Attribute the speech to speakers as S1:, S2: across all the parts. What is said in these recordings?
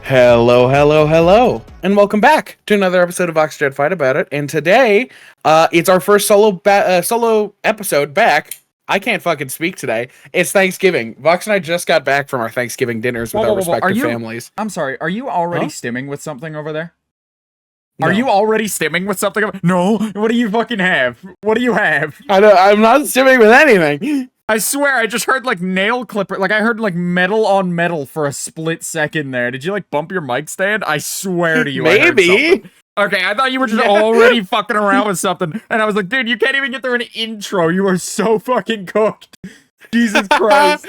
S1: Hello, hello, hello, and welcome back to another episode of Vox Jed Fight About It. And today, it's our first solo episode back. I can't fucking speak today. It's Thanksgiving. Vox and I just got back from our Thanksgiving dinners with our respective families.
S2: I'm sorry, are you already stimming with something over there?
S1: No.
S2: Are you already stimming with something? No. What do you fucking have? What do you have?
S1: I'm not stimming with anything.
S2: I swear, I just heard like nail clipper. Like I heard like metal on metal for a split second there. Did you like bump your mic stand? I swear to you,
S1: Maybe.
S2: Okay, I thought you were just already fucking around with something, and I was like, dude, you can't even get through an intro. You are so fucking cooked. Jesus Christ.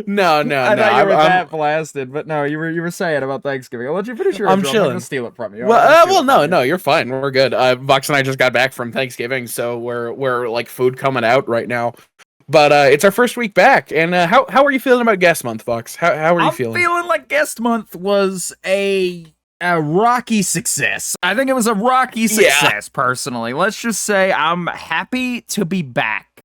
S1: No.
S2: I thought you were that blasted, but no, you were saying about Thanksgiving. I'll let you finish your intro.
S1: I'm chilling.
S2: I'm gonna steal it from you.
S1: No, you're fine. We're good. Vox and I just got back from Thanksgiving, so we're like food coming out right now. But it's our first week back, and how are you feeling about guest month, Vox? How are you feeling?
S2: I'm feeling like guest month was a rocky success. I think it was a rocky success, personally. Let's just say I'm happy to be back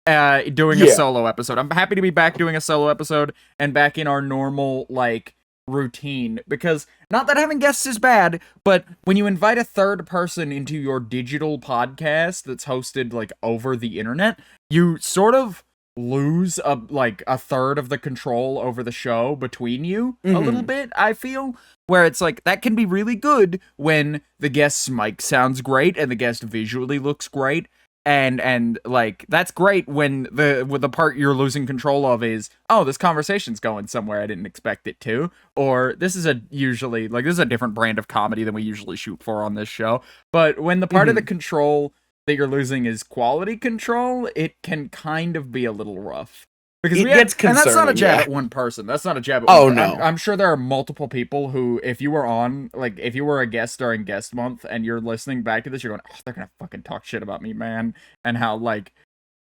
S2: doing a solo episode. I'm happy to be back doing a solo episode and back in our normal, like, routine. Because, not that having guests is bad, but when you invite a third person into your digital podcast that's hosted, like, over the internet, you sort of lose a third of the control over the show between you a little bit, I feel, where it's like that can be really good when the guest's mic sounds great and the guest visually looks great, and like that's great when the part you're losing control of is, oh, this conversation's going somewhere I didn't expect it to, or this is a different brand of comedy than we usually shoot for on this show. But when the part of the control that you're losing is quality control, it can kind of be a little rough. Because
S1: it gets concerning,
S2: and that's not a jab at one person. That's not a jab at one person. I'm sure there are multiple people who, if you were on, like, if you were a guest during guest month and you're listening back to this, you're going, oh, they're gonna fucking talk shit about me, man. And how, like,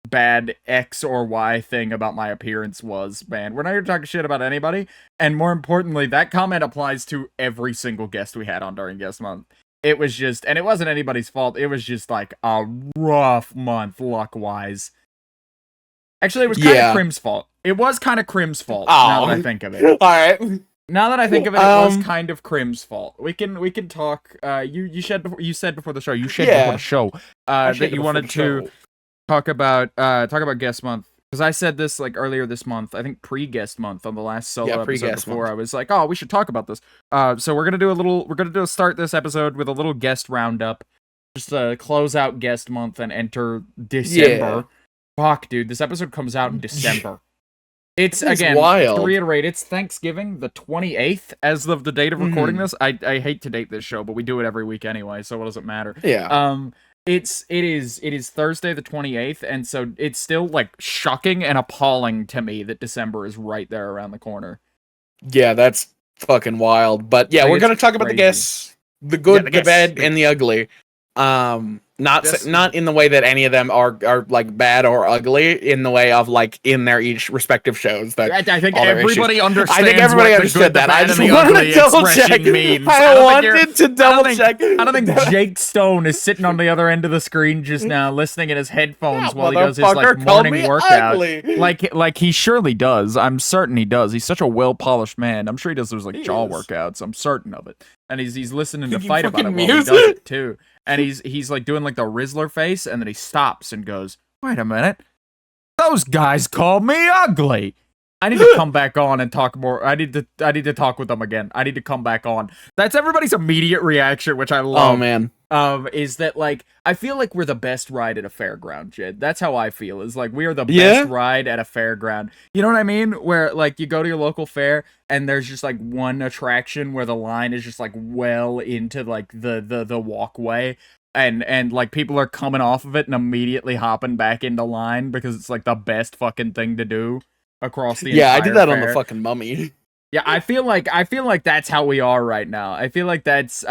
S2: bad X or Y thing about my appearance was, man. We're not here talking shit about anybody. And more importantly, that comment applies to every single guest we had on during guest month. It was just, and it wasn't anybody's fault, it was just like a rough month luck-wise. Actually, it was kind of Crim's fault. It was kind of Crim's fault, now that I think of it.
S1: Alright.
S2: Now that I think of it, it was kind of Crim's fault. We can talk, you said before the show, that you wanted to talk about guest month. Because I said this, like, earlier this month, I think pre-guest month on the last solo episode before, I was like, oh, we should talk about this. So we're gonna start this episode with a little guest roundup, just to close out guest month and enter December. Fuck, dude, this episode comes out in December. It's again,
S1: wild. To
S2: reiterate, it's Thanksgiving, the 28th, as of the date of recording this. I hate to date this show, but we do it every week anyway, so what does it matter?
S1: Yeah.
S2: It is Thursday the 28th, and so it's still, like, shocking and appalling to me that December is right there around the corner.
S1: Yeah, that's fucking wild. But yeah, we're gonna talk about the guests, the good, the bad, and the ugly. Not in the way that any of them are like bad or ugly, in the way of like in their each respective shows. That
S2: I think everybody understands.
S1: I think everybody understood that. I just wanted to double check. I wanted to double check.
S2: I don't think Jake Stone is sitting on the other end of the screen just now, listening in his headphones while he does his like morning workout. Like he surely does. I'm certain he does. He's such a well polished man. I'm sure he does those like jaw workouts. I'm certain of it. And he's listening to Fight About It while he does it too. And he's like doing like the Rizzler face, and then he stops and goes, "Wait a minute, those guys called me ugly. I need to come back on and talk more. I need to talk with them again. I need to come back on." That's everybody's immediate reaction, which I love.
S1: Oh man.
S2: Is that like I feel like we're the best ride at a fairground, Jed. That's how I feel. Is like we are the best ride at a fairground. You know what I mean? Where like you go to your local fair and there's just like one attraction where the line is just like well into like the walkway. And like people are coming off of it and immediately hopping back into line because it's like the best fucking thing to do across the entire
S1: I did that
S2: fair.
S1: on the fucking Mummy.
S2: Yeah, I feel like that's how we are right now. I feel like that's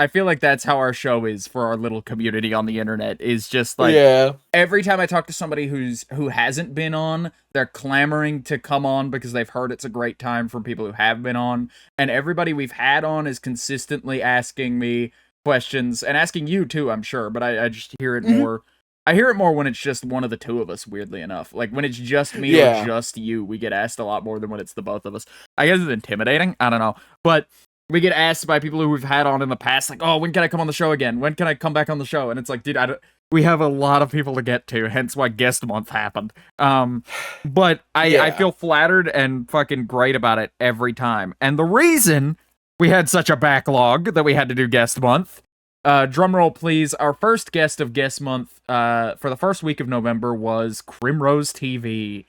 S2: how our show is for our little community on the internet. Is just like
S1: Yeah.
S2: every time I talk to somebody who hasn't been on, they're clamoring to come on because they've heard it's a great time from people who have been on. And everybody we've had on is consistently asking me questions and asking you too, I'm sure, but I just hear it more. I hear it more when it's just one of the two of us, weirdly enough. Like, when it's just me or just you, we get asked a lot more than when it's the both of us. I guess it's intimidating. I don't know. But we get asked by people who we've had on in the past, like, oh, when can I come on the show again? When can I come back on the show? And it's like, dude, we have a lot of people to get to, hence why guest month happened. But I feel flattered and fucking great about it every time. And the reason we had such a backlog that we had to do guest month, drum roll please, our first guest of guest month for the first week of November was Crimrose TV.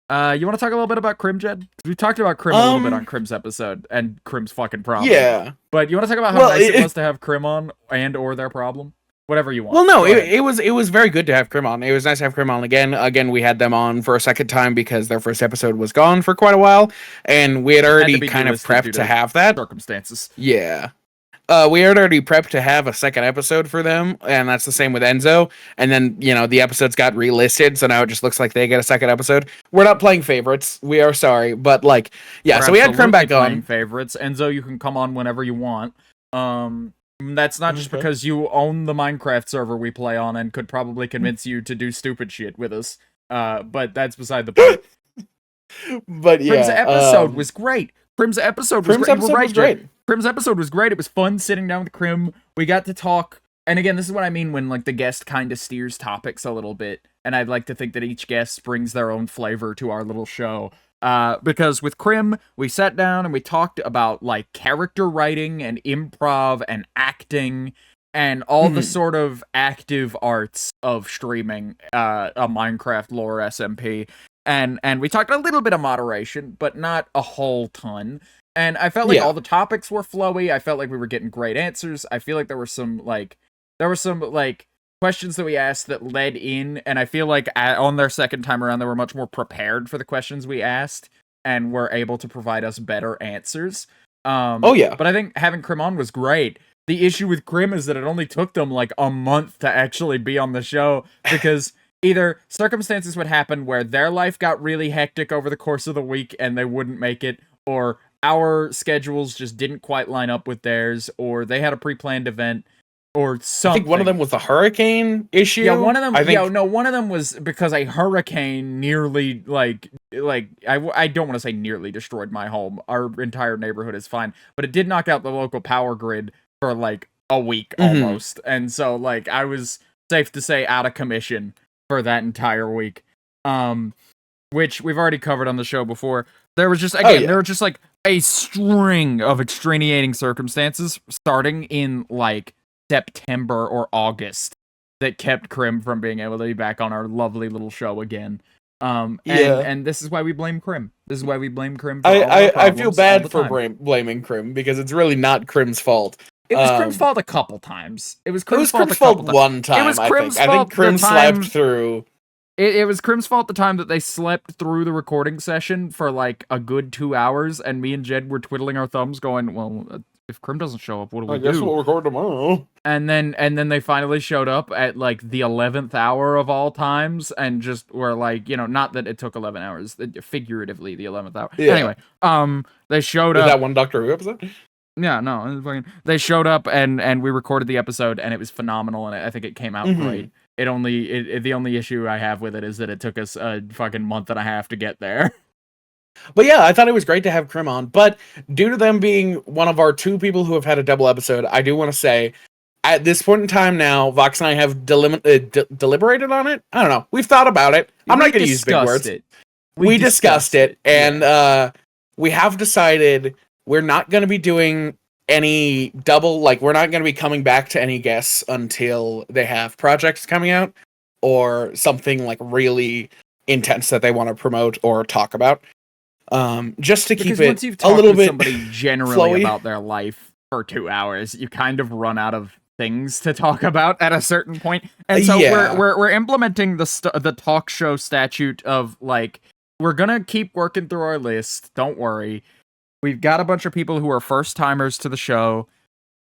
S2: You want to talk a little bit about Crim, Jed? Because we talked about Crim a little bit on Crim's episode and Crim's fucking problem.
S1: Yeah.
S2: But you want to talk about how nice it was to have Crim on and or their problem? Whatever you want.
S1: Well, no, it was very good to have Crim on. It was nice to have Crim on again. Again, we had them on for a second time because their first episode was gone for quite a while, and we had already kind of prepped to have that.
S2: Circumstances.
S1: Yeah. We had already prepped to have a second episode for them, and that's the same with Enzo. And then, the episodes got relisted, so now it just looks like they get a second episode. We're not playing favorites. We are sorry, but so we had Crim back on.
S2: Favorites. Enzo, you can come on whenever you want. That's not just because you own the Minecraft server we play on and could probably convince you to do stupid shit with us. But that's beside the point.
S1: But yeah,
S2: Crim's episode was great. Crim's episode was great. Crim's episode was great. It was fun sitting down with Crim. We got to talk. And again, this is what I mean when the guest kind of steers topics a little bit. And I'd like to think that each guest brings their own flavor to our little show. Because with Crim, we sat down and we talked about character writing and improv and acting and all the sort of active arts of streaming a Minecraft lore SMP. And we talked a little bit of moderation, but not a whole ton. And I felt like all the topics were flowy. I felt like we were getting great answers. I feel like there were some questions that we asked that led in, and I feel like on their second time around, they were much more prepared for the questions we asked and were able to provide us better answers. But I think having Crim on was great. The issue with Crim is that it only took them a month to actually be on the show because either circumstances would happen where their life got really hectic over the course of the week and they wouldn't make it, or our schedules just didn't quite line up with theirs, or they had a pre-planned event, or something. I think
S1: one of them was the hurricane issue.
S2: Yeah, one of them. One of them was because a hurricane nearly, I don't want to say nearly destroyed my home. Our entire neighborhood is fine, but it did knock out the local power grid for a week almost, and so I was safe to say out of commission for that entire week. Which we've already covered on the show before. There was just there were just a string of extenuating circumstances starting in September or August that kept Crim from being able to be back on our lovely little show again. And this is why we blame Crim. This is why we blame Crim.
S1: I feel bad for blaming Crim because it's really not Crim's fault.
S2: It was Crim's fault a couple times. It was Crim's
S1: fault one time. It was Crim's fault. I think Crim slept through.
S2: It was Crim's fault the time that they slept through the recording session for a good 2 hours, and me and Jed were twiddling our thumbs, going, "Well, if Crim doesn't show up, what do we do?" I guess
S1: we'll record tomorrow.
S2: And then they finally showed up at the 11th hour of all times, and just were not that it took 11 hours, figuratively the 11th hour. Yeah. Anyway, they showed up.
S1: That one Doctor Who episode.
S2: Yeah, no, they showed up and we recorded the episode, and it was phenomenal, and I think it came out great. The only issue I have with it is that it took us a fucking month and a half to get there.
S1: But yeah, I thought it was great to have Crim on. But due to them being one of our two people who have had a double episode, I do want to say, at this point in time now, Vox and I have deliberated on it. I don't know. We've thought about it. I'm not going to use big words. We discussed it, and we have decided we're not going to be doing any double, we're not going to be coming back to any guests until they have projects coming out or something really intense that they want to promote or talk about. Just to keep it a little bit somebody generally flowy
S2: about their life for 2 hours, you kind of run out of things to talk about at a certain point. And so we're implementing the talk show statute of we're going to keep working through our list. Don't worry. we've got a bunch of people who are first timers to the show,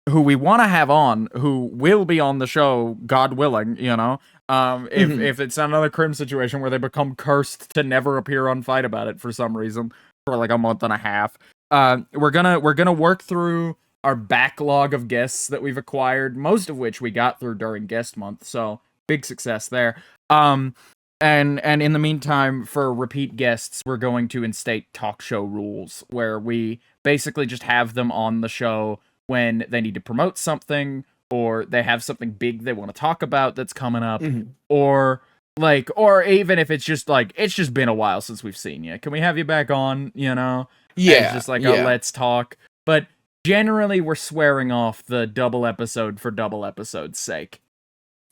S2: who we want to have on, who will be on the show, God willing, you know. If it's not another Crim situation where they become cursed to never appear on Fight About It for some reason for like a month and a half. We're gonna work through our backlog of guests that we've acquired, most of which we got through during guest month, so big success there. And in the meantime, for repeat guests, we're going to instate talk show rules where we basically just have them on the show when they need to promote something, or they have something big they want to talk about that's coming up, or even if it's just like, it's just been a while since we've seen you. Can we have you back on, you know?
S1: Yeah.
S2: And it's just like, oh, let's talk. But generally, we're swearing off the double episode for double episode's sake.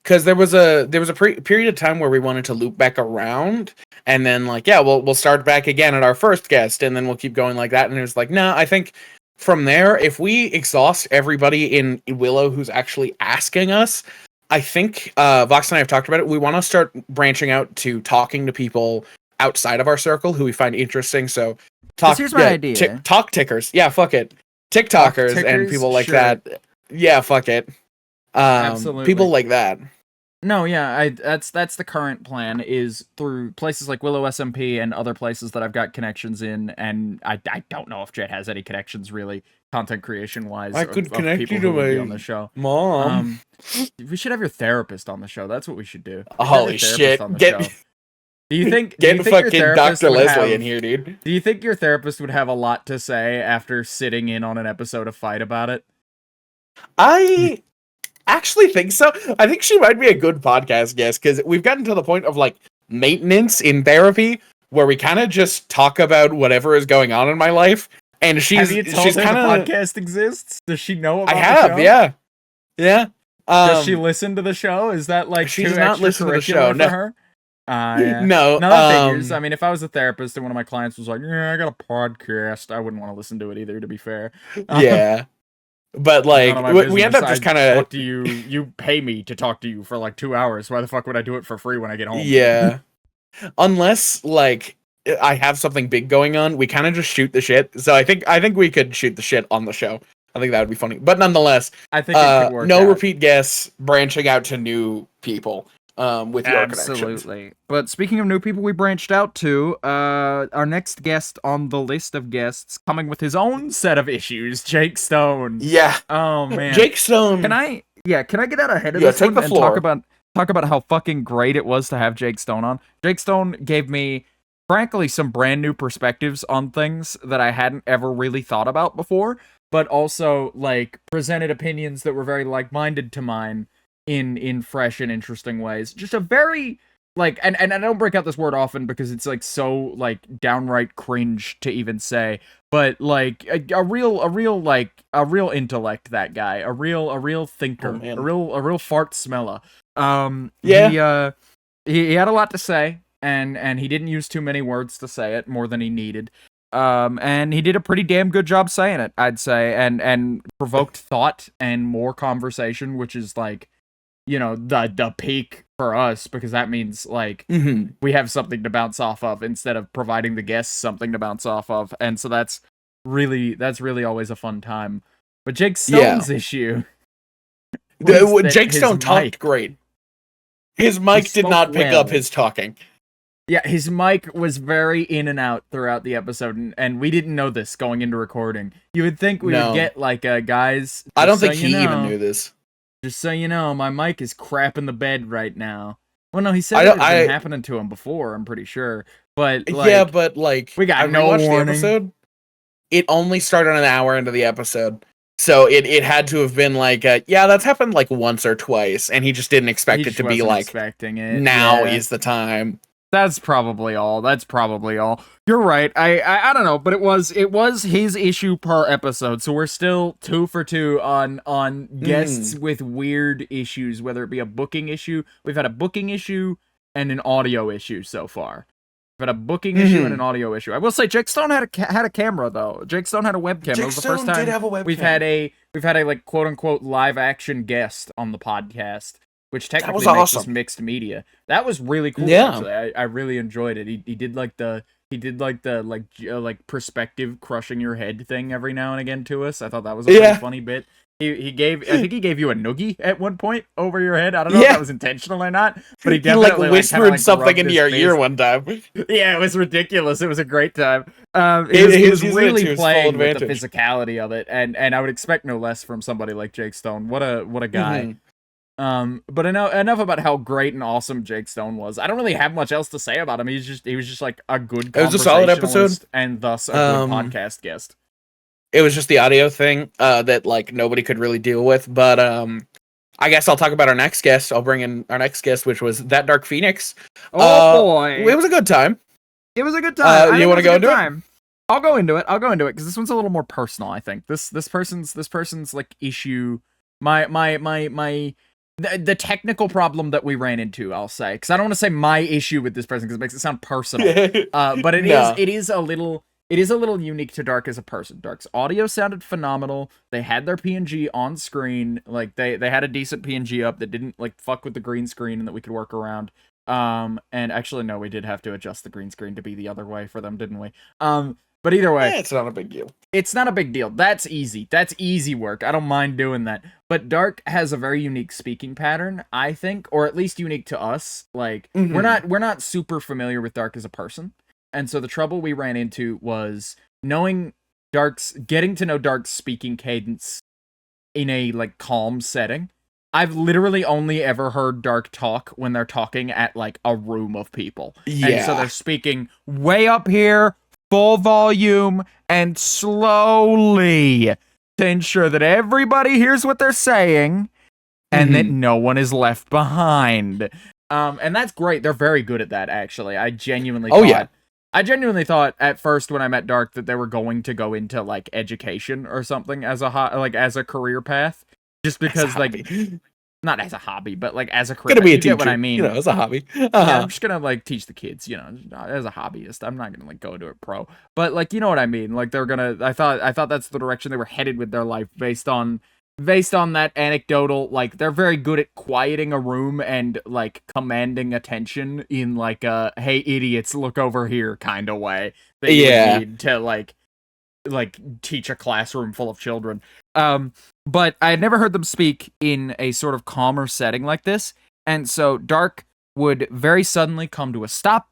S1: Because there was a period of time where we wanted to loop back around, and then like, yeah, we'll start back again at our first guest, and then we'll keep going like that. And it was like, no, I think from there, if we exhaust everybody in Willow who's actually asking us, I think Vox and I have talked about it. We want to start branching out to talking to people outside of our circle who we find interesting. So
S2: here's my idea.
S1: Talk tickers. Yeah, fuck it. TikTokers and people like that. Yeah, fuck it.
S2: Absolutely.
S1: People like that.
S2: No, yeah, that's the current plan, is through places like Willow SMP and other places that I've got connections in, and I don't know if Jed has any connections really, content creation wise.
S1: I could connect you to my
S2: on the show.
S1: Mom.
S2: We should have your therapist on the show. That's what we should do.
S1: Holy shit!
S2: Do you think
S1: fucking Dr. Leslie in here, dude?
S2: Do you think your therapist would have a lot to say after sitting in on an episode of Fight About It?
S1: I actually think so. I think she might be a good podcast guest, because we've gotten to the point of like maintenance in therapy where we kind of just talk about whatever is going on in my life. And she's
S2: kind of the podcast exists. Does she know about the show?
S1: Yeah.
S2: Does she listen to the show? Is that like
S1: she does not listen to the show
S2: for her? Yeah.
S1: No,
S2: that figures. I mean, if I was a therapist and one of my clients was like, "Yeah, I got a podcast," I wouldn't want to listen to it either. To be fair.
S1: Yeah. But like we end up just kind of
S2: talk to you. You pay me to talk to you for like 2 hours. Why the fuck would I do it for free when I get home?
S1: Yeah, unless like I have something big going on, we kind of just shoot the shit. So I think we could shoot the shit on the show. I think that would be funny. But nonetheless,
S2: I think it could work.
S1: No repeat guests, branching out to new people. With your connections.
S2: Absolutely. But speaking of new people we branched out to, our next guest on the list of guests, coming with his own set of issues, Jake Stone.
S1: Yeah.
S2: Oh man.
S1: Jake Stone.
S2: Can I get out ahead of this
S1: take
S2: one
S1: the
S2: and
S1: floor.
S2: talk about how fucking great it was to have Jake Stone on? Jake Stone gave me, frankly, some brand new perspectives on things that I hadn't ever really thought about before, but also like presented opinions that were very like-minded to mine in fresh and interesting ways. Just a very like, and I don't break out this word often because it's like so like downright cringe to even say, but like a real intellect, that guy, a real thinker, a real fart smeller.
S1: Yeah.
S2: He had a lot to say, and he didn't use too many words to say it, more than he needed. And he did a pretty damn good job saying it, I'd say, and provoked thought and more conversation, which is like, you know, the peak for us, because that means like we have something to bounce off of instead of providing the guests something to bounce off of, and so that's really always a fun time. But Jake Stone's issue,
S1: Jake Stone talked great. His mic did not pick up his talking.
S2: Yeah, his mic was very in and out throughout the episode, and we didn't know this going into recording. You would think we would get like guys.
S1: I don't think he even knew this.
S2: Just so you know, my mic is crap in the bed right now. Well, no, he said it's been happening to him before, I'm pretty sure. But like,
S1: yeah, but like,
S2: we got no warning.
S1: The episode. It only started an hour into the episode, so it had to have been like, yeah, that's happened like once or twice, and he just didn't expect it to be like,
S2: expecting it.
S1: Now is the time.
S2: That's probably all. You're right. I don't know, but it was his issue per episode. So we're still 2 for 2 on guests with weird issues, whether it be a booking issue. We've had a booking issue and an audio issue so far. We've had a booking issue and an audio issue. I will say Jake Stone had a camera though. Jake Stone had a webcam. It was the first time we've had a like quote unquote live action guest on the podcast, which technically makes this mixed media. That was really cool.
S1: Yeah.
S2: Actually. I really enjoyed it. He did like the like the like perspective crushing your head thing every now and again to us. I thought that was a pretty funny bit. I think he gave you a noogie at one point over your head. I don't know if that was intentional or not, but he definitely
S1: whispered something into your ear one time.
S2: Yeah, it was ridiculous. It was a great time. He was really playing with the physicality of it, and I would expect no less from somebody like Jake Stone. What a guy. But enough about how great and awesome Jake Stone was. I don't really have much else to say about him. He was just like a good conversationalist. It was a solid episode, and thus a good podcast guest.
S1: It was just the audio thing that like nobody could really deal with. But I guess I'll talk about our next guest. I'll bring in our next guest, which was That Dark Phoenix.
S2: Oh boy,
S1: it was a good time.
S2: It was a good time.
S1: You want to go into it?
S2: I'll go into it because this one's a little more personal. I think this person's like issue. The technical problem that we ran into, I'll say, because I don't want to say my issue with this person because it makes it sound personal. But it is a little unique to Dark as a person. Dark's audio sounded phenomenal. They had their PNG on screen. Like they had a decent PNG up that didn't like fuck with the green screen and that we could work around. And actually no, we did have to adjust the green screen to be the other way for them, didn't we? But either way,
S1: it's not a big deal.
S2: It's not a big deal. That's easy. That's easy work. I don't mind doing that. But Dark has a very unique speaking pattern, I think, or at least unique to us. Like we're not super familiar with Dark as a person. And so the trouble we ran into was getting to know Dark's speaking cadence in a like calm setting. I've literally only ever heard Dark talk when they're talking at like a room of people. Yeah. And so they're speaking way up here, full volume, and slowly to ensure that everybody hears what they're saying and that no one is left behind. And that's great. They're very good at that, actually. I genuinely thought at first when I met Dark that they were going to go into like education or something as a career path, just because like not as a hobby, but like as a career.
S1: Gonna be a teacher,
S2: get what I mean?
S1: You know, as a hobby.
S2: Yeah, I'm just gonna like teach the kids, you know, as a hobbyist. I'm not gonna like go to a pro, but like you know what I mean. Like they're gonna. I thought that's the direction they were headed with their life based on that anecdotal. Like they're very good at quieting a room and like commanding attention in like a "hey idiots, look over here" kind of way that you would need to like teach a classroom full of children. But I had never heard them speak in a sort of calmer setting like this, and so Dark would very suddenly come to a stop,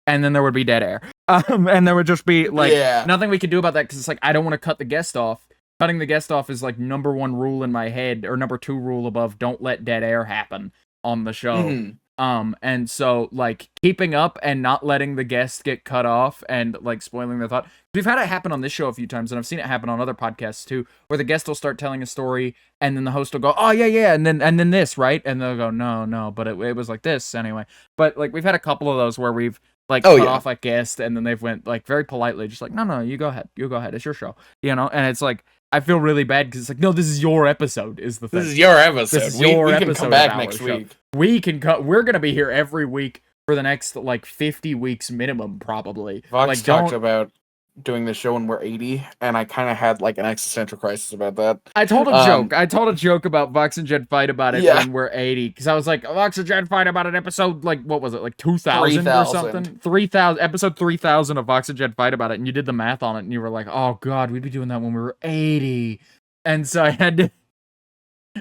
S2: and then there would be dead air. And there would just be like nothing we could do about that because it's like I don't want to cut the guest off. Cutting the guest off is like number one rule in my head, or number two rule above don't let dead air happen on the show. And so like keeping up and not letting the guest get cut off and like spoiling their thought. We've had it happen on this show a few times, and I've seen it happen on other podcasts too, where the guest will start telling a story and then the host will go, "Oh yeah," and then this, right? And they'll go, "No, but it was like this anyway." But like we've had a couple of those where we've like cut off a guest and then they've went like very politely just like, no, you go ahead, it's your show, you know. And it's like I feel really bad because it's like, no, this is your episode is the thing.
S1: This is your episode.
S2: This is your episode.
S1: Can come back next week.
S2: We can cut. We're gonna be here every week for the next like 50 weeks minimum, probably.
S1: Vox
S2: like,
S1: talked about doing the show when we're 80, and I kind of had like an existential crisis about that.
S2: I told a joke. I told a joke about Vox and Jed fight about it when we're 80, because I was like, Vox and Jed fight about an episode like what was it, like 2000 or something? 3000 episode 3000 of Vox and Jed fight about it, and you did the math on it, and you were like, oh god, we'd be doing that when we were 80, and so I had to.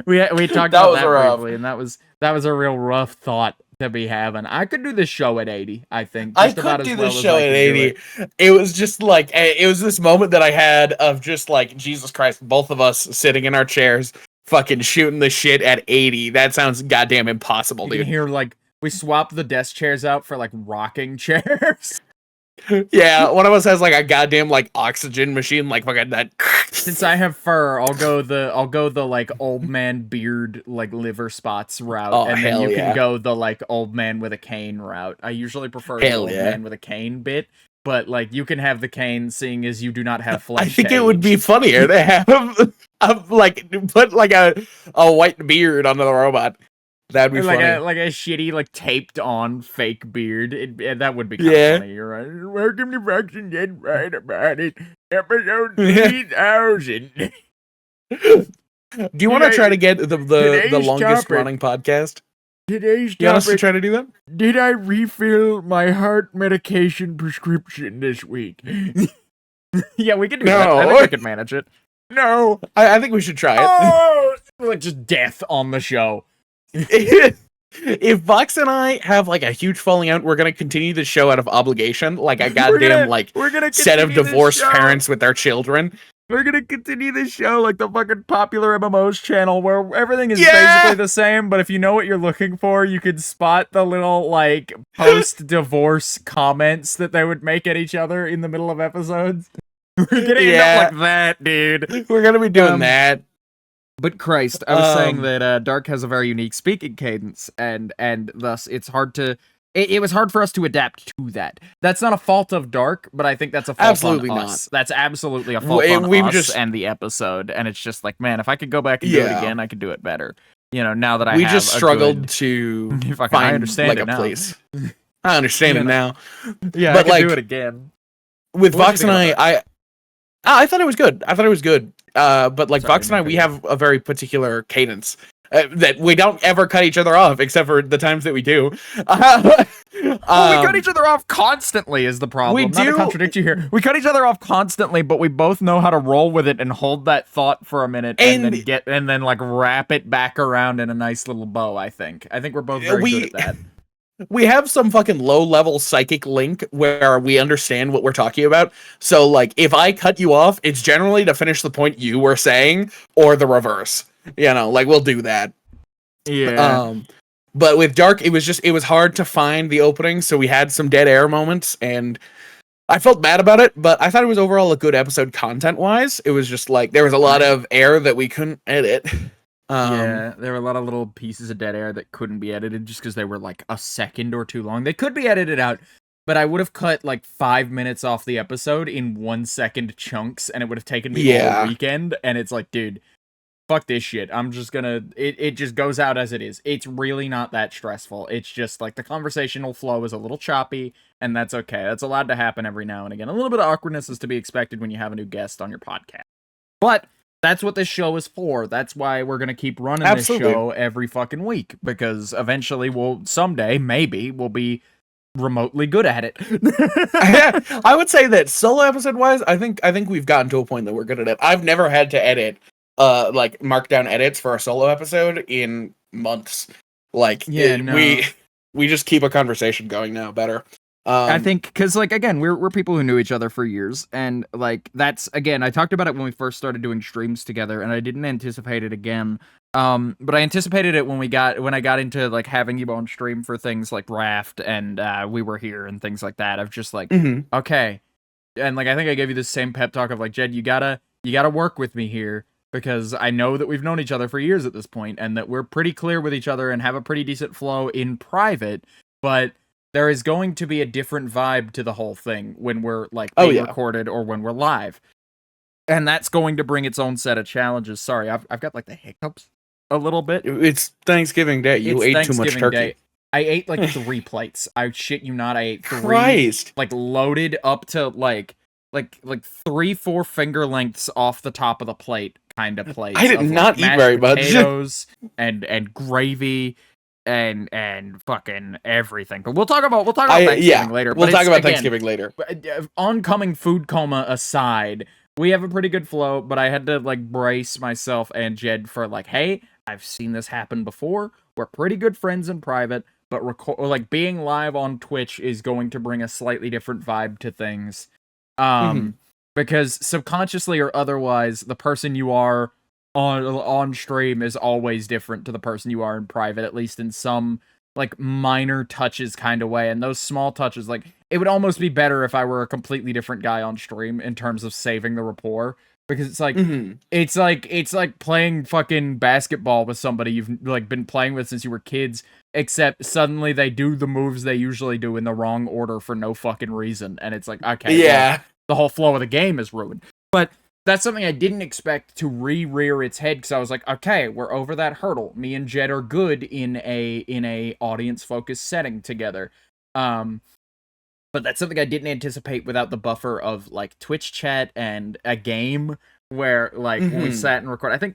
S2: We talked about that briefly, and that was a real rough thought to be having. I could do this show at 80, I think.
S1: I could do this show at 80. It was just like, it was this moment that I had of just like, Jesus Christ, both of us sitting in our chairs, fucking shooting the shit at 80. That sounds goddamn impossible, dude.
S2: You can hear like, we swapped the desk chairs out for like rocking chairs.
S1: Yeah, one of us has like a goddamn like oxygen machine, like fucking that.
S2: Since I have fur, I'll go the like old man beard like liver spots route, and then you can go the like old man with a cane route. I usually prefer the old man with a cane bit, but like you can have the cane, seeing as you do not have flesh.
S1: I think it would be funnier to have like put like a white beard on the robot. That'd be funny.
S2: Like a shitty, like taped on fake beard. That would be kind of funny. You're right. Welcome to Vox and Jed Right About It, episode 3000.
S1: Do you want to try to get the longest running podcast?
S2: Today's
S1: You want us to
S2: topic,
S1: try to do that?
S2: did I refill my heart medication prescription this week? Yeah, we can do that. I think we can manage it. No.
S1: I think we should try it.
S2: Oh, like just death on the show.
S1: If Vox and I have like a huge falling out, we're gonna continue the show out of obligation, like a goddamn
S2: we're gonna
S1: set of
S2: continue this
S1: divorced
S2: show.
S1: parents with their children.
S2: We're gonna continue this show like the fucking popular MMOs channel where everything is
S1: Yeah!
S2: basically the same, but if you know what you're looking for, you can spot the little like post-divorce comments that they would make at each other in the middle of episodes. We're gonna end up like that, dude.
S1: We're gonna be doing that.
S2: But Christ, I was saying that Dark has a very unique speaking cadence, and thus it's hard to. It was hard for us to adapt to that. That's not a fault of Dark, but I think that's a fault
S1: Absolutely
S2: on
S1: not.
S2: us. That's absolutely a fault on us and the episode. And it's just like, man, if I could go back and do it again, I could do it better. You know, now that I have
S1: just struggled to find
S2: I understand
S1: like
S2: it
S1: a
S2: now.
S1: place. I understand it now.
S2: Yeah,
S1: but
S2: I
S1: like
S2: can do it again.
S1: with Vox and I thought it was good. But like Vox and I, we have a very particular cadence that we don't ever cut each other off, except for the times that we do.
S2: We cut each other off constantly is the problem.
S1: We
S2: Not
S1: do.
S2: to contradict you here. We cut each other off constantly, but we both know how to roll with it and hold that thought for a minute and then like wrap it back around in a nice little bow, I think. I think we're both very good at that.
S1: We have some fucking low-level psychic link where we understand what we're talking about. So, like, if I cut you off, it's generally to finish the point you were saying, or the reverse. You know, like, we'll do that.
S2: Yeah.
S1: But with Dark, it was hard to find the opening, so we had some dead air moments, and I felt bad about it, but I thought it was overall a good episode content-wise. It was just, like, there was a lot of air that we couldn't edit.
S2: Yeah, there were a lot of little pieces of dead air that couldn't be edited just because they were like a second or too long. They could be edited out, but I would have cut like 5 minutes off the episode in 1 second chunks, and it would have taken me all weekend. And it's like, dude, fuck this shit. I'm just gonna. It just goes out as it is. It's really not that stressful. It's just like the conversational flow is a little choppy, and that's okay. That's allowed to happen every now and again. A little bit of awkwardness is to be expected when you have a new guest on your podcast, but that's what this show is for. That's why we're gonna keep running this show every fucking week, because eventually someday, maybe, we'll be remotely good at it.
S1: I would say that solo episode wise, I think we've gotten to a point that we're good at it. I've never had to edit, like markdown edits for a solo episode in months. Like, we just keep a conversation going now better.
S2: I think because, like, again, we're people who knew each other for years, and like that's again, I talked about it when we first started doing streams together, and I didn't anticipate it again. But I anticipated it when I got into like having you on stream for things like Raft and We Were Here and things like that. Of just like, okay, and like I think I gave you the same pep talk of like, Jed, you gotta work with me here, because I know that we've known each other for years at this point, and that we're pretty clear with each other and have a pretty decent flow in private, but there is going to be a different vibe to the whole thing when we're like being recorded or when we're live. And that's going to bring its own set of challenges. Sorry, I've got like the hiccups a little bit.
S1: It's Thanksgiving Day. You ate too much turkey.
S2: Day. I ate like 3 plates. I shit you not, I ate 3.
S1: Christ.
S2: Like loaded up to like 3-4 finger lengths off the top of the plate kind of plates.
S1: I did not eat very much.
S2: Potatoes and gravy. And fucking everything. But we'll talk about Thanksgiving later.
S1: We'll talk about Thanksgiving later.
S2: Oncoming food coma aside, we have a pretty good flow, but I had to like brace myself and Jed for like, hey, I've seen this happen before. We're pretty good friends in private, but being live on Twitch is going to bring a slightly different vibe to things. Because subconsciously or otherwise, the person you are on stream is always different to the person you are in private, at least in some like minor touches kind of way. And those small touches, like, it would almost be better if I were a completely different guy on stream in terms of saving the rapport, because it's like it's like playing fucking basketball with somebody you've like been playing with since you were kids, except suddenly they do the moves they usually do in the wrong order for no fucking reason, and it's like, okay, well, the whole flow of the game is ruined. But that's something I didn't expect to rear its head, because I was like, okay, we're over that hurdle. Me and Jed are good in a audience focused setting together. But that's something I didn't anticipate without the buffer of like Twitch chat and a game where like when we sat and record. I think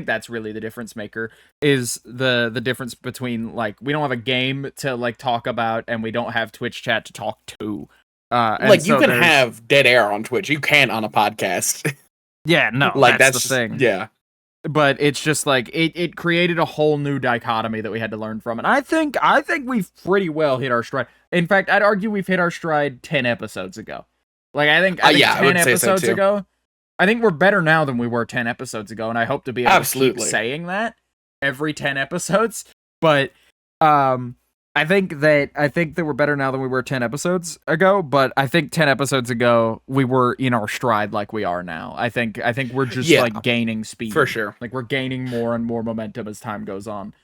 S2: that's really the difference maker, is the difference between like we don't have a game to like talk about and we don't have Twitch chat to talk to.
S1: Like you can have dead air on Twitch, you can't on a podcast.
S2: Yeah, no,
S1: like
S2: that's the thing.
S1: Yeah.
S2: But it's just like it created a whole new dichotomy that we had to learn from. And I think we've pretty well hit our stride. In fact, I'd argue we've hit our stride 10 episodes ago. Like I think 10 episodes ago. I think we're better now than we were 10 episodes ago, and I hope to be able to keep saying that every 10 episodes. But I think that we're better now than we were 10 episodes ago, but I think 10 episodes ago we were in our stride like we are now. I think we're just like gaining speed.
S1: For sure.
S2: Like we're gaining more and more momentum as time goes on.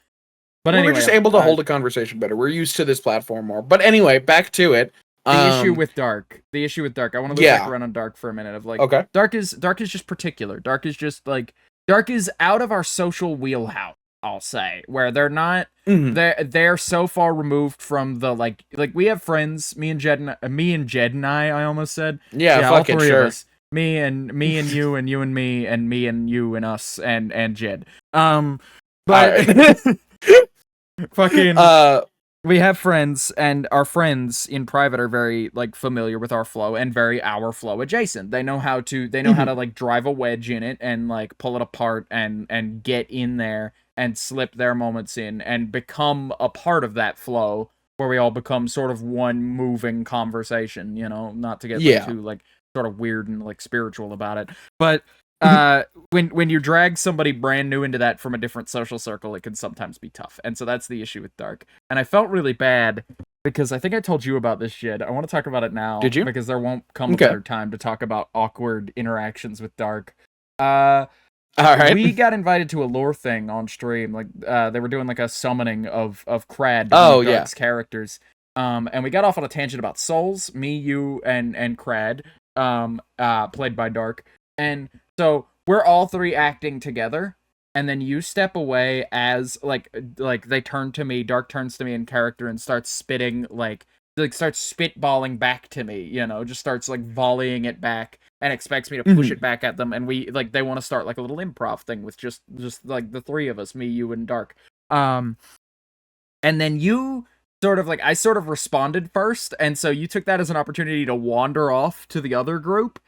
S2: But
S1: anyway,
S2: anyway,
S1: we're just able to hold a conversation better. We're used to this platform more. But anyway, back to it.
S2: The issue with Dark. I want to look back around on Dark for a minute of like Dark is just particular. Dark is just like Dark is out of our social wheelhouse. I'll say, where they're not, they're so far removed from the like we have friends, me and Jed and I almost said, all three of us, me and you and you and me and you and us and Jed, but fucking we have friends, and our friends in private are very like familiar with our flow and very our flow adjacent. They know how to like drive a wedge in it and like pull it apart and get in there and slip their moments in and become a part of that flow where we all become sort of one moving conversation, you know, not to get too like sort of weird and like spiritual about it. But when you drag somebody brand new into that from a different social circle, it can sometimes be tough. And so that's the issue with Dark. And I felt really bad because I think I told you about this, Jed. I want to talk about it now.
S1: Did you?
S2: Because there won't come a better time to talk about awkward interactions with Dark.
S1: All right.
S2: We got invited to a lore thing on stream. Like they were doing like a summoning of Crad, Dark's characters. And we got off on a tangent about souls, me, you, and Crad, played by Dark. And so we're all three acting together, and then you step away as like they turn to me, Dark turns to me in character and starts spitting like starts spitballing back to me, you know, just starts like volleying it back and expects me to push it back at them, and we like they want to start like a little improv thing with just like the three of us, me, you, and Dark. And then you sort of like I sort of responded first, and so you took that as an opportunity to wander off to the other group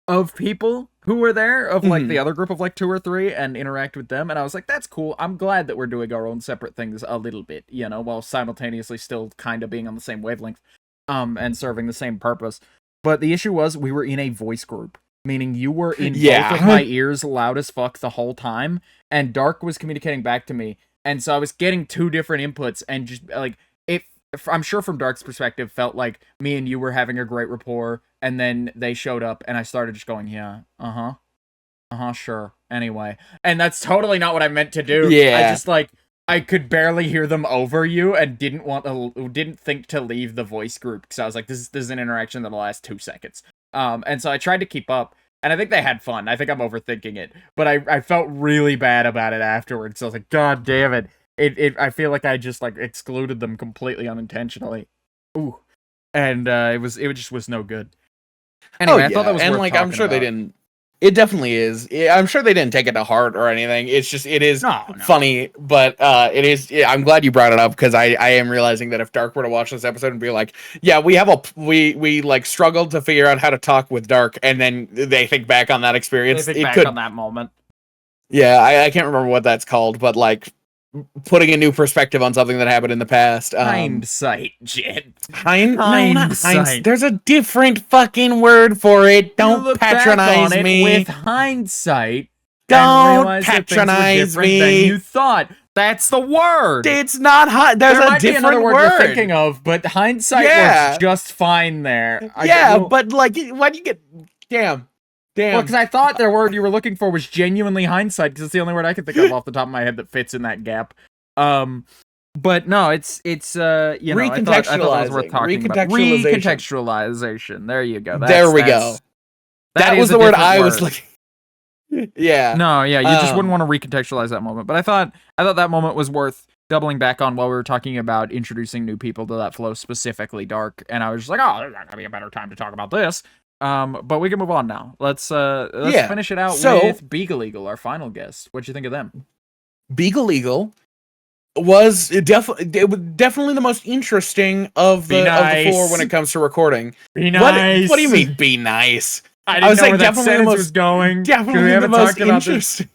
S2: of people who were there, of like the other group of like 2 or 3, and interact with them. And I was like, that's cool. I'm glad that we're doing our own separate things a little bit, you know, while simultaneously still kind of being on the same wavelength, and serving the same purpose. But the issue was we were in a voice group, meaning you were in both of my ears loud as fuck the whole time, and Dark was communicating back to me. And so I was getting 2 different inputs, and just like I'm sure from Dark's perspective, felt like me and you were having a great rapport, and then they showed up, and I started just going, sure, anyway. And that's totally not what I meant to do.
S1: Yeah.
S2: I just, like, I could barely hear them over you, and didn't think to leave the voice group, because I was like, this is an interaction that'll last 2 seconds. And so I tried to keep up, and I think they had fun. I think I'm overthinking it, but I felt really bad about it afterwards, so I was like, God damn it. I feel like I just like excluded them completely unintentionally. Ooh. And it just was no good. Anyway, I thought that was worth
S1: like I'm sure
S2: about.
S1: They didn't. It definitely is. I'm sure they didn't take it to heart or anything. It's just it is funny, but it is. I'm glad you brought it up, because I am realizing that if Dark were to watch this episode and be like, yeah, we like struggled to figure out how to talk with Dark, and then they think back on that experience.
S2: They think back on that moment.
S1: Yeah, I can't remember what that's called, but like putting a new perspective on something that happened in the past.
S2: Hindsight, Jed.
S1: Hindsight. There's a different fucking word for it. Don't patronize me.
S2: With hindsight,
S1: don't patronize me.
S2: Than you thought. That's the word.
S1: It's not. There's a different word
S2: you're thinking of, but hindsight works just fine there.
S1: But like, why do you get? Damn.
S2: Well, because I thought the word you were looking for was genuinely hindsight, because it's the only word I can think of off the top of my head that fits in that gap. But no, it's you know, I thought that was worth talking about. Recontextualization. There you go.
S1: There we go. That was the word I was looking. Yeah.
S2: No, yeah, you just wouldn't want to recontextualize that moment. But I thought that moment was worth doubling back on while we were talking about introducing new people to that flow, specifically Dark. And I was just like, oh, there's not gonna be a better time to talk about this. But we can move on now. Let's
S1: Yeah.
S2: finish it out
S1: So-
S2: with Beagle Eagle, our final guest. What'd you think of them?
S1: Beagle Eagle was definitely the most interesting of
S2: Be
S1: the
S2: nice.
S1: four when it comes to recording.
S2: Be nice.
S1: What do you mean, be nice?
S2: I
S1: I
S2: didn't
S1: was
S2: know
S1: saying
S2: where that
S1: definitely the
S2: sentence
S1: most-
S2: was going. 'cause we
S1: Definitely the
S2: haven't
S1: most
S2: talked about this.
S1: interesting.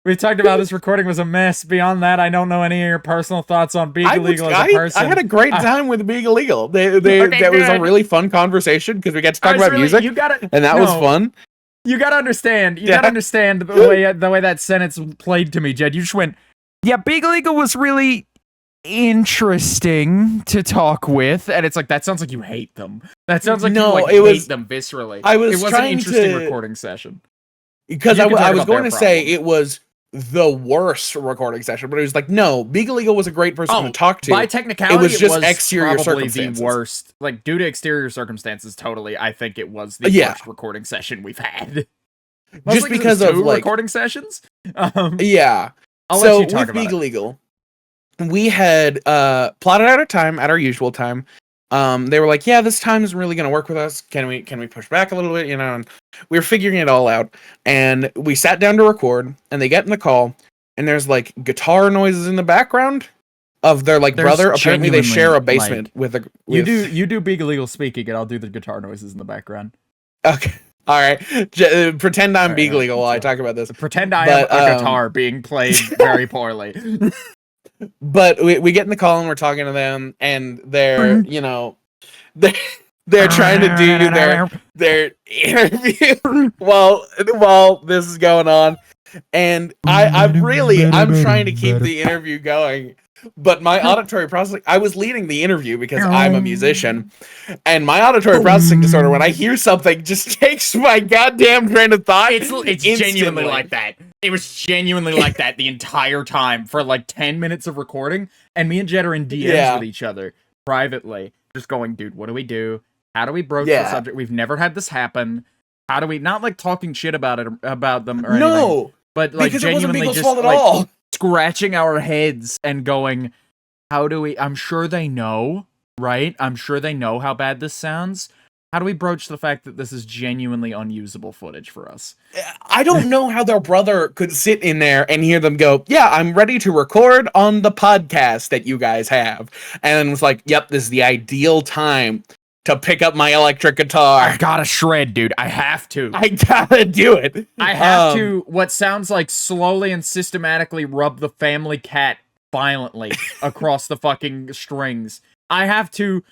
S2: We talked about this recording was a mess. Beyond that, I don't know any of your personal thoughts on Beagle Eagle as a person.
S1: I had a great time with Beagle Eagle.
S2: Okay,
S1: That was a
S2: good.
S1: really fun conversation because we got to talk about music,
S2: You gotta,
S1: and that was fun.
S2: You gotta understand. You
S1: Yeah.
S2: gotta understand the way that sentence played to me, Jed. You just went, yeah, Beagle Eagle was really interesting to talk with, and it's like that sounds like you hate them. That sounds like
S1: No,
S2: you
S1: it was-
S2: hate them viscerally.
S1: I was
S2: it was an
S1: trying
S2: interesting
S1: to-
S2: recording session.
S1: Because
S2: You
S1: I
S2: can talk
S1: was
S2: about
S1: going
S2: their
S1: to say
S2: problem.
S1: it was the worst recording session, but it was like, no, Beagle Eagle was a great person to talk to.
S2: By technicality,
S1: it was just
S2: exterior
S1: exterior
S2: probably
S1: circumstances.
S2: the worst. Like due to exterior circumstances, totally. I think it was the
S1: Yeah.
S2: worst recording session we've had.
S1: Just
S2: Mostly
S1: because
S2: it was
S1: of,
S2: two
S1: like-
S2: recording sessions.
S1: Yeah.
S2: I'll
S1: So
S2: let you talk
S1: with
S2: about it.
S1: Beagle Eagle, we had plotted out a time at our usual time. They were like, yeah, this time isn't really going to work with us. Can we push back a little bit? You know, and we were figuring it all out. And we sat down to record, and they get in the call, and there's like guitar noises in the background of their like
S2: There's
S1: brother. Apparently, they share a
S2: genuinely,
S1: basement with a.
S2: You
S1: with-
S2: do Beagle Eagle speaking, and I'll do the guitar noises in the background.
S1: Okay. All right. Pretend I'm
S2: All right,
S1: Beagle Eagle while I
S2: so-
S1: talk about this.
S2: Pretend I
S1: But,
S2: am a guitar being played very poorly.
S1: But we get in the call and we're talking to them, and they're they're trying to do their interview while this is going on, and I'm trying to keep the interview going, but my auditory processing, I was leading the interview because I'm a musician, and my auditory processing disorder, when I hear something, just takes my goddamn train of thought.
S2: It's genuinely like that. It was genuinely like that the entire time for like 10 minutes of recording, and me and Jed are in DMs
S1: Yeah.
S2: with each other privately, just going, dude, what do we do? How do we broach the
S1: Yeah.
S2: subject? We've never had this happen. How do we not like talking shit about them or anything,
S1: No,
S2: but like
S1: because it wasn't
S2: genuinely
S1: Beagle's
S2: just
S1: fault at
S2: like
S1: all.
S2: scratching our heads and going, how do we? I'm sure they know, right? I'm sure they know how bad this sounds. How do we broach the fact that this is genuinely unusable footage for us?
S1: I don't know how their brother could sit in there and hear them go, yeah, I'm ready to record on the podcast that you guys have. And was like, yep, this is the ideal time to pick up my electric guitar.
S2: I gotta shred, dude. I have to.
S1: I gotta do it.
S2: I have to, what sounds like slowly and systematically rub the family cat violently across the fucking strings. I have to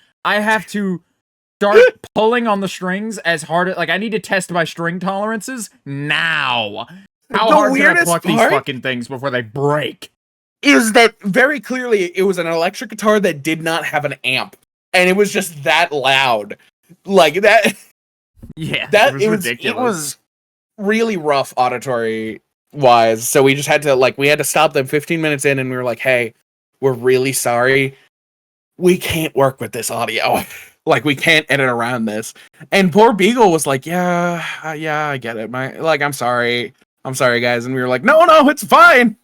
S2: start pulling on the strings as hard as, like, I need to test my string tolerances now. How
S1: The
S2: hard can I
S1: weirdest
S2: pluck these
S1: part
S2: fucking things before they break?
S1: Is that very clearly it was an electric guitar that did not have an amp. And it was just that loud. Like that.
S2: Yeah,
S1: That
S2: it was ridiculous.
S1: It was really rough auditory wise. So we just had to stop them 15 minutes in, and we were like, hey, we're really sorry. We can't work with this audio. Like, we can't edit around this. And poor Beagle was like, yeah, I get it. I'm sorry. I'm sorry, guys. And we were like, no, it's fine.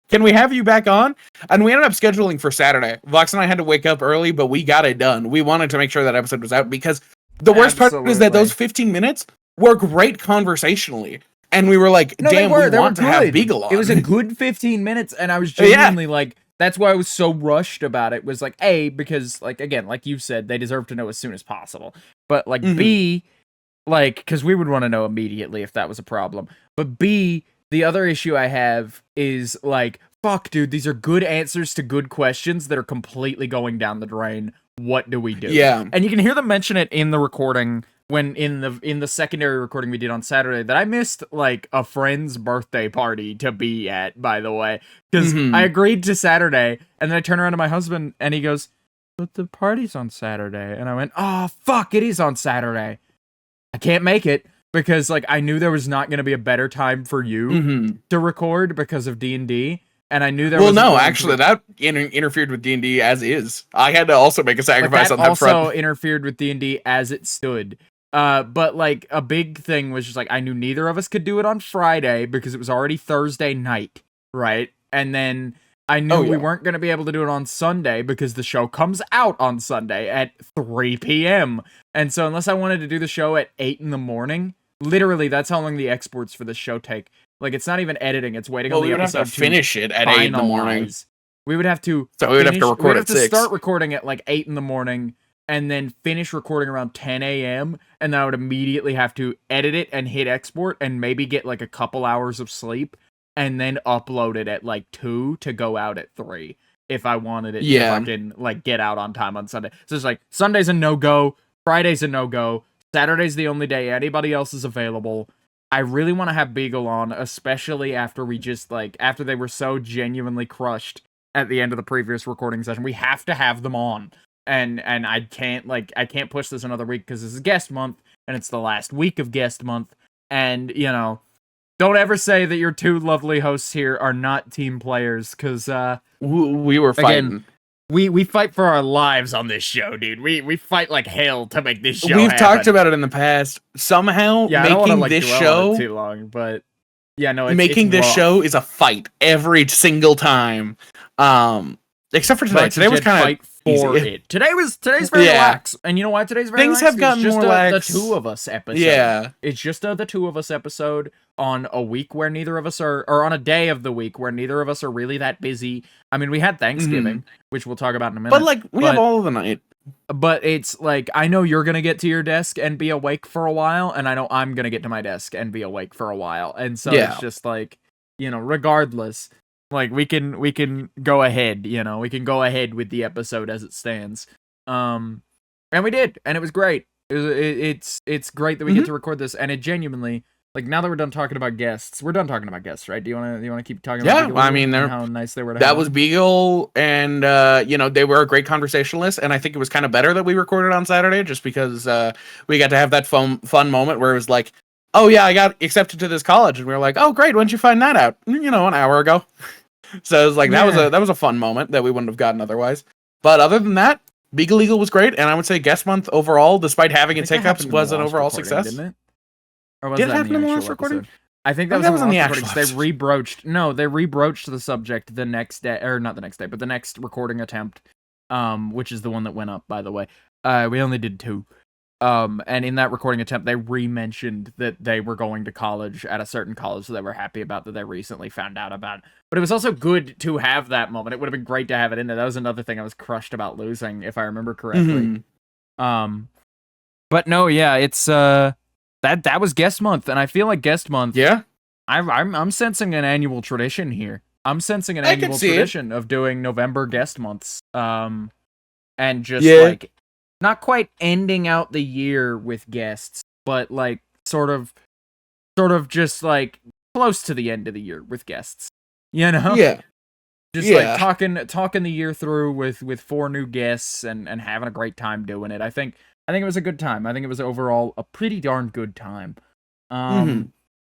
S1: Can we have you back on? And we ended up scheduling for Saturday. Vox and I had to wake up early, but we got it done. We wanted to make sure that episode was out because the worst part is that those 15 minutes were great conversationally. And we were like,
S2: No,
S1: damn,
S2: they
S1: we want to
S2: good.
S1: have Beagle on.
S2: It was a good 15 minutes, and I was
S1: Yeah.
S2: genuinely like, that's why I was so rushed about it. Was like, A, because, like, again, like you said, they deserve to know as soon as possible. But, like,
S1: Mhm.
S2: B, like, because we would want to know immediately if that was a problem. But B, the other issue I have is, like, fuck, dude, these are good answers to good questions that are completely going down the drain. What do we do?
S1: Yeah.
S2: And you can hear them mention it in the recording when in the secondary recording we did on Saturday that I missed like a friend's birthday party to be at, by the way, because
S1: Mhm.
S2: I agreed to Saturday, and then I turn around to my husband and he goes, "But the party's on Saturday," and I went, "Oh fuck, it is on Saturday. I can't make it." Because like I knew there was not going to be a better time for you
S1: Mhm.
S2: to record because of D&D, and I knew there
S1: Well,
S2: was
S1: no, actually, that interfered with D&D as is. I had to also make a sacrifice on that
S2: also
S1: front.
S2: interfered with D&D as it stood. But like a big thing was just like I knew neither of us could do it on Friday because it was already Thursday night, right? And then I knew we weren't going to be able to do it on Sunday because the show comes out on Sunday at 3 p.m. And so unless I wanted to do the show at 8 in the morning, literally that's how long the exports for this show take. Like, it's not even editing, it's waiting on the episode
S1: have to finish it at 8 in the morning.
S2: We would have to
S1: have to record at 6.
S2: Start recording at like 8 in the morning and then finish recording around 10 a.m. And then I would immediately have to edit it and hit export and maybe get like a couple hours of sleep and then upload it at like 2 to go out at 3 if I wanted it to fucking like get out on time on Sunday. So it's like Sunday's a no-go, Friday's a no-go, Saturday's the only day anybody else is available. I really want to have Beagle on, especially after we just like, after they were so genuinely crushed at the end of the previous recording session. We have to have them on. And I can't push this another week because this is guest month and it's the last week of guest month. And, you know, don't ever say that your two lovely hosts here are not team players because
S1: we were fighting.
S2: Again, we fight for our lives on this show, dude. We fight like hell to make this show
S1: We've
S2: happen.
S1: talked about it in the past. Somehow making this show
S2: too long, but yeah, no,
S1: making this show is a fight every single time. Except for today. Today was kind of easy.
S2: Today's very relaxed, and you know why today's very
S1: things
S2: relaxed?
S1: have gotten more relaxed.
S2: The two of us episode.
S1: Yeah,
S2: it's just the two of us episode on a week where neither of us are, or on a day of the week where neither of us are really that busy. I mean, we had Thanksgiving, which we'll talk about in a minute.
S1: But like, we have all of the night.
S2: But it's like, I know you're gonna get to your desk and be awake for a while, and I know I'm gonna get to my desk and be awake for a while, and so it's just like, you know, regardless. Like, we can go ahead, you know, we can go ahead with the episode as it stands. And we did, and it was great. It's great that we get to record this, and it genuinely, like, now that we're done talking about guests, we're done talking about guests, right? Do you want to keep talking about Beagle?
S1: I mean,
S2: how nice they were to
S1: that
S2: have
S1: was Beagle, and you know, they were a great conversationalist, and I think it was kind of better that we recorded on Saturday just because we got to have that fun moment where it was like, oh yeah, I got accepted to this college, and we were like, oh great, when'd you find that out? You know, an hour ago. So it was like, that was a fun moment that we wouldn't have gotten otherwise. But other than that, Beagle Eagle was great, and I would say guest month overall, despite having its hiccups, was an overall success.
S2: Didn't it? Or was
S1: Did it
S2: that
S1: happen in the last
S2: episode?
S1: recording?
S2: I think that was in the actual recording. They rebroached the subject the next day, or not the next day, but the next recording attempt, which is the one that went up, by the way. We only did 2. And in that recording attempt, they re-mentioned that they were going to college at a certain college that they were happy about, that they recently found out about. But it was also good to have that moment. It would have been great to have it in there. That was another thing I was crushed about losing, if I remember correctly. But no, yeah, it's that was guest month, and I feel like guest month.
S1: Yeah,
S2: I'm sensing an annual tradition here. I'm sensing an annual tradition of doing November guest months. And just like, not quite ending out the year with guests, but like sort of just like close to the end of the year with guests. You know?
S1: Yeah.
S2: Just like talking the year through with 4 new guests and having a great time doing it. I think it was a good time. I think it was overall a pretty darn good time. And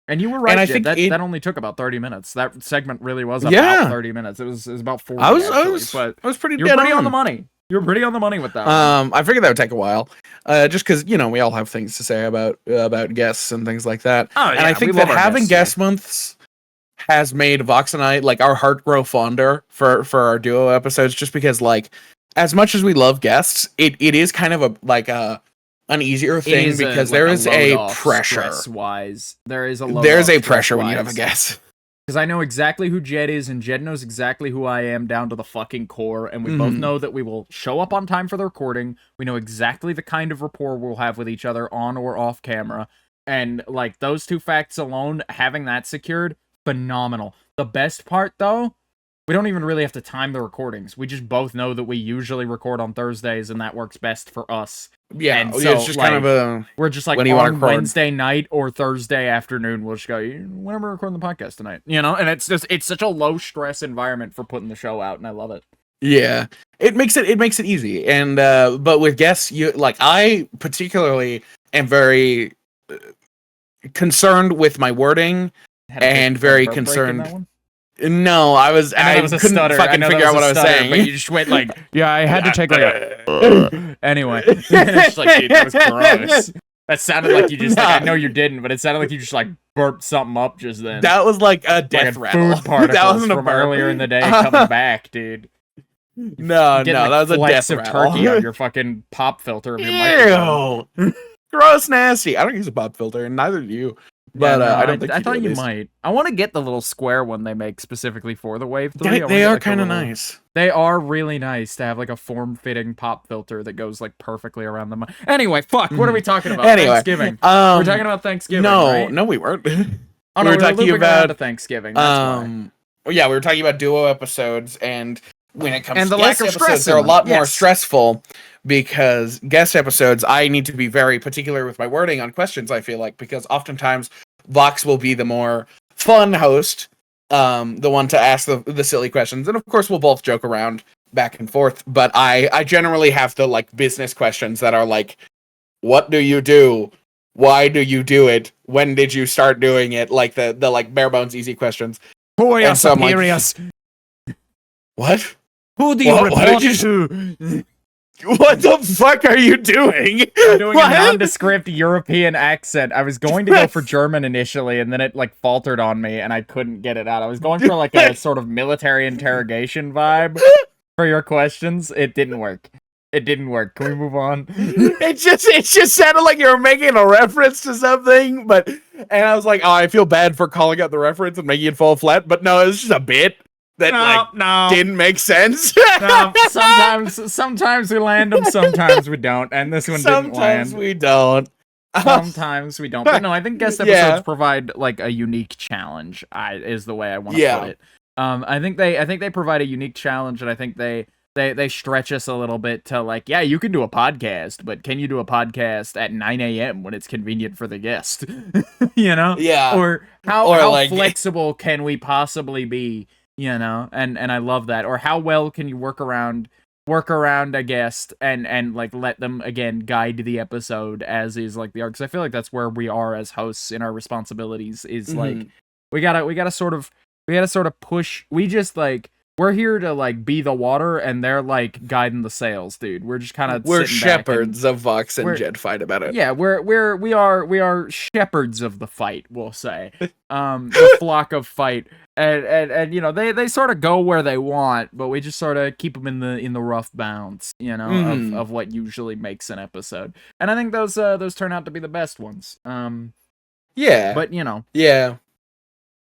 S2: you were right, Jed, that only took about 30 minutes. That segment really was about 30 minutes. It was about 40. I was
S1: pretty
S2: You're pretty on the money. You're pretty on the money with that one.
S1: I figured that would take a while, just because, you know, we all have things to say about guests and things like that.
S2: Oh, yeah,
S1: and I think that having guest months has made Vox and I, like, our heart grow fonder for our duo episodes, just because, like, as much as we love guests, it is kind of an easier thing because there is a pressure.
S2: Wise, there's a
S1: pressure when you have a guest.
S2: Because I know exactly who Jed is, and Jed knows exactly who I am down to the fucking core, and we both know that we will show up on time for the recording. We know exactly the kind of rapport we'll have with each other on or off camera. And, like, those 2 facts alone, having that secured, phenomenal. The best part, though, we don't even really have to time the recordings. We just both know that we usually record on Thursdays, and that works best for us.
S1: Yeah,
S2: and so,
S1: it's just kind of a...
S2: We're just like, on Wednesday night or Thursday afternoon, we'll just go, when are we recording the podcast tonight? You know? And it's such a low-stress environment for putting the show out, and I love it.
S1: Yeah. It makes it easy. And, but with guests, I particularly am very concerned with my wording, and very concerned... No, I couldn't fucking figure out what I was saying.
S2: But you just went like, yeah, I had to take like a... Anyway. It's like, dude, that was gross. That sounded like you just like I know you didn't, but it sounded like you just like burped something up just then.
S1: That was like a death rattle.
S2: Food particles
S1: That wasn't a
S2: from
S1: burp.
S2: earlier in the day coming back, dude.
S1: No,
S2: Getting,
S1: that was a
S2: flecks
S1: death
S2: of
S1: rattle.
S2: turkey on your fucking pop filter of your microphone.
S1: Ew. Gross, nasty. I don't use a pop filter, and neither do you. But
S2: Yeah, no,
S1: I don't think
S2: I
S1: you
S2: thought
S1: do, at
S2: you
S1: least.
S2: might. I want to get the little square one they make specifically for the Wave 3.
S1: They are kind of nice.
S2: They are really nice to have like a form-fitting pop filter that goes like perfectly around the mic. Anyway, fuck. What are we talking about?
S1: Anyway,
S2: Thanksgiving. We're talking about Thanksgiving. Right?
S1: No, we weren't.
S2: Oh,
S1: we were talking about
S2: to Thanksgiving. That's why.
S1: Well, yeah, we were talking about duo episodes, and when it comes
S2: And
S1: to
S2: the lack
S1: guest
S2: of
S1: episodes,
S2: stress
S1: they're a
S2: in them.
S1: lot more
S2: Yes.
S1: stressful because guest episodes, I need to be very particular with my wording on questions. I feel like because oftentimes Vox will be the more fun host, the one to ask the silly questions, and of course we'll both joke around back and forth. But I generally have the like business questions that are like, what do you do? Why do you do it? When did you start doing it? Like the like bare bones easy questions.
S2: Who are your
S1: so I'm like,
S2: superiors?
S1: What?
S2: Who do you
S1: What
S2: report
S1: did
S2: to?
S1: What the fuck are you doing?
S2: I'm doing
S1: What?
S2: a nondescript European accent. I was going to go for German initially, and then it like faltered on me, and I couldn't get it out. I was going for like a sort of military interrogation vibe for your questions. It didn't work. It didn't work. Can we move on?
S1: It just sounded like you were making a reference to something, and I was like, oh, I feel bad for calling out the reference and making it fall flat, but no, it was just a bit that didn't make sense.
S2: No, sometimes we land them, sometimes we don't, and this one didn't land.
S1: Sometimes we don't.
S2: Sometimes we don't. But no, I think guest episodes provide like a unique challenge. Is the way I want to put it. I think they provide a unique challenge, and I think they stretch us a little bit to like, yeah, you can do a podcast, but can you do a podcast at 9 a.m. when it's convenient for the guest? You know?
S1: Yeah.
S2: Or how
S1: like,
S2: flexible can we possibly be? You know? And I love that. Or how well can you work around a guest and like let them again guide the episode as is like the arc. Because I feel like that's where we are as hosts in our responsibilities is like we gotta sort of push. We're here to like be the water, and they're like guiding the sails, dude. We're just kind of
S1: shepherds of Vox and Jed fight about it.
S2: Yeah, we are shepherds of the fight, we'll say. The flock of fight, and you know they sort of go where they want, but we just sort of keep them in the rough bounds, you know, of what usually makes an episode. And I think those turn out to be the best ones.
S1: Yeah,
S2: but you know,
S1: yeah.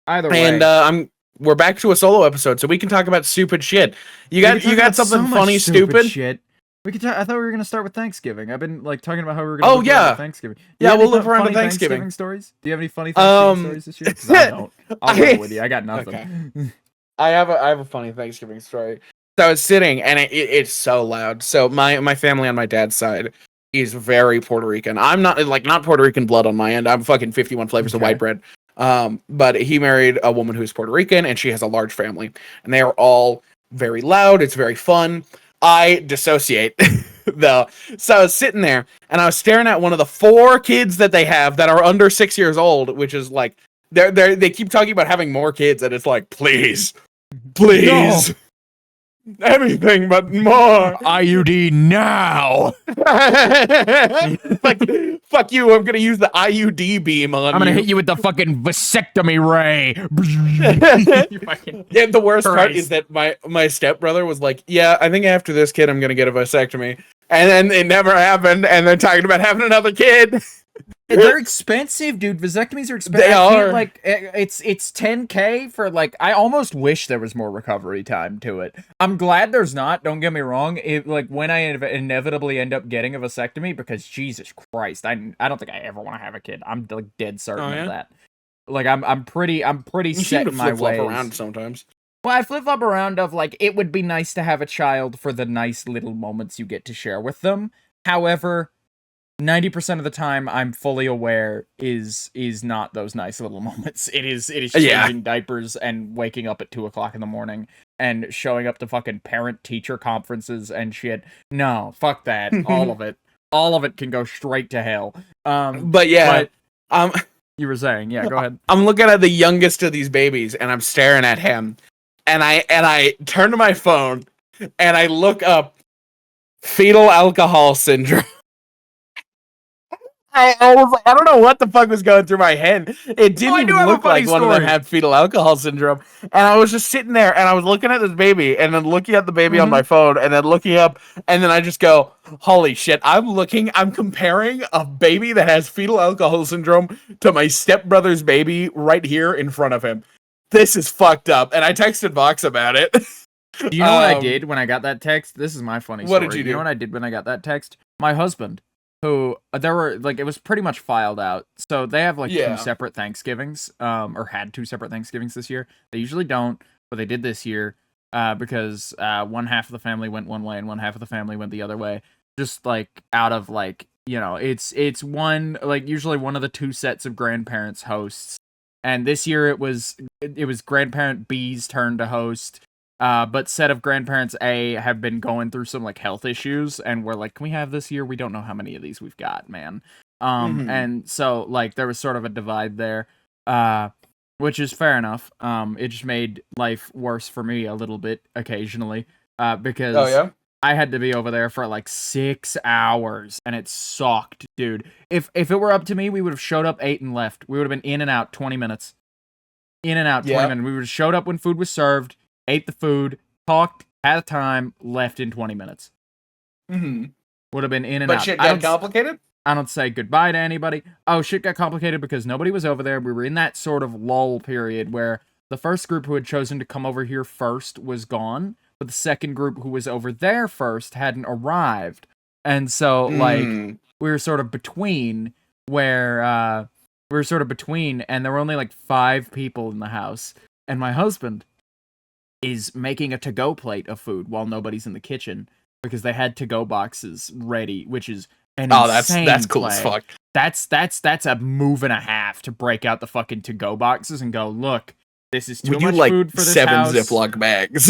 S2: Either way,
S1: and we're back to a solo episode, so we can talk about stupid shit. You got something funny, stupid
S2: shit. We could. I thought we were gonna start with Thanksgiving. I've been like talking about how we were gonna.
S1: Thanksgiving.
S2: Yeah,
S1: we'll loop around to Thanksgiving
S2: stories. Do you have any funny Thanksgiving stories this year? 'Cause I don't. I'll go with you. I got nothing.
S1: Okay. I have a funny Thanksgiving story. So I was sitting, and it's so loud. So my family on my dad's side is very Puerto Rican. I'm not Puerto Rican blood on my end. I'm fucking 51 flavors of white bread. But he married a woman who's Puerto Rican, and she has a large family, and they are all very loud. It's very fun. I dissociate though. So I was sitting there, and I was staring at one of the 4 kids that they have that are under 6 years old, which is like they keep talking about having more kids, and it's like, please,
S2: No.
S1: anything but more.
S2: IUD now.
S1: Fuck you! I'm gonna use the IUD beam on you.
S2: I'm gonna hit you with the fucking vasectomy ray.
S1: Yeah, the worst part is that my stepbrother was like, "Yeah, I think after this kid, I'm gonna get a vasectomy," and then it never happened. And they're talking about having another kid.
S2: They're expensive, dude. Vasectomies are expensive.
S1: They are.
S2: Like, it's $10K for like. I almost wish there was more recovery time to it. I'm glad there's not. Don't get me wrong. It like when I inevitably end up getting a vasectomy, because Jesus Christ, I don't think I ever want to have a kid. I'm like dead certain of that. Like I'm pretty set in my ways.
S1: Flip-flop around sometimes.
S2: Well, I flip-flop around of like it would be nice to have a child for the nice little moments you get to share with them. However, 90% of the time I'm fully aware is not those nice little moments. It is changing diapers and waking up at 2:00 in the morning and showing up to fucking parent-teacher conferences and shit. No, fuck that. All of it can go straight to hell.
S1: But yeah,
S2: you were saying, yeah, go ahead.
S1: I'm looking at the youngest of these babies, and I'm staring at him, and I turn to my phone, and I look up fetal alcohol syndrome. I was like, I don't know what the fuck was going through my head. It didn't
S2: I do have a
S1: look like
S2: funny
S1: one of them
S2: story.
S1: had fetal alcohol syndrome. And I was just sitting there and I was looking at this baby and then looking at the baby on my phone and then looking up and then I just go, holy shit, I'm comparing a baby that has fetal alcohol syndrome to my stepbrother's baby right here in front of him. This is fucked up. And I texted Vox about it.
S2: Do you know what I did when I got that text? This is my funny story.
S1: What did you do?
S2: You know what I did when I got that text? My husband, who there were like it was pretty much filed out. So they have like two separate Thanksgivings, or had two separate Thanksgivings this year. They usually don't, but they did this year because one half of the family went one way and one half of the family went the other way. Just like out of like, you know, it's one like usually one of the two sets of grandparents hosts. And this year it was grandparent B's turn to host. But set of grandparents A have been going through some like health issues, and we're like, can we have this year? We don't know how many of these we've got, man. And so like there was sort of a divide there, which is fair enough. It just made life worse for me a little bit occasionally, because I had to be over there for like 6 hours, and it sucked, dude. If it were up to me, we would have showed up 8 and left. We would have been in and out 20 minutes. In and out 20 minutes. We would have showed up when food was served, ate the food, talked, had a time, left in 20 minutes. Would have been in and out.
S1: But shit got complicated?
S2: I don't say goodbye to anybody. Oh, shit got complicated because nobody was over there. We were in that sort of lull period where the first group who had chosen to come over here first was gone, but the second group who was over there first hadn't arrived. And so, like, we were sort of between and there were only like 5 people in the house. And my husband is making a to-go plate of food while nobody's in the kitchen because they had to-go boxes ready, which is an insane
S1: that's cool
S2: play.
S1: As fuck.
S2: That's a move and a half to break out the fucking to-go boxes and go, look, this is too much
S1: like
S2: food for this
S1: 7
S2: house.
S1: Ziploc bags.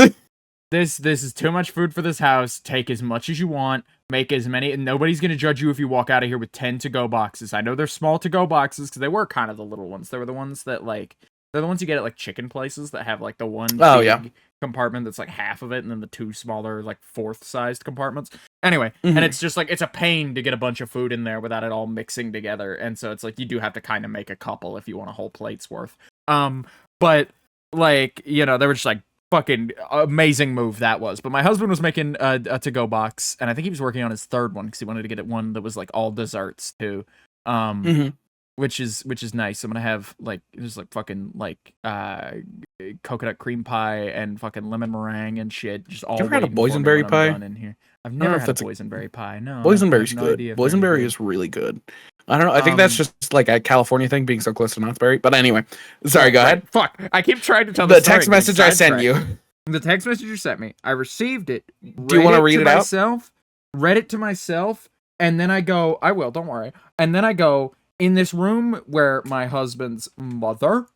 S2: This is too much food for this house. Take as much as you want. Make as many, and nobody's gonna judge you if you walk out of here with 10 to-go boxes. I know they're small to-go boxes because they were kind of the little ones. They were the ones that like. They're the ones you get at like chicken places that have like the one big compartment that's like half of it, and then the 2 smaller like 4th sized compartments. Anyway, and it's just like it's a pain to get a bunch of food in there without it all mixing together, and so it's like you do have to kind of make a couple if you want a whole plate's worth. But like, you know, they were just like fucking amazing move that was. But my husband was making a to-go box, and I think he was working on his 3rd one because he wanted to get it one that was like all desserts too. Which is nice. I'm gonna have like there's like fucking like coconut cream pie and fucking lemon meringue and shit. Just all.
S1: You ever had a boysenberry pie?
S2: In here. I've never had a boysenberry pie. No,
S1: boysenberry's good. Boysenberry is really good. I don't know. I think that's just like a California thing, being so close to Knott's Berry. But anyway, sorry. Go ahead.
S2: Fuck. I keep trying to tell
S1: the text message I sent you.
S2: The text message you sent me. I received it.
S1: Do you want to read it out?
S2: Read it to myself, and then I go. I will. Don't worry. And then I go. In this room where my husband's mother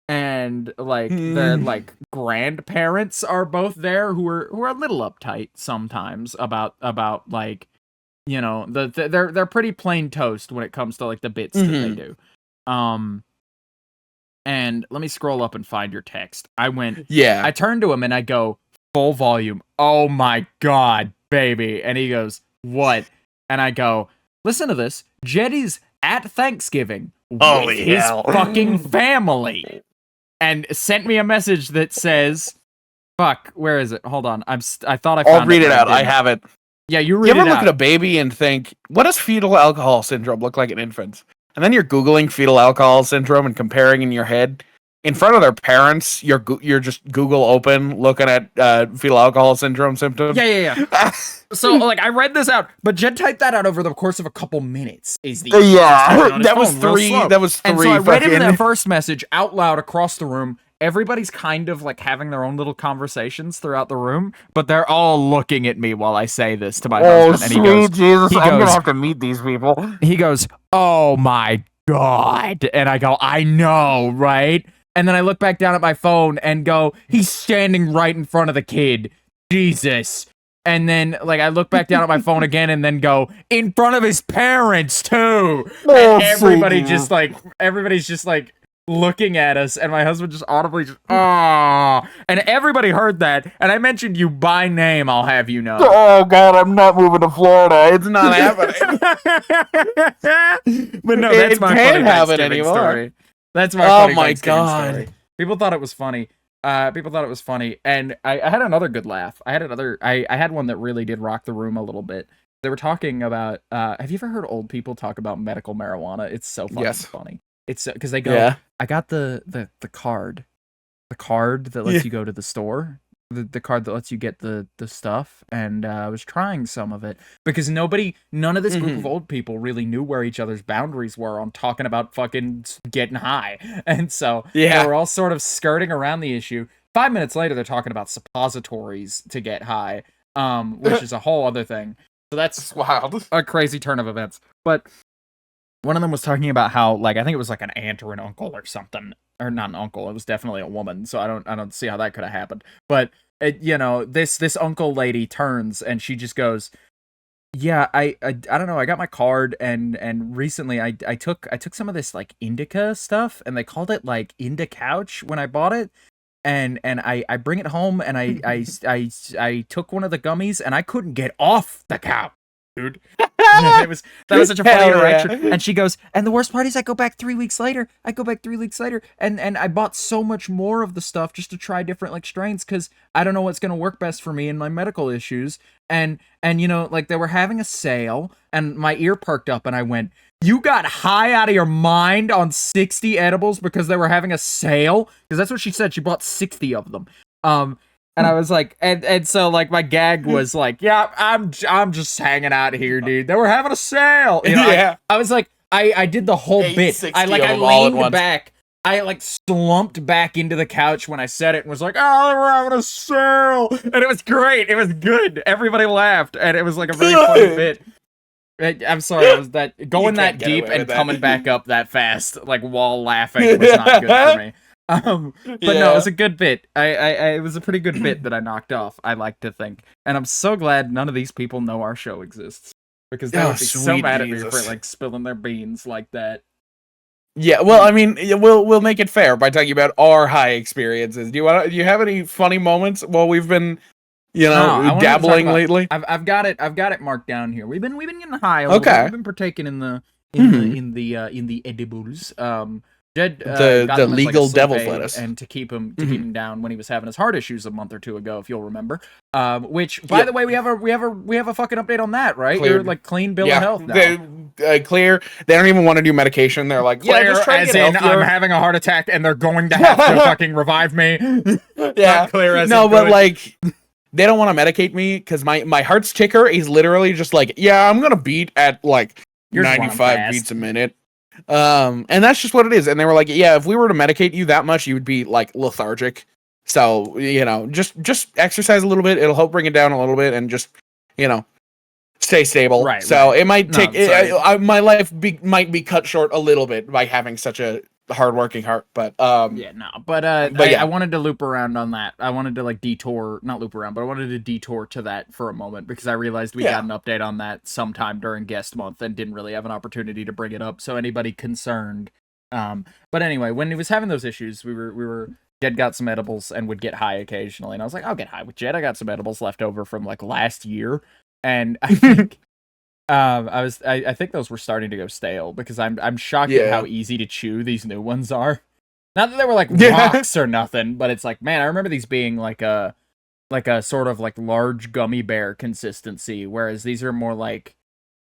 S2: and like the like grandparents are both there, who are a little uptight sometimes about like, you know, they're pretty plain toast when it comes to like the bits that they do. And let me scroll up and find your text. I turned to him and I go, full volume. Oh my god, baby. And he goes, what? And I go, listen to this. Jeddy's at Thanksgiving with his fucking family, and sent me a message that says, "Fuck, where is it? Hold on, I thought I found
S1: I'll read it out. I have it.
S2: Yeah, you read it out.
S1: You ever look at a baby and think, what does fetal alcohol syndrome look like in infants? And then you're Googling fetal alcohol syndrome and comparing in your head. In front of their parents, you're just Google open looking at fetal alcohol syndrome symptoms.
S2: Yeah. So like I read this out, but Jed typed that out over the course of a couple minutes.
S1: That was 3. And
S2: so I read him the first message out loud across the room. Everybody's kind of like having their own little conversations throughout the room, but they're all looking at me while I say this to my husband. And he goes,
S1: Jesus, I'm gonna have to meet these people.
S2: He goes, oh my god. And I go, I know, right? And then I look back down at my phone and go, he's standing right in front of the kid. Jesus. And then, like, I look back down at my phone again and then go, in front of his parents, too. And everybody's just like, looking at us, and my husband just audibly just, oh, and everybody heard that, and I mentioned you by name, I'll have you know.
S1: Oh god, I'm not moving to Florida. It's not happening.
S2: But no, that's my funny Thanksgiving story. That's my funny Thanksgiving story. People thought it was funny. And I had another good laugh. I had one that really did rock the room a little bit. They were talking about, have you ever heard old people talk about medical marijuana? It's so fucking funny. It's because they go, I got the card that lets you go to the store, the card that lets you get the stuff, and I was trying some of it because none of this group of old people really knew where each other's boundaries were on talking about fucking getting high, and so they were all sort of skirting around the issue. 5 minutes later, they're talking about suppositories to get high, which is a whole other thing. So that's
S1: wild,
S2: a crazy turn of events. But one of them was talking about how, like, I think it was like an aunt or an uncle or something, or not an uncle. It was definitely a woman. So I don't see how that could have happened. But this uncle lady turns and she just goes, "Yeah, I don't know. I got my card and recently I took some of this like indica stuff and they called it like Inda Couch when I bought it." And I bring it home and I took one of the gummies and I couldn't get off the couch, dude. That was such a funny interaction. Yeah. And she goes, and the worst part is I go back 3 weeks later. And I bought so much more of the stuff just to try different like strains because I don't know what's gonna work best for me and my medical issues. And like they were having a sale and my ear perked up and I went, "You got high out of your mind on 60 edibles because they were having a sale?" Because that's what she said. She bought 60 of them. And I was like, and so like my gag was like, "Yeah, I'm just hanging out here, dude. They were having a sale." I was like, I did the whole bit. I leaned back. I like slumped back into the couch when I said it and was like, "Oh, they were having a sale," and it was great. It was good. Everybody laughed, and it was like a very funny bit. I'm sorry, I was that going that deep and coming back up that fast, like while laughing, was not good for me. But no, it was a good bit. It was a pretty good bit that I knocked off, I like to think. And I'm so glad none of these people know our show exists. Because they would be so mad at me for like spilling their beans like that.
S1: Yeah, well, I mean, we'll make it fair by talking about our high experiences. Do you have any funny moments while we've been dabbling lately?
S2: I've got it marked down here. We've been getting high a little bit. We've been partaking in the edibles. Jed
S1: the legal devil's lettuce,
S2: and to keep him down when he was having his heart issues a month or two ago, if you'll remember. Which, by the way, we have a fucking update on that, right? Cleared. You're like clean bill of health now.
S1: Clear. They don't even want to do medication. They're like,
S2: clear, just try as in I'm having a heart attack and they're going to have to fucking revive me.
S1: Yeah, clear as no, but like they don't want to medicate me because my heart's ticker is literally just like, yeah, I'm gonna beat at like 95 beats a minute. And that's just what it is. And they were like, yeah, if we were to medicate you that much, you would be like lethargic. So, just exercise a little bit. It'll help bring it down a little bit and just, stay stable.
S2: Right.
S1: So it might take, my life might be cut short a little bit by having such a hardworking heart. But,
S2: I wanted to loop around on that. I wanted to like not loop around, but I wanted to detour to that for a moment because I realized we got an update on that sometime during guest month and didn't really have an opportunity to bring it up. So anybody concerned. But anyway, when he was having those issues, Jed got some edibles and would get high occasionally. And I was like, I'll get high with Jed. I got some edibles left over from like last year. And I think, I think those were starting to go stale because I'm shocked at how easy to chew these new ones are. Not that they were like rocks or nothing, but it's like, man, I remember these being like a sort of like large gummy bear consistency, whereas these are more like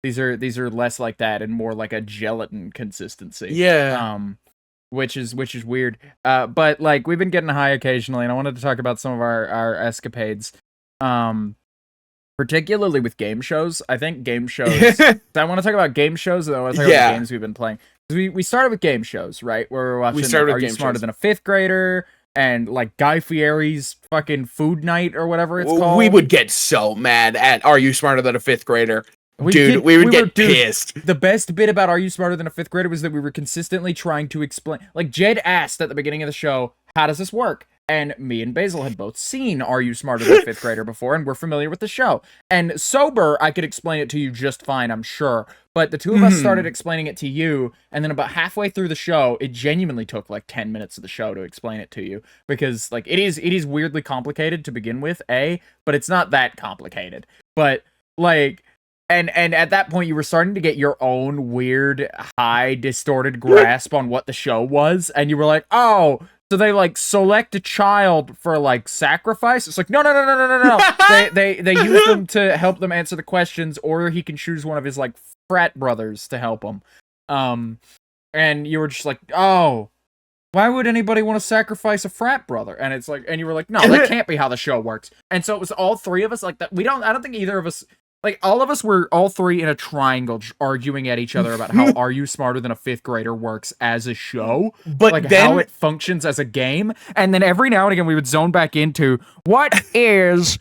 S2: these are less like that and more like a gelatin consistency.
S1: Yeah.
S2: Which is weird. But like we've been getting high occasionally, and I wanted to talk about some of our escapades. Particularly with game shows. I think game shows. I want to talk about game shows, though. I want to talk about the games we've been playing. We started with game shows, right? Where we're watching Are You Smarter Than a Fifth Grader? And like Guy Fieri's fucking Food Night or whatever it's called.
S1: We would get so mad at Are You Smarter Than a Fifth Grader? We would get pissed.
S2: The best bit about Are You Smarter Than a Fifth Grader was that we were consistently trying to explain. Like Jed asked at the beginning of the show, how does this work? And me and Basil had both seen Are You Smarter Than a Fifth Grader before, and we're familiar with the show. And sober, I could explain it to you just fine, I'm sure. But the two of us started explaining it to you, and then about halfway through the show, it genuinely took like 10 minutes of the show to explain it to you. Because like it is weirdly complicated to begin with, but it's not that complicated. But like and at that point you were starting to get your own weird, high, distorted grasp on what the show was, and you were like, oh, so they like select a child for like sacrifice? It's like no. they use them to help them answer the questions, or he can choose one of his like frat brothers to help him. And you were just like, oh, why would anybody want to sacrifice a frat brother? And it's like, and you were like, no, that can't be how the show works. And so it was all three of us like that. I don't think either of us. Like, all of us were all three in a triangle arguing at each other about how Are You Smarter Than a Fifth Grader works as a show,
S1: but
S2: like
S1: then,
S2: how it functions as a game. And then every now and again we would zone back into, what is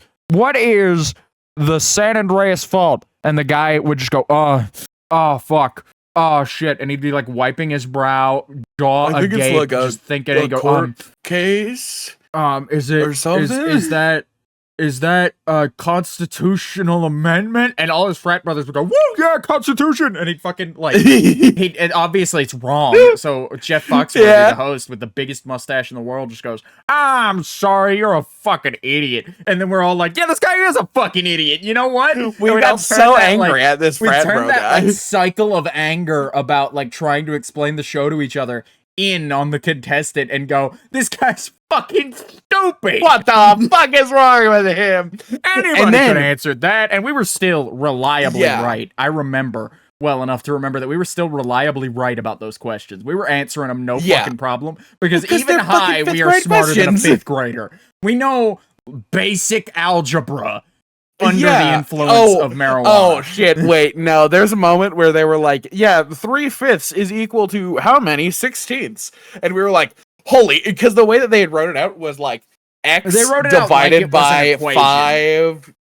S2: the San Andreas fault? And the guy would just go, oh, fuck. Oh, shit. And he'd be, like, wiping his brow, jaw agape, like just thinking, and go,
S1: case?
S2: Is it,
S1: or something?
S2: Is that a constitutional amendment? And all his frat brothers would go, woo, yeah, Constitution! And he'd fucking, like, and obviously it's wrong. So Jeff Foxworthy, the host with the biggest mustache in the world, just goes, I'm sorry, you're a fucking idiot. And then we're all like, yeah, this guy is a fucking idiot. You know what?
S1: We got so angry at this frat bro guy.
S2: Like, cycle of anger about, like, trying to explain the show to each other on the contestant and go, this guy's fucking stupid.
S1: What the fuck is wrong with him?
S2: Anybody could have answered that, and we were still reliably right. I remember well enough to remember that we were still reliably right about those questions. We were answering them fucking problem, because even high, we are smarter than a fifth grader. We know basic algebra under the influence of marijuana.
S1: Oh, shit, wait, no, there's a moment where they were like, 3/5 is equal to how many 16ths? And we were like, holy, because the way that they had wrote it out was like, X divided by 5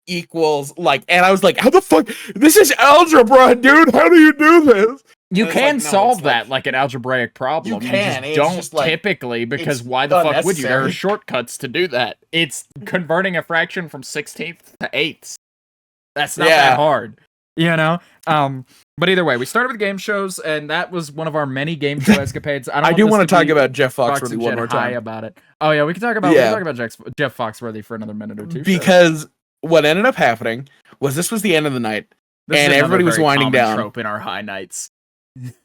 S1: equals, like, and I was like, how the fuck, this is algebra, dude, how do you do this?
S2: You can solve that like an algebraic problem. You can. You just don't typically, because why the fuck would you? There are shortcuts to do that. It's converting a fraction from 16th to 8ths. That's not that hard, you know? But either way, we started with game shows, and that was one of our many game show escapades.
S1: I do want to talk about Jeff Foxworthy one more time.
S2: About it. Oh yeah, we can talk about Jeff Foxworthy for another minute or two.
S1: Because what ended up happening was this was the end of the night, and everybody was winding down.
S2: Trope in our high nights.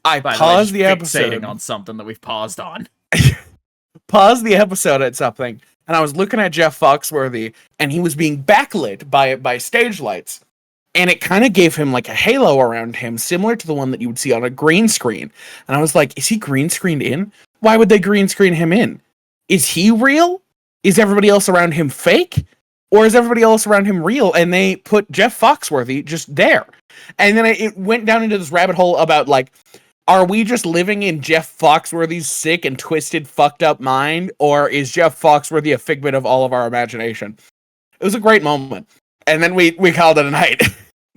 S1: I paused the episode
S2: fixating on something that we've paused on.
S1: Paused the episode at something, and I was looking at Jeff Foxworthy, and he was being backlit by stage lights, and it kind of gave him like a halo around him, similar to the one that you would see on a green screen. And I was like, is he green screened in? Why would they green screen him in? Is he real? Is everybody else around him fake? Or is everybody else around him real? And they put Jeff Foxworthy just there. And then it went down into this rabbit hole about, like, are we just living in Jeff Foxworthy's sick and twisted, fucked up mind? Or is Jeff Foxworthy a figment of all of our imagination? It was a great moment. And then we called it a night.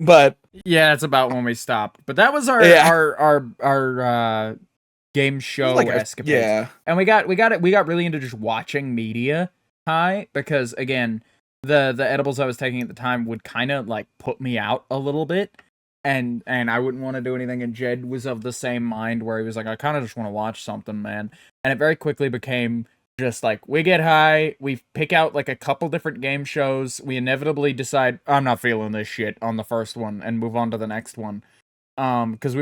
S1: But
S2: yeah, that's about when we stopped. But that was our game show like escapade.
S1: Yeah.
S2: And we got really into just watching media high, because again, the edibles I was taking at the time would kind of like put me out a little bit, and I wouldn't want to do anything, and Jed was of the same mind where he was like, I kind of just want to watch something, man. And it very quickly became just like, we get high, we pick out like a couple different game shows, we inevitably decide, I'm not feeling this shit on the first one, and move on to the next one. Because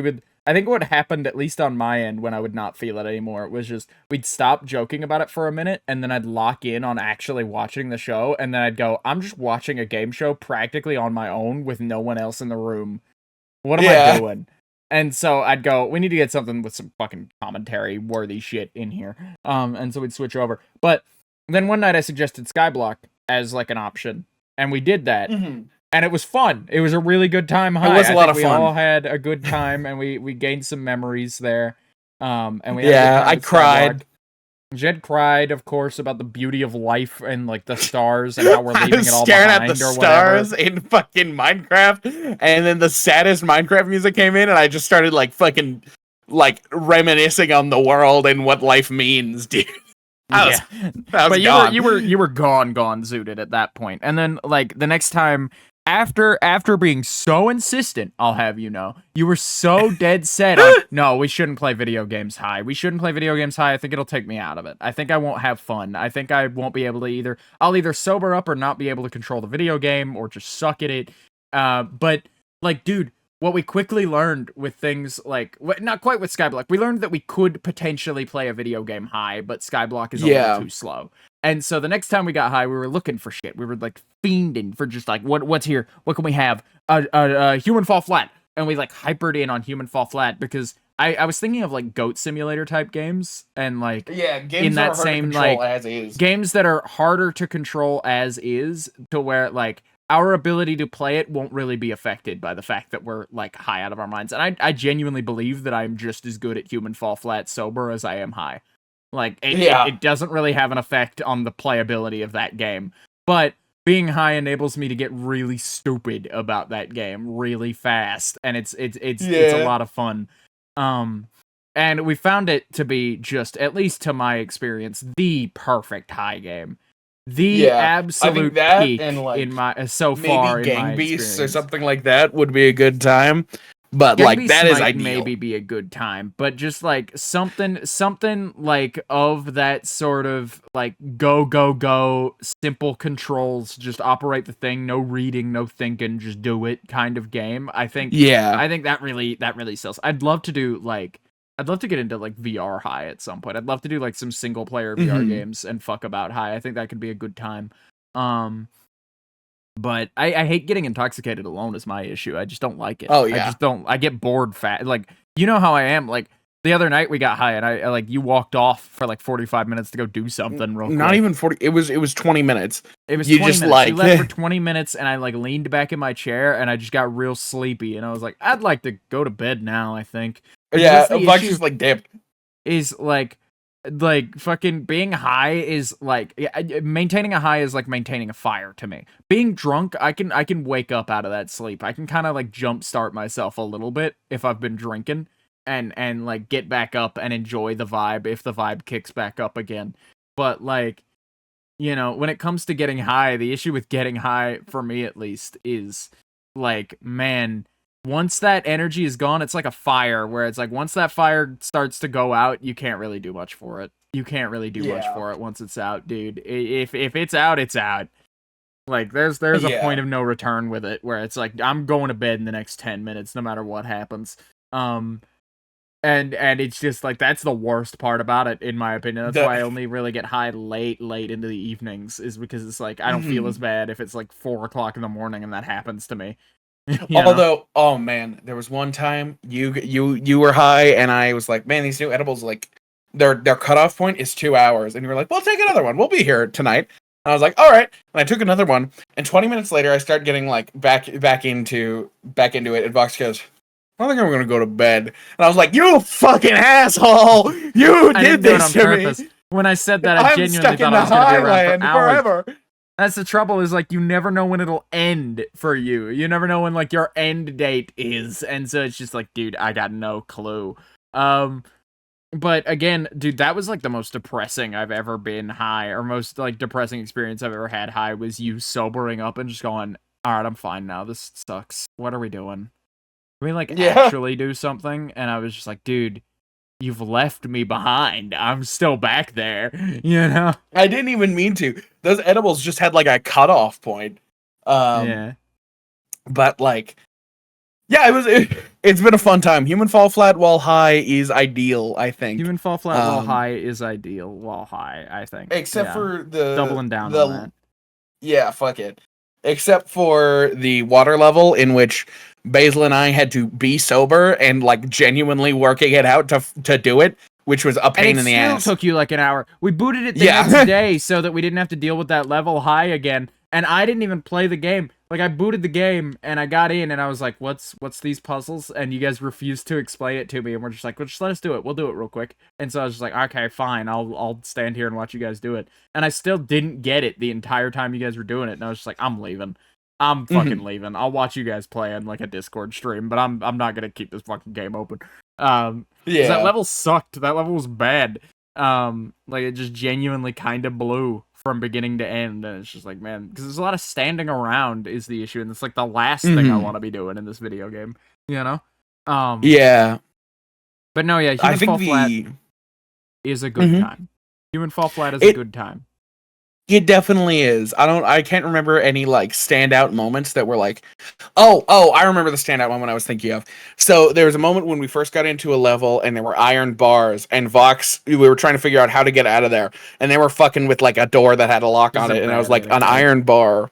S2: I think what happened, at least on my end, when I would not feel it anymore, was just, we'd stop joking about it for a minute, and then I'd lock in on actually watching the show, and then I'd go, I'm just watching a game show practically on my own with no one else in the room. What am I doing? And so I'd go, we need to get something with some fucking commentary-worthy shit in here. And so we'd switch over. But then one night I suggested Skyblock as, like, an option, and we did that. Mm-hmm. And it was fun. It was a really good time high.
S1: It was a lot of fun.
S2: We all had a good time, and we gained some memories there. And we
S1: I cried.
S2: Jed cried, of course, about the beauty of life and like the stars and how we're leaving it all behind.
S1: Staring at the stars in fucking Minecraft, and then the saddest Minecraft music came in, and I just started like fucking like reminiscing on the world and what life means, dude.
S2: Yeah,
S1: that was
S2: but
S1: gone.
S2: you were gone zooted at that point. And then like the next time after being so insistent, I'll have you know, you were so dead set on no, we shouldn't play video games high. We shouldn't play video games high. I think it'll take me out of it. I think I won't have fun. I think I won't be able to I'll either sober up or not be able to control the video game or just suck at it. But like, dude, what we quickly learned with things like, not quite with Skyblock, we learned that we could potentially play a video game high, but Skyblock is a little too slow. And so the next time we got high, we were looking for shit. We were like fiending for just like, what's here? What can we have? Human Fall Flat. And we like hypered in on Human Fall Flat because I was thinking of like Goat Simulator type games and like
S1: games
S2: in that
S1: that
S2: same
S1: like
S2: as is. Games that are harder to control as is, to where like our ability to play it won't really be affected by the fact that we're like high out of our minds. And I genuinely believe that I'm just as good at Human Fall Flat sober as I am high. Like it doesn't really have an effect on the playability of that game, but being high enables me to get really stupid about that game really fast, and it's a lot of fun. And we found it to be just, at least to my experience, the perfect high game. The absolute peak and like in my far in my
S1: Beasts or something like that would be a good time. But
S2: Gang
S1: like
S2: Beasts
S1: that is
S2: might
S1: ideal.
S2: Maybe be a good time, but just like something like of that sort of like go simple controls, just operate the thing, no reading, no thinking, just do it kind of game. I think that really sells. I'd love to get into like VR high at some point. I'd love to do like some single player VR games and fuck about high. I think that could be a good time. But I hate getting intoxicated alone is my issue. I just don't like it.
S1: Oh yeah.
S2: I get bored fast. Like, you know how I am. Like the other night we got high and I like, you walked off for like 45 minutes to go do something real quick.
S1: Not even 40. It was 20 minutes.
S2: It was 20 minutes. You left for 20 minutes and I like leaned back in my chair and I just got real sleepy and I was like, I'd like to go to bed now, I think.
S1: Yeah, Vox just like dipped.
S2: Is like fucking being high is like maintaining a high is like maintaining a fire to me. Being drunk, I can wake up out of that sleep. I can kind of like jumpstart myself a little bit if I've been drinking and like get back up and enjoy the vibe if the vibe kicks back up again. But like, you know, when it comes to getting high, the issue with getting high for me at least is like, man, once that energy is gone, it's like a fire where it's like once that fire starts to go out, you can't really do much for it. You can't really do much for it once it's out, dude. If it's out, it's out. Like there's a point of no return with it where it's like I'm going to bed in the next 10 minutes no matter what happens. And it's just like that's the worst part about it in my opinion. That's why I only really get high late into the evenings, is because it's like I don't feel as bad if it's like 4:00 in the morning and that happens to me.
S1: Although, oh man, there was one time you were high and I was like, man, these new edibles, like their cutoff point is 2 hours, and you were like, well, take another one. We'll be here tonight. And I was like, all right. And I took another one, and 20 minutes later, I start getting like back into it. And Vox goes, I think I'm gonna go to bed. And I was like, you fucking asshole! You did this to
S2: purpose.
S1: me.
S2: When I said that, I genuinely thought I was gonna be around for hours. Forever. That's the trouble, is like you never know when it'll end for you. You never know when like your end date is, and so it's just like, dude, I got no clue. But again, dude, that was like the most depressing I've ever been high, or most like depressing experience I've ever had high, was you sobering up and just going, all right, I'm fine now. This sucks. What are we doing? Can we like actually do something? And I was just like, dude, you've left me behind. I'm still back there, you know?
S1: I didn't even mean to. Those edibles just had like a cutoff point. But like, yeah, it's been a fun time. Human Fall Flat while high is ideal, I think.
S2: Human Fall Flat while high is ideal while high, I think.
S1: Except for the
S2: doubling down on that.
S1: Yeah, fuck it. Except for the water level in which Basil and I had to be sober and like genuinely working it out to do it, which was a pain in the ass.
S2: It still took you like an hour. We booted it the next day so that we didn't have to deal with that level high again. And I didn't even play the game. Like, I booted the game and I got in and I was like, what's these puzzles? And you guys refused to explain it to me. And we're just like, well, just let us do it. We'll do it real quick. And so I was just like, okay, fine. I'll stand here and watch you guys do it. And I still didn't get it the entire time you guys were doing it. And I was just like, I'm leaving. I'm fucking leaving. I'll watch you guys play on like a Discord stream, but I'm not gonna keep this fucking game open. That level sucked. That level was bad. Like it just genuinely kind of blew from beginning to end, and it's just like, man, because there's a lot of standing around is the issue, and it's like the last thing I want to be doing in this video game, you know?
S1: Yeah.
S2: But no, yeah,
S1: I
S2: Human
S1: think
S2: Fall Flat is a good time. Human Fall Flat is a good time.
S1: It definitely is. I can't remember any like standout moments that were like, oh, I remember the standout moment I was thinking of. So there was a moment when we first got into a level and there were iron bars, and Vox, we were trying to figure out how to get out of there, and they were fucking with like a door that had a lock on it, and I was like, an iron bar.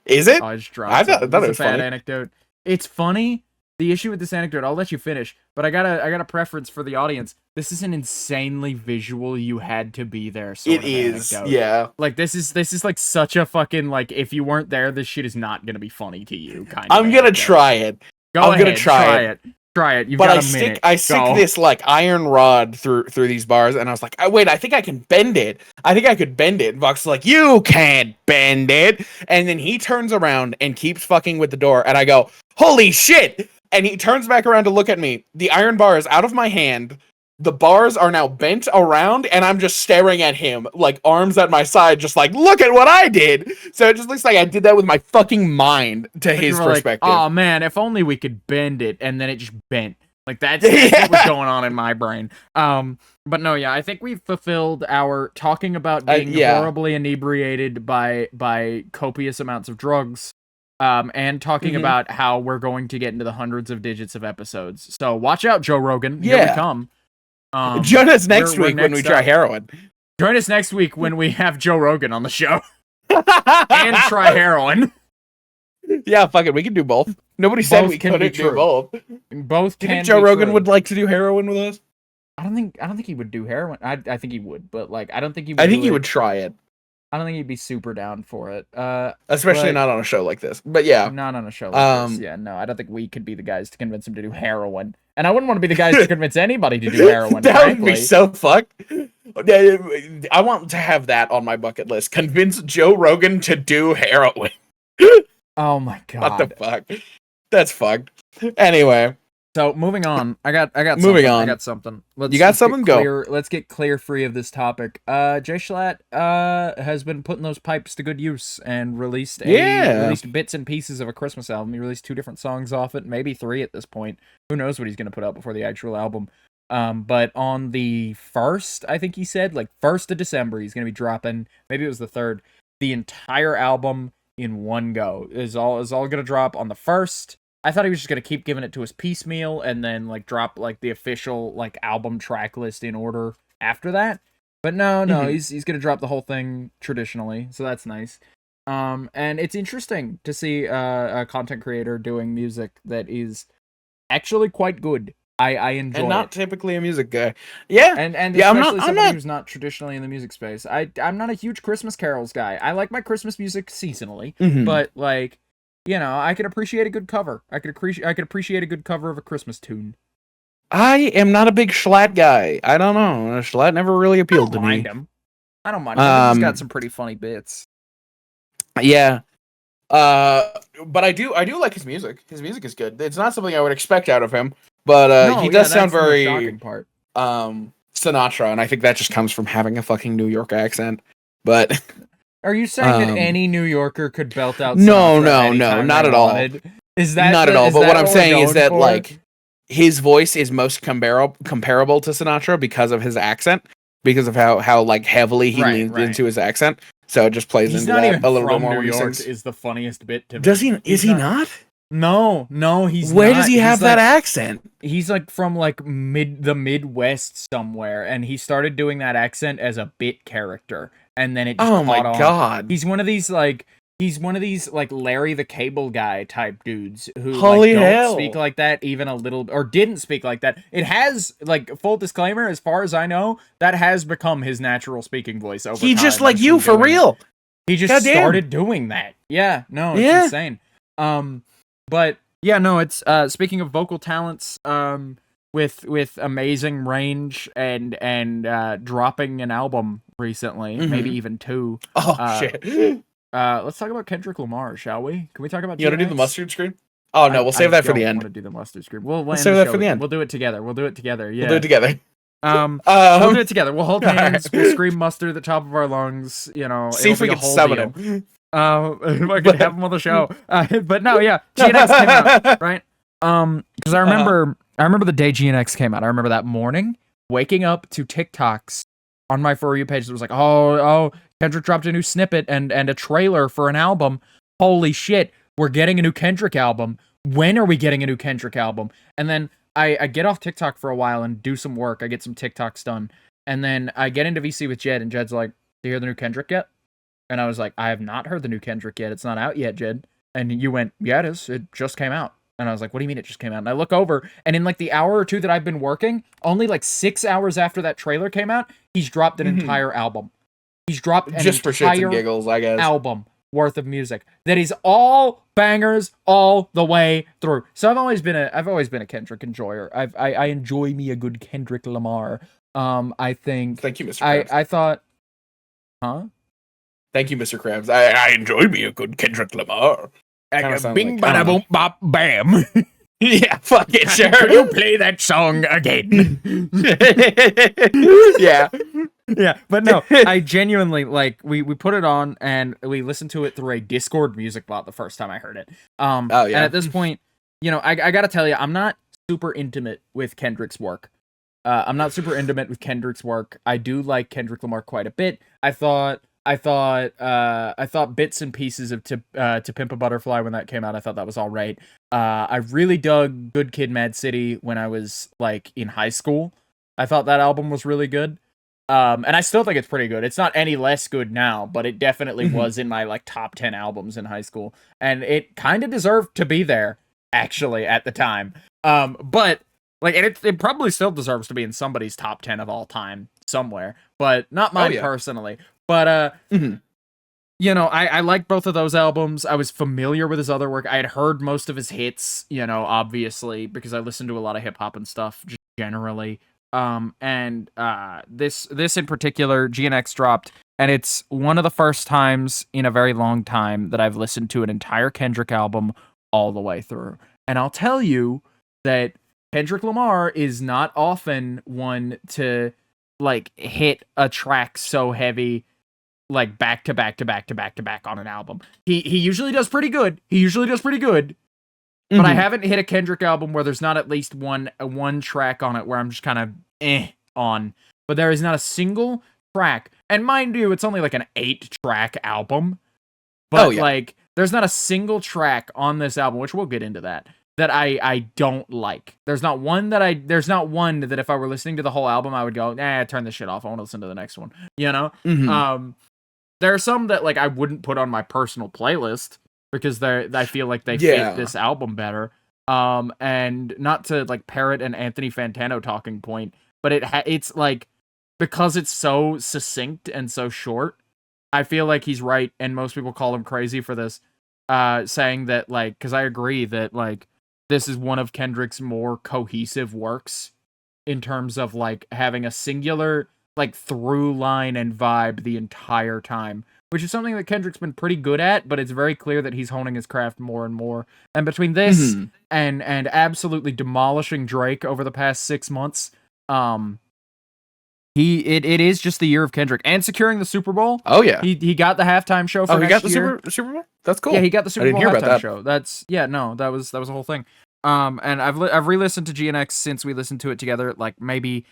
S1: Is it?
S2: Oh, I just dropped I thought it was a bad anecdote. It's funny. The issue with this anecdote, I'll let you finish, but I got a preference for the audience. This is an insanely visual, you had to be there sort of anecdote.
S1: Yeah.
S2: Like this is like such a fucking like, if you weren't there, this shit is not gonna be funny to you. Kind of.
S1: I'm gonna try it.
S2: I'm gonna try it. Try it. You've got a minute.
S1: I stick this like iron rod through these bars, and I was like, wait, I think I can bend it. I think I could bend it. And Vox is like, you can't bend it. And then he turns around and keeps fucking with the door, and I go, holy shit! And he turns back around to look at me. The iron bar is out of my hand. The bars are now bent around, and I'm just staring at him, like arms at my side, just like, look at what I did. So it just looks like I did that with my fucking mind to his perspective.
S2: Like, oh man, if only we could bend it, and then it just bent. Like that's what was going on in my brain. But no, yeah, I think we've fulfilled our talking about being horribly inebriated by copious amounts of drugs. And talking about how we're going to get into the hundreds of digits of episodes. So watch out, Joe Rogan. Here we come.
S1: Join us next week when we try heroin.
S2: Join us next week when we have Joe Rogan on the show. And try heroin.
S1: Yeah, fuck it. We can do both. Nobody said we couldn't do both.
S2: Both can.
S1: Do you think Joe Rogan would like to do heroin with us?
S2: I don't think he would do heroin. I think he would, but like I don't think he would.
S1: I think he would try it.
S2: I don't think he'd be super down for it.
S1: Especially not on a show like this. But yeah.
S2: Not on a show like this. Yeah, no, I don't think we could be the guys to convince him to do heroin. And I wouldn't want to be the guys to convince anybody to do heroin.
S1: That would be so fucked. I want to have that on my bucket list. Convince Joe Rogan to do heroin.
S2: Oh my god.
S1: What the fuck? That's fucked. Anyway.
S2: So moving on, I got
S1: moving
S2: something.
S1: on.
S2: I got something.
S1: You got something? Go.
S2: Let's get clear free of this topic. Jay Schlatt has been putting those pipes to good use and released bits and pieces of a Christmas album. He released 2 different songs off it, maybe 3 at this point. Who knows what he's gonna put out before the actual album? But on the 1st, I think he said, like 1st of December, he's gonna be dropping. Maybe it was the 3rd. The entire album in one go is all gonna drop on the 1st. I thought he was just gonna keep giving it to us piecemeal and then like drop like the official like album track list in order after that. But no, he's gonna drop the whole thing traditionally, so that's nice. And it's interesting to see a content creator doing music that is actually quite good. I enjoy
S1: and not
S2: it.
S1: typically a music guy. Yeah,
S2: and yeah, especially somebody who's not traditionally in the music space. I'm not a huge Christmas carols guy. I like my Christmas music seasonally, but like. You know, I could appreciate a good cover. I could appreciate a good cover of a Christmas tune.
S1: I am not a big Schlatt guy. I don't know. Schlatt never really appealed to me.
S2: I don't mind him. He's got some pretty funny bits.
S1: Yeah. But I do like his music. His music is good. It's not something I would expect out of him, but he does sound very Sinatra, and I think that just comes from having a fucking New York accent. But
S2: are you saying that any New Yorker could belt out?
S1: No, not at all.
S2: Is that
S1: not at all? But what I'm saying is that like his voice is most comparable to Sinatra because of his accent, because of how like heavily he leans into his accent. So it just plays into that a little bit more.
S2: New York is the funniest bit to me.
S1: Does he? Is he not?
S2: No, he's
S1: Where
S2: not.
S1: Does he have that accent?
S2: He's like from like the Midwest somewhere, and he started doing that accent as a bit character, and then it just
S1: oh my god.
S2: He's one of these like Larry the Cable Guy type dudes who
S1: don't
S2: speak like that even a little, or didn't speak like that. It has, like, full disclaimer, as far as I know, that has become his natural speaking voice over time.
S1: He just like you for real.
S2: He just started doing that. Yeah, no, it's insane. But yeah, no, it's speaking of vocal talents, with amazing range and dropping an album recently, maybe even 2.
S1: Oh shit.
S2: Let's talk about Kendrick Lamar, shall we? Can we talk about?
S1: You want to do the mustard screen? Oh no, we'll save that for the end.
S2: Want to do the mustard screen? We'll
S1: save that for the end.
S2: We'll do it together. Yeah,
S1: we'll do it together.
S2: We'll do it together. We'll hold hands. We'll scream mustard at the top of our lungs. You know,
S1: See if we can summon him.
S2: If I could have him on the show. But no, yeah, GNX came out, right? Because I remember the day GNX came out. I remember that morning waking up to TikToks on my For You page that was like, oh, Kendrick dropped a new snippet and a trailer for an album. Holy shit, we're getting a new Kendrick album. When are we getting a new Kendrick album? And then I get off TikTok for a while and do some work. I get some TikToks done. And then I get into VC with Jed, and Jed's like, do you hear the new Kendrick yet? And I was like, I have not heard the new Kendrick yet. It's not out yet, Jed. And you went, yeah, it is. It just came out. And I was like, what do you mean it just came out? And I look over, and in like the hour or two that I've been working, only like 6 hours after that trailer came out, he's dropped an entire album. He's dropped an
S1: just for shits and giggles, I guess.
S2: Album worth of music that is all bangers all the way through. So I've always been a Kendrick enjoyer. I enjoy me a good Kendrick Lamar. I think.
S1: Thank you, Mr. Krabs.
S2: I thought, huh?
S1: Thank you, Mr. Krabs. I enjoy me a good Kendrick Lamar.
S2: Bing, bada, boom, bop, bam.
S1: Yeah, fuck it, sure.
S2: Can you play that song again?
S1: Yeah.
S2: Yeah, but no, I genuinely, like, we put it on, and we listened to it through a Discord music bot the first time I heard it. And at this point, you know, I gotta tell you, I'm not super intimate with Kendrick's work. I do like Kendrick Lamar quite a bit. I thought bits and pieces of To Pimp a Butterfly when that came out, I thought that was all right. I really dug Good Kid, Mad City when I was like in high school. I thought that album was really good. And I still think it's pretty good. It's not any less good now, but it definitely was in my like top 10 albums in high school. And it kind of deserved to be there, actually, at the time. But like, and it probably still deserves to be in somebody's top 10 of all time somewhere, but not mine personally. But, you know, I like both of those albums. I was familiar with his other work. I had heard most of his hits, you know, obviously, because I listened to a lot of hip hop and stuff generally. This in particular, GNX dropped, and it's one of the first times in a very long time that I've listened to an entire Kendrick album all the way through. And I'll tell you that Kendrick Lamar is not often one to like hit a track so heavy, like back to back on an album. He usually does pretty good. But I haven't hit a Kendrick album where there's not at least one track on it where I'm just kind of on. But there is not a single track. And mind you, it's only like an 8-track album. But like, there's not a single track on this album, which we'll get into that I don't like. There's not one that if I were listening to the whole album, I would go, turn this shit off. I want to listen to the next one. You know? There are some that like I wouldn't put on my personal playlist because I feel like they fit this album better. And not to like parrot an Anthony Fantano talking point, but it's like, because it's so succinct and so short, I feel like he's right, and most people call him crazy for this, saying that like, because I agree that like this is one of Kendrick's more cohesive works in terms of like having a singular like through line and vibe the entire time, which is something that Kendrick's been pretty good at, but it's very clear that he's honing his craft more and more. And between this and absolutely demolishing Drake over the past 6 months, it is just the year of Kendrick and securing the Super Bowl.
S1: Oh yeah,
S2: he got the halftime show for next year.
S1: Super Bowl. That's cool.
S2: Yeah, he got the Super Bowl halftime show. That was a whole thing. And I've re-listened to GNX since we listened to it together, like maybe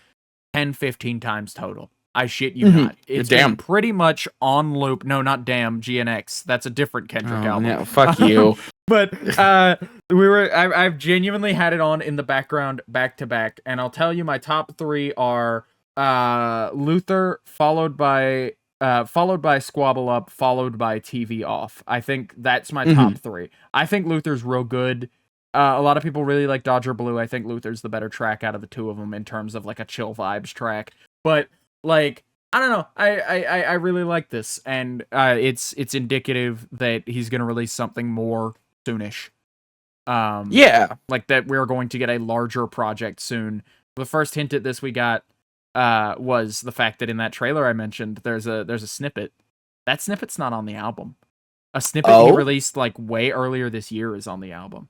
S2: 10-15 times total. I shit you not. It's been pretty much on loop. No, not damn GNX. That's a different Kendrick album.
S1: Yeah, fuck you.
S2: But I've genuinely had it on in the background back to back, and I'll tell you my top 3 are Luther, followed by Squabble Up, followed by TV Off. I think that's my top 3. I think Luther's real good. A lot of people really like Dodger Blue. I think Luther's the better track out of the two of them in terms of like a chill vibes track. But like, I don't know. I really like this, and it's indicative that he's gonna release something more soonish. Like that we're going to get a larger project soon. The first hint at this we got was the fact that in that trailer I mentioned, there's a snippet. That snippet's not on the album. A snippet he released like way earlier this year is on the album.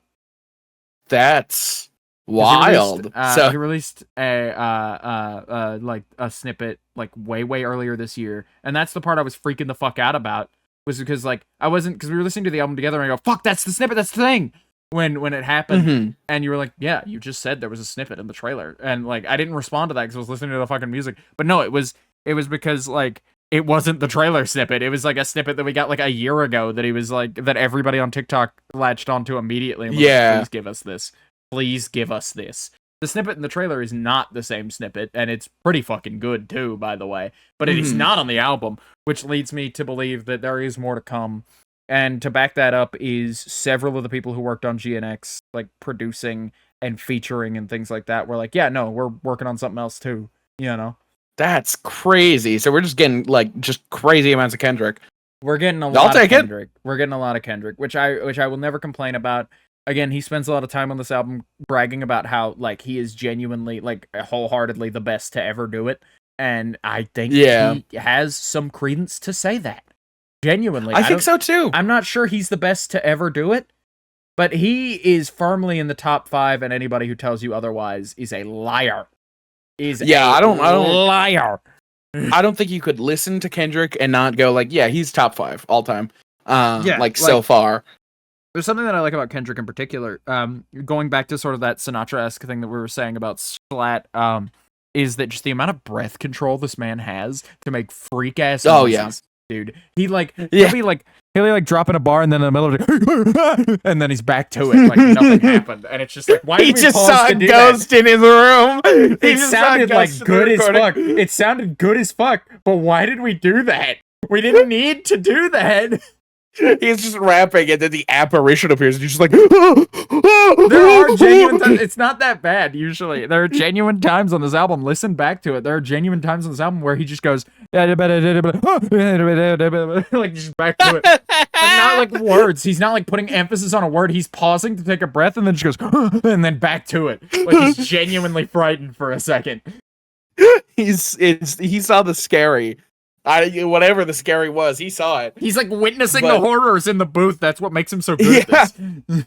S1: That's Wild.
S2: He released a like a snippet like way earlier this year, and that's the part I was freaking the fuck out about. Was because like I wasn't, because we were listening to the album together, and I go, "Fuck, that's the snippet, that's the thing." When it happened, and you were like, "Yeah, you just said there was a snippet in the trailer," and like I didn't respond to that because I was listening to the fucking music. But no, it was because like it wasn't the trailer snippet. It was like a snippet that we got like a year ago that he was like, that everybody on TikTok latched onto immediately. And was like, please give us this. Please give us this. The snippet in the trailer is not the same snippet, and it's pretty fucking good too, by the way. But it is not on the album, which leads me to believe that there is more to come. And to back that up is several of the people who worked on GNX, like producing and featuring and things like that, were like, yeah, no, we're working on something else too, you know?
S1: That's crazy. So we're just getting like just crazy amounts of Kendrick.
S2: We're getting a lot of Kendrick. We're getting a lot of Kendrick, which I will never complain about. Again, he spends a lot of time on this album bragging about how like he is genuinely, like, wholeheartedly the best to ever do it, and I think he has some credence to say that. Genuinely,
S1: I think so too.
S2: I'm not sure he's the best to ever do it, but he is firmly in the top 5, and anybody who tells you otherwise is a liar.
S1: I don't
S2: liar.
S1: I don't think you could listen to Kendrick and not go like, yeah, he's top 5 all time. So far.
S2: There's something that I like about Kendrick in particular. Going back to sort of that Sinatra-esque thing that we were saying about Splat, is that just the amount of breath control this man has to make freak ass noises, dude. He'll be dropping a bar and then in the middle of it, and then he's back to it like nothing happened. And it's just like, why did we
S1: just
S2: pause
S1: saw
S2: to
S1: a
S2: do
S1: ghost
S2: that?
S1: in his room.
S2: It sounded like good as fuck. It sounded good as fuck, but why did we do that? We didn't need to do that.
S1: He's just rapping, and then the apparition appears, and you're just like,
S2: there are genuine times. It's not that bad, usually. There are genuine times on this album. Listen back to it. There are genuine times on this album where he just goes, like, just back to it. Like, not like words. He's not like putting emphasis on a word. He's pausing to take a breath, and then just goes, and then back to it. Like, he's genuinely frightened for a second.
S1: He saw the scary. Whatever the scary was, he saw it.
S2: He's like witnessing the horrors in the booth. That's what makes him so good at this.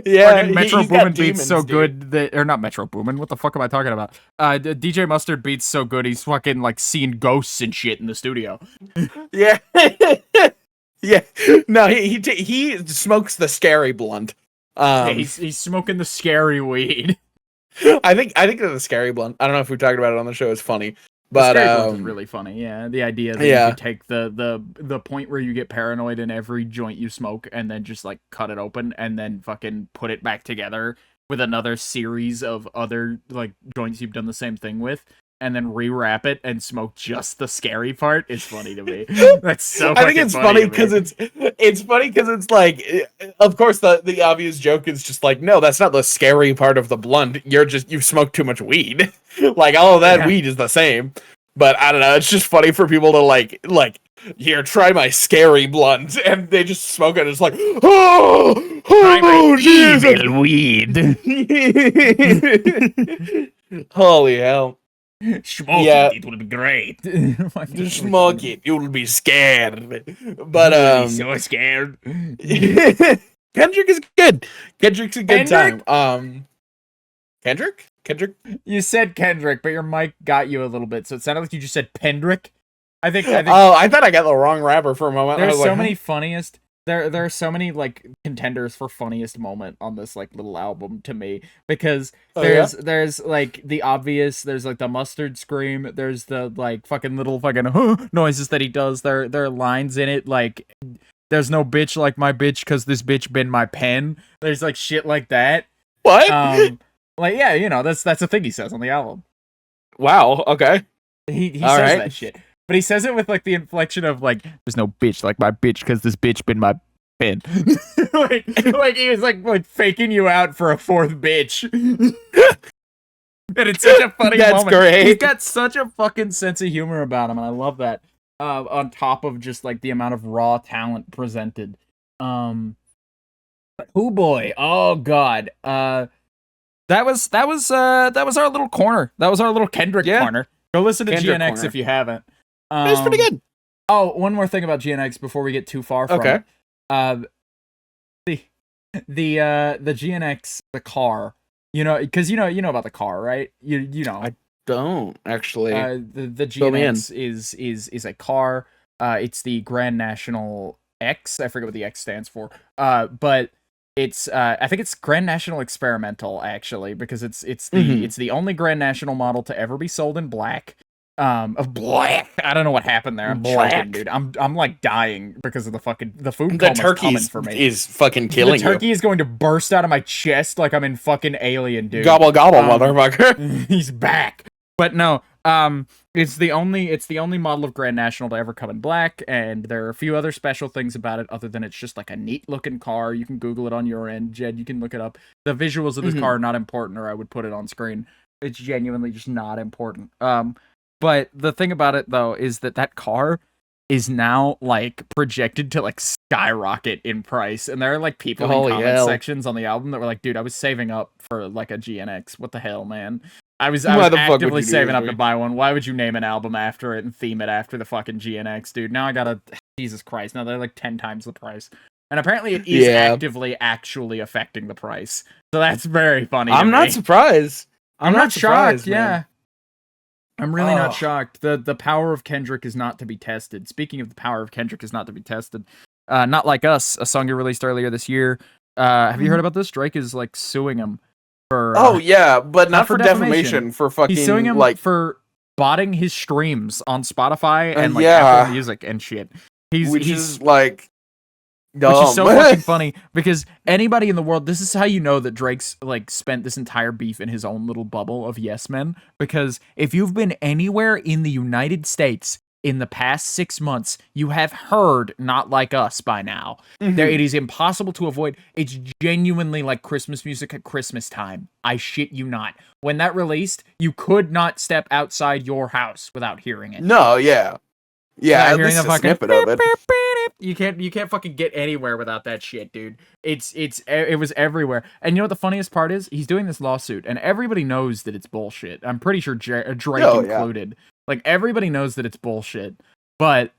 S1: Yeah,
S2: Metro Boomin beats so good that, or not Metro Boomin. What the fuck am I talking about? DJ Mustard beats so good he's fucking like seeing ghosts and shit in the studio.
S1: Yeah, yeah. No, he smokes the scary blunt.
S2: He's smoking the scary weed.
S1: I think that the scary blunt. I don't know if we talked about it on the show. It's funny. But
S2: is really funny, yeah. The idea that you could take the point where you get paranoid in every joint you smoke, and then just like cut it open, and then fucking put it back together with another series of other like joints you've done the same thing with, and then rewrap it and smoke just the scary part is funny to me. That's so.
S1: I think it's funny because it's funny because it's like, of course the obvious joke is just like, no, that's not the scary part of the blunt. You've smoked too much weed. Like all of that weed is the same. But I don't know. It's just funny for people to like here, try my scary blunt, and they just smoke it. And it's like,
S2: evil weed.
S1: Holy hell.
S2: Smoke it will be great.
S1: Just smoke it, you'll be scared. But
S2: so scared.
S1: Kendrick is good. Kendrick's a good time. Kendrick?
S2: You said Kendrick, but your mic got you a little bit, so it sounded like you just said Pendrick. I think.
S1: Oh, I thought I got the wrong rapper for a moment.
S2: There's so many funniest. There are so many like contenders for funniest moment on this like little album to me, because there's like the obvious, there's like the mustard scream, there's the like fucking little fucking noises that he does. There are lines in it like, there's no bitch like my bitch because this bitch been my pen. There's like shit like that.
S1: What?
S2: Like, yeah, you know, that's a thing he says on the album.
S1: Wow, okay.
S2: He says that shit. But he says it with, like, the inflection of, like, there's no bitch like my bitch because this bitch been my pen. like, he was, like, faking you out for a fourth bitch. And it's such a funny moment.
S1: That's great.
S2: He's got such a fucking sense of humor about him, and I love that. On top of just, like, the amount of raw talent presented. But, oh boy, oh god. That was our little corner. That was our little Kendrick corner. Go listen to
S1: Kendrick
S2: GNX
S1: corner.
S2: if you haven't.
S1: It was pretty good.
S2: Oh, one more thing about GNX before we get too far from it. The GNX, the car, You know, because you know about the car, right? You know.
S1: I don't actually.
S2: The GNX is a car. It's the Grand National X. I forget what the X stands for. But it's I think it's Grand National Experimental actually, because it's the only Grand National model to ever be sold in black. Of black. I don't know what happened there. I'm choking, dude. I'm like dying because of the food
S1: The
S2: coma's
S1: turkey
S2: coming for me.
S1: is fucking killing
S2: The turkey is going to burst out of my chest like I'm in fucking Alien, dude.
S1: Gobble gobble, motherfucker.
S2: He's back. But no, it's the only model of Grand National to ever come in black, and there are a few other special things about it other than it's just like a neat looking car. You can Google it on your end, Jed. You can look it up. The visuals of this car are not important, or I would put it on screen. It's genuinely just not important. But the thing about it though is that car is now like projected to like skyrocket in price, and there are like people in comment sections on the album that were like, "Dude, I was saving up for like a GNX. What the hell, man? I was actively saving up to buy one. Why would you name an album after it and theme it after the fucking GNX, dude? Now I gotta, Jesus Christ, now they're like 10 times the price. And apparently it is actively actually affecting the price. So that's very funny.
S1: I'm not surprised. I'm not
S2: shocked, yeah. I'm really not shocked. The power of Kendrick is not to be tested. Speaking of the power of Kendrick is not to be tested. Not Like Us, a song you released earlier this year. Have you heard about this? Drake is like suing him. For,
S1: but not for defamation. For fucking,
S2: he's suing him
S1: like,
S2: for botting his streams on Spotify and like Apple Music and shit.
S1: Which is like dumb.
S2: Which is so fucking funny because anybody in the world, this is how you know that Drake's like spent this entire beef in his own little bubble of yes men. Because if you've been anywhere in the United States in the past 6 months, you have heard Not Like Us by now. It is impossible to avoid. It's genuinely like Christmas music at Christmas time. I shit you not. When that released, you could not step outside your house without hearing it.
S1: No, yeah. Yeah, at least a snippet of it.
S2: You can't fucking get anywhere without that shit, dude. It was everywhere. And you know what the funniest part is? He's doing this lawsuit, and everybody knows that it's bullshit. I'm pretty sure Drake included. Yeah. Like, everybody knows that it's bullshit. But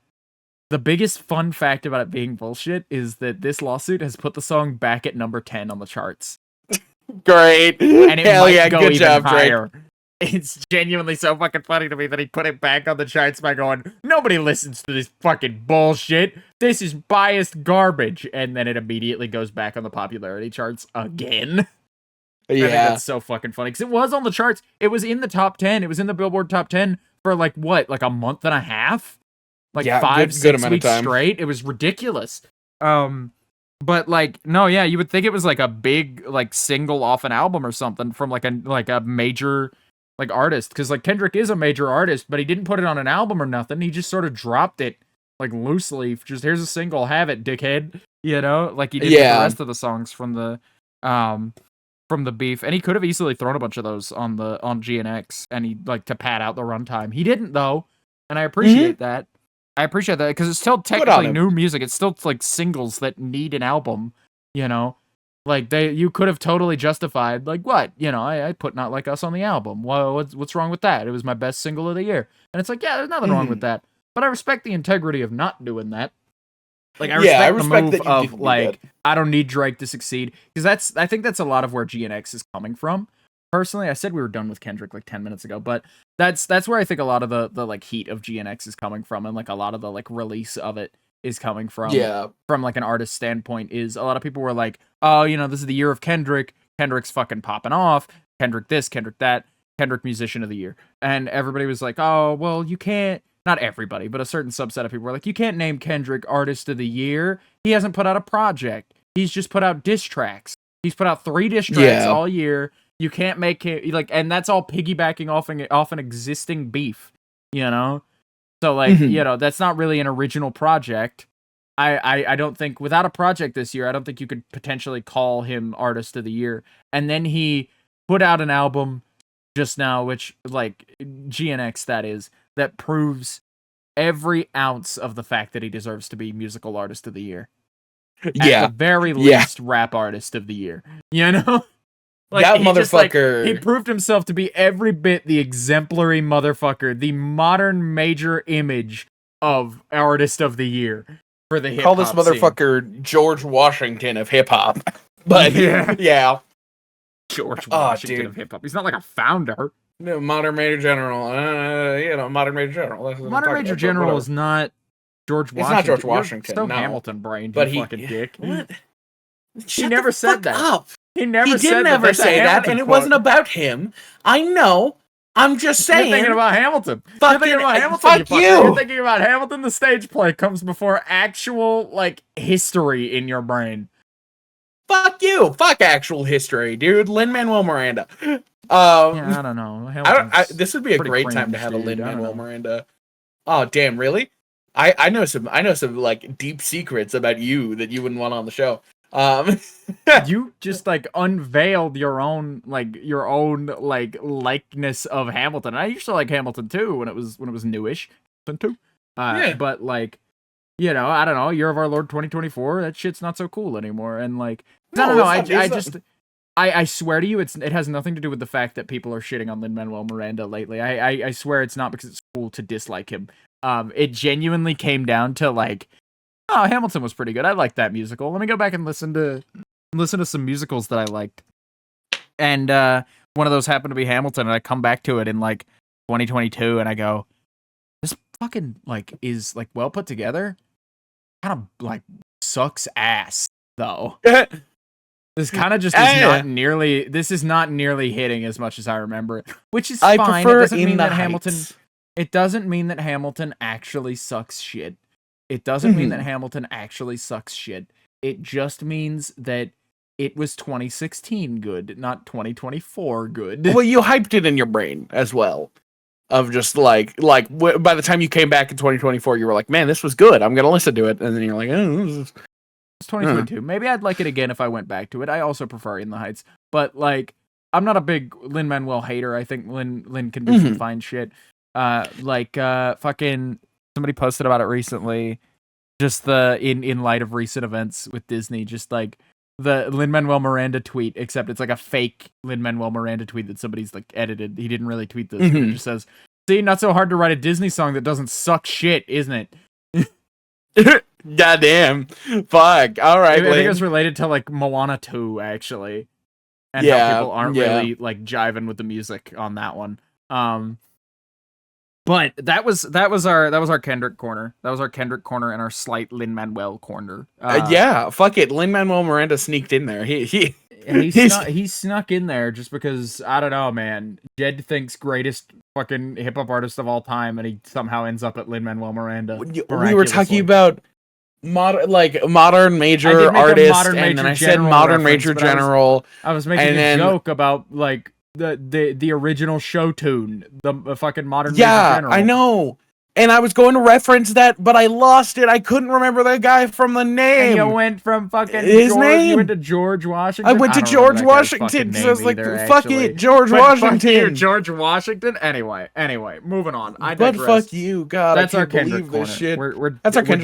S2: the biggest fun fact about it being bullshit is that this lawsuit has put the song back at number 10 on the charts.
S1: Great.
S2: And it might go good even job, higher. Drake. It's genuinely so fucking funny to me that he put it back on the charts by going, nobody listens to this fucking bullshit. This is biased garbage. And then it immediately goes back on the popularity charts again.
S1: Yeah.
S2: I think that's so fucking funny. Because it was on the charts. It was in the top 10. It was in the Billboard top 10 for like what? Like a month and a half? Like 5-6 weeks straight? It was ridiculous. But like, no, yeah, you would think it was like a big like single off an album or something from like a major like artist, because like Kendrick is a major artist, but he didn't put it on an album or nothing. He just sort of dropped it like loosely. Just here's a single, have it, dickhead. You know, like he did with the rest of the songs from the beef, and he could have easily thrown a bunch of those on GNX, and he like to pad out the runtime. He didn't though, and I appreciate that. I appreciate that because it's still technically new music. It's still like singles that need an album. You know. Like you could have totally justified, like, what? You know, I put Not Like Us on the album. Well, what's wrong with that? It was my best single of the year. And it's like, yeah, there's nothing wrong with that. But I respect the integrity of not doing that. Like, I respect the move of, like, I don't need Drake to succeed. Because I think that's a lot of where GNX is coming from. Personally, I said we were done with Kendrick like 10 minutes ago, but that's where I think a lot of the like heat of GNX is coming from, and like a lot of the like release of it is coming from. Yeah. From like an artist standpoint, is a lot of people were like, oh, you know, this is the year of Kendrick. Kendrick's fucking popping off. Kendrick this, Kendrick that, Kendrick musician of the year. And everybody was like, oh, well, you can't, not everybody, but a certain subset of people were like, you can't name Kendrick artist of the year. He hasn't put out a project. He's just put out diss tracks. He's put out 3 diss tracks all year. You can't make it like, and that's all piggybacking off an existing beef, you know? So like, you know, that's not really an original project. I don't think, without a project this year, I don't think you could potentially call him artist of the year. And then he put out an album just now, which like GNX that proves every ounce of the fact that he deserves to be musical artist of the year. At the very least, rap artist of the year. You know? Like,
S1: that motherfucker.
S2: He proved himself to be every bit the exemplary motherfucker, the modern major image of artist of the year for the hip hop.
S1: Call this motherfucker scene. George Washington of hip hop. But yeah.
S2: George
S1: Oh,
S2: Washington
S1: dude.
S2: of hip hop. He's not like a founder.
S1: No, modern Major General. Modern Major General. That's what I'm
S2: Modern
S1: talking
S2: Major
S1: about, but
S2: General
S1: whatever.
S2: is not George Washington.
S1: It's not George Washington.
S2: You're so
S1: no.
S2: Hamilton brained,
S1: But
S2: you fucking dick.
S1: What?
S2: He
S1: Shut
S2: never
S1: the
S2: said
S1: fuck
S2: that.
S1: up.
S2: He never
S1: He
S2: said
S1: did
S2: that.
S1: never
S2: That's a
S1: say that,
S2: Hamilton
S1: and it
S2: quote.
S1: wasn't about him. I know. I'm just saying.
S2: You're thinking about Hamilton.
S1: Fucking,
S2: You're thinking about Hamilton.
S1: fuck you.
S2: You're thinking about Hamilton. The stage play comes before actual like history in your brain.
S1: Fuck you. Fuck actual history, dude. Lin-Manuel Miranda.
S2: Yeah, I don't know.
S1: This would be a great time to have a Lin-Manuel Miranda. Oh, damn, really? I know some like deep secrets about you that you wouldn't want on the show.
S2: You just like unveiled your own likeness of Hamilton. I used to like Hamilton too when it was newish. Too.
S1: Yeah.
S2: But like, you know, I don't know, Year of Our Lord 2024, that shit's not so cool anymore. And like, I don't know, I swear to you, it has nothing to do with the fact that people are shitting on Lin-Manuel Miranda lately. I swear it's not because it's cool to dislike him. It genuinely came down to like, oh, Hamilton was pretty good. I liked that musical. Let me go back and listen to some musicals that I liked. And one of those happened to be Hamilton, and I come back to it in like 2022, and I go, this fucking like is like well put together. Kind of like sucks ass though. This kind of just is not nearly. This is not nearly hitting as much as I remember it, which is fine.
S1: I prefer
S2: it doesn't
S1: In
S2: mean
S1: the
S2: that
S1: Heights.
S2: Hamilton. It doesn't mean that Hamilton actually sucks shit. It doesn't mean that Hamilton actually sucks shit. It just means that it was 2016 good, not 2024 good.
S1: Well, you hyped it in your brain as well. Of just like by the time you came back in 2024, you were like, man, this was good. I'm gonna listen to it, and then you're like, oh, this is...
S2: It's 2022. Maybe I'd like it again if I went back to it. I also prefer In the Heights, but like, I'm not a big Lin-Manuel hater. I think Lin can do some fine shit. Fucking somebody posted about it recently. Just in light of recent events with Disney, just like the Lin-Manuel Miranda tweet, except it's like a fake Lin-Manuel Miranda tweet that somebody's like edited. He didn't really tweet this. It just says, "See, not so hard to write a Disney song that doesn't suck shit, isn't it?"
S1: Goddamn. Fuck. All right.
S2: I think it was related to like Moana 2, actually. And how people aren't really like jiving with the music on that one. But that was our Kendrick corner. That was our Kendrick corner and our slight Lin-Manuel corner.
S1: Fuck it. Lin-Manuel Miranda sneaked in there. He
S2: snuck in there just because, I don't know, man. Jed thinks greatest fucking hip hop artist of all time, and he somehow ends up at Lin-Manuel Miranda.
S1: We were talking about modern major artist, and then I said modern major general.
S2: I was making a joke about like the original show tune, the fucking modern major general.
S1: I know. And I was going to reference that, but I lost it. I couldn't remember the guy from the name.
S2: And you went from fucking
S1: his name.
S2: You went to George Washington.
S1: I went to George Washington. So I was like, fuck it, George Washington.
S2: Fuck you, George Washington. Anyway, moving on. I digress.
S1: But fuck you, God.
S2: That's
S1: I
S2: our
S1: can't
S2: Kendrick
S1: believe
S2: corner.
S1: this shit.
S2: We're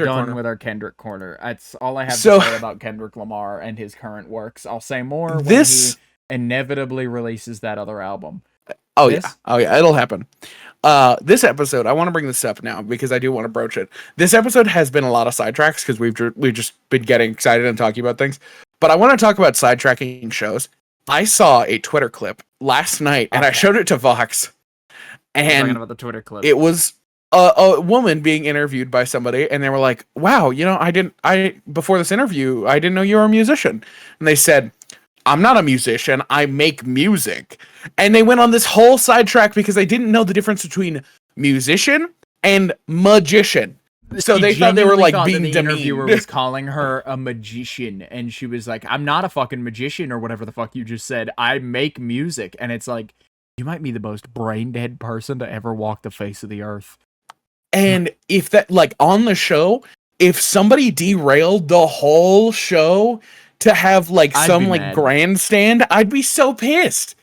S2: done with our Kendrick corner. That's all I have to say about Kendrick Lamar and his current works. I'll say more when he inevitably releases that other album.
S1: Oh yeah, it'll happen. This episode, I want to bring this up now because I do want to broach it. This episode has been a lot of sidetracks because we've just been getting excited and talking about things. But I want to talk about sidetracking shows. I saw a Twitter clip last night, and I showed it to Vox. And
S2: about the Twitter clip.
S1: It was a woman being interviewed by somebody, and they were like, "Wow, before this interview, I didn't know you were a musician." And they said, "I'm not a musician, I make music." And they went on this whole sidetrack because they didn't know the difference between musician and magician. So they thought they were like being demeaned.
S2: The interviewer was calling her a magician, and she was like, "I'm not a fucking magician," or whatever the fuck you just said. "I make music." And it's like, you might be the most brain dead person to ever walk the face of the earth.
S1: And if that, like, on the show, if somebody derailed the whole show to have like some like grandstand, I'd be so pissed.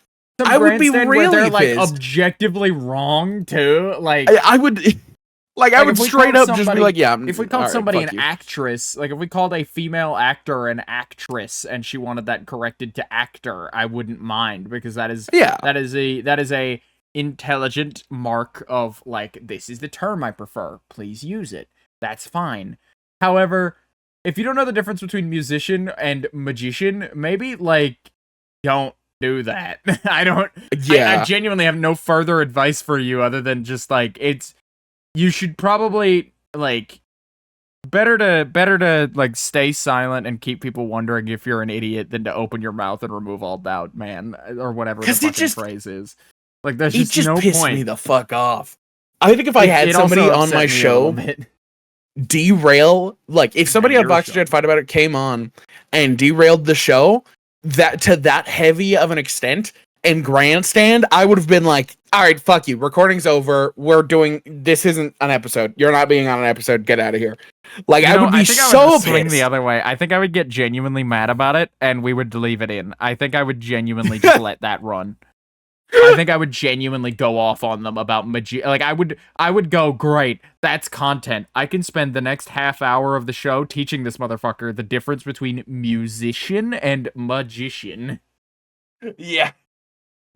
S1: I would be really
S2: they're
S1: pissed.
S2: Like objectively wrong too. Like
S1: I would, like I would straight up just be like, yeah.
S2: If we called somebody an actress, like if we called a female actor an actress, and she wanted that corrected to actor, I wouldn't mind, because that is a intelligent mark of like, this is the term I prefer. Please use it. That's fine. However, if you don't know the difference between musician and magician, maybe like don't do that. I don't.
S1: Yeah.
S2: I genuinely have no further advice for you other than just like you should probably like better to like stay silent and keep people wondering if you're an idiot than to open your mouth and remove all doubt, man, or whatever the fucking phrase is. Like there's just no
S1: pissed
S2: point.
S1: Me the fuck off. I think if I had somebody on my show derail, like if somebody on Vox Jed Fight About It came on and derailed the show that to that heavy of an extent and grandstand, I would have been like, all right, fuck you. Recording's over. This isn't an episode. You're not being on an episode. Get out of here. Like, I would be so
S2: swing the other way. I think I would get genuinely mad about it and we would leave it in. I think I would genuinely just let that run. I think I would genuinely go off on them about like I would go, great, that's content. I can spend the next half hour of the show teaching this motherfucker the difference between musician and magician.
S1: Yeah.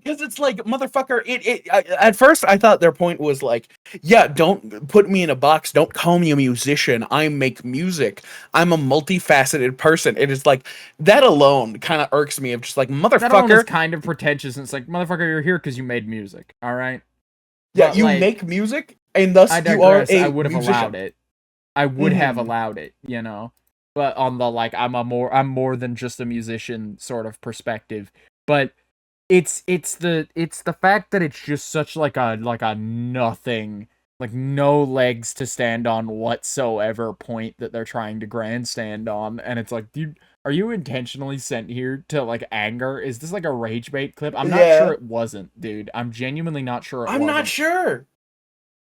S1: Because it's like, motherfucker, at first I thought their point was like, yeah, don't put me in a box, don't call me a musician, I make music, I'm a multifaceted person. It is like, that alone kind of irks me of just like, motherfucker. That alone
S2: is kind of pretentious, and it's like, motherfucker, you're here because you made music, alright?
S1: Yeah, but you like, make music, and thus you are a
S2: I would have allowed it. I would have allowed it, you know? But on the, like, I'm more than just a musician sort of perspective. But it's the fact that it's just such like a nothing, like no legs to stand on whatsoever point that they're trying to grandstand on, and it's like, dude, are you intentionally sent here to like anger? Is this like a rage bait clip? I'm not sure it wasn't, dude. I'm genuinely not sure it wasn't.
S1: I'm not sure.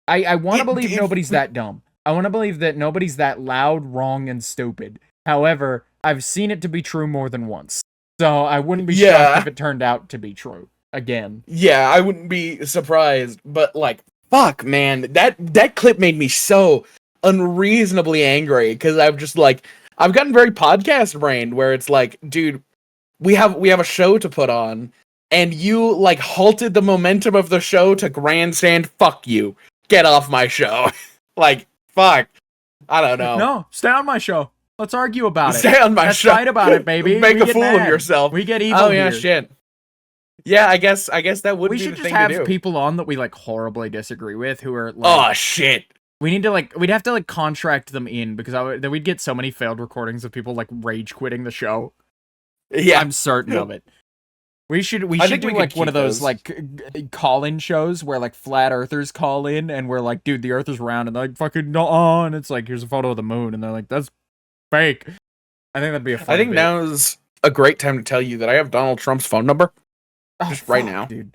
S2: I want to believe nobody's that dumb. I want to believe that nobody's that loud, wrong, and stupid. However, I've seen it to be true more than once. So I wouldn't be shocked if it turned out to be true again.
S1: Yeah, I wouldn't be surprised, but like, fuck, man, that clip made me so unreasonably angry because I'm just like, I've gotten very podcast brained where it's like, dude, we have a show to put on, and you like halted the momentum of the show to grandstand. Fuck you, get off my show. Like, fuck, I don't know.
S2: No, stay on my show. Let's argue about it.
S1: Stay on my show.
S2: Let's fight about it, baby.
S1: Make a fool of yourself.
S2: We get evil.
S1: Oh yeah,
S2: here.
S1: shit. Yeah, I guess that would be the thing to do. We should just have
S2: people on that we like horribly disagree with who are like,
S1: oh shit.
S2: We need to we'd have to like contract them in because then we'd get so many failed recordings of people like rage quitting the show.
S1: Yeah,
S2: I'm certain of it. We should do like one of those like call-in shows where like flat earthers call in and we're like, dude, the earth is round, and they're like, fucking no, and it's like, here's a photo of the moon, and they're like, that's fake. I think that'd be a fun bit.
S1: Now is a great time to tell you that I have Donald Trump's phone number. Just right now.
S2: Dude.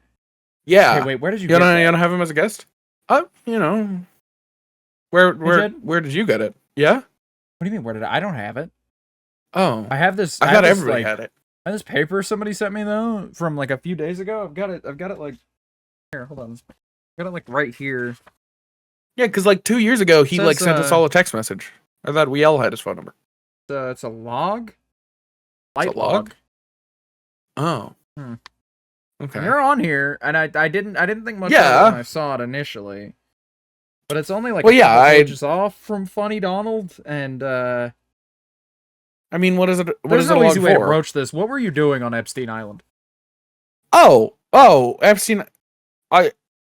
S1: Yeah.
S2: Hey, wait, where did you
S1: get that? You wanna have him as a guest? You know. Where did you get it? Yeah?
S2: What do you mean, where did I don't have it.
S1: Oh.
S2: I have this.
S1: I thought everybody had it.
S2: I have this paper somebody sent me though from like a few days ago. I've got it like here, hold on. I've got it like right here.
S1: Yeah, because like 2 years ago he like sent us all a text message. I thought we all had his phone number.
S2: It's a log.
S1: It's a log? Oh. Okay.
S2: And you're on here, and I didn't think much of it when I saw it initially. But it's only like pages off from Funny Donald, and
S1: I mean, what is it?
S2: There's no easy way to approach this. What were you doing on Epstein Island?
S1: Oh, Epstein.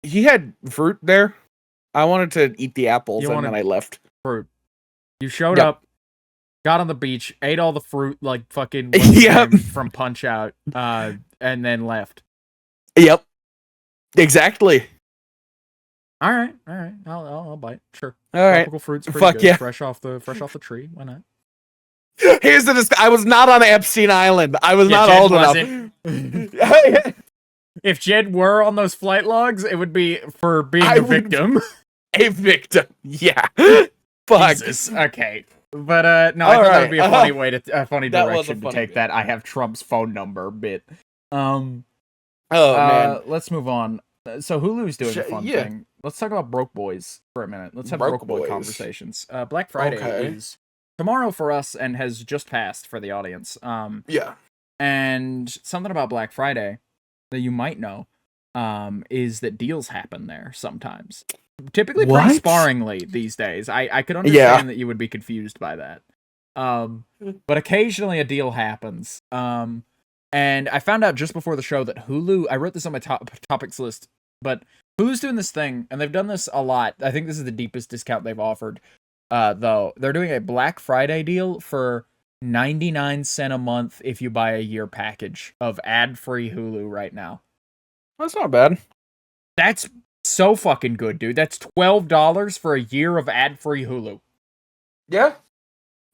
S1: He had fruit there. I wanted to eat the apples, and then I left.
S2: Fruit. You showed up, got on the beach, ate all the fruit like fucking from Punch Out, and then left.
S1: Yep. Exactly.
S2: All right. I'll bite. Sure.
S1: All right.
S2: Tropical fruit's pretty good.
S1: Yeah.
S2: Fresh off the tree. Why not?
S1: Here's I was not on Epstein Island. I was not old enough.
S2: If Jed were on those flight logs, it would be for being a victim.
S1: A victim. Yeah. Fuck.
S2: Jesus. Okay. But no, I thought that would be a funny way to funny direction to take that I have Trump's phone number bit.
S1: Man.
S2: Let's move on. So Hulu's doing a fun thing. Let's talk about Broke Boys for a minute. Let's have Broke Boy conversations. Black Friday is tomorrow for us and has just passed for the audience. And something about Black Friday that you might know is that deals happen there sometimes. Typically pretty sparingly these days. I could understand that you would be confused by that. But occasionally a deal happens. And I found out just before the show that Hulu, I wrote this on my topics list, but Hulu's doing this thing, and they've done this a lot. I think this is the deepest discount they've offered, though. They're doing a Black Friday deal for 99 cents a month if you buy a year package of ad-free Hulu right now.
S1: That's not bad.
S2: That's so fucking good, dude. That's $12 for a year of ad-free Hulu.
S1: Yeah.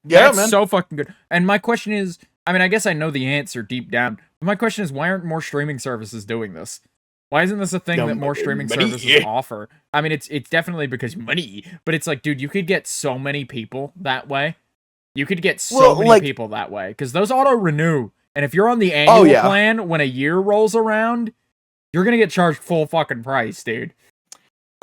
S2: Yeah, that's man. So fucking good. And my question is, I mean, I guess I know the answer deep down. But my question is, why aren't more streaming services doing this? Why isn't this a thing that more streaming services offer? I mean, it's definitely because money, but it's like, dude, you could get so many people that way. You could get so many people that way because those auto-renew. And if you're on the annual plan, when a year rolls around, you're going to get charged full fucking price, dude.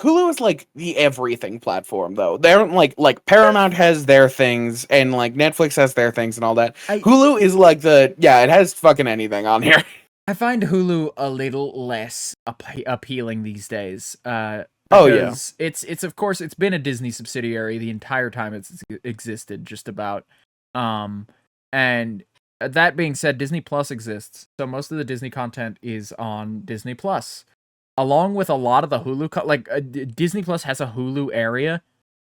S1: Hulu is like the everything platform, though. They're like Paramount has their things, and like Netflix has their things and all that. Hulu is like it has fucking anything on here.
S2: I find Hulu a little less appealing these days. It's of course it's been a Disney subsidiary the entire time it's existed, just about. And that being said, Disney Plus exists, so most of the Disney content is on Disney Plus. Along with a lot of the Hulu, Disney Plus has a Hulu area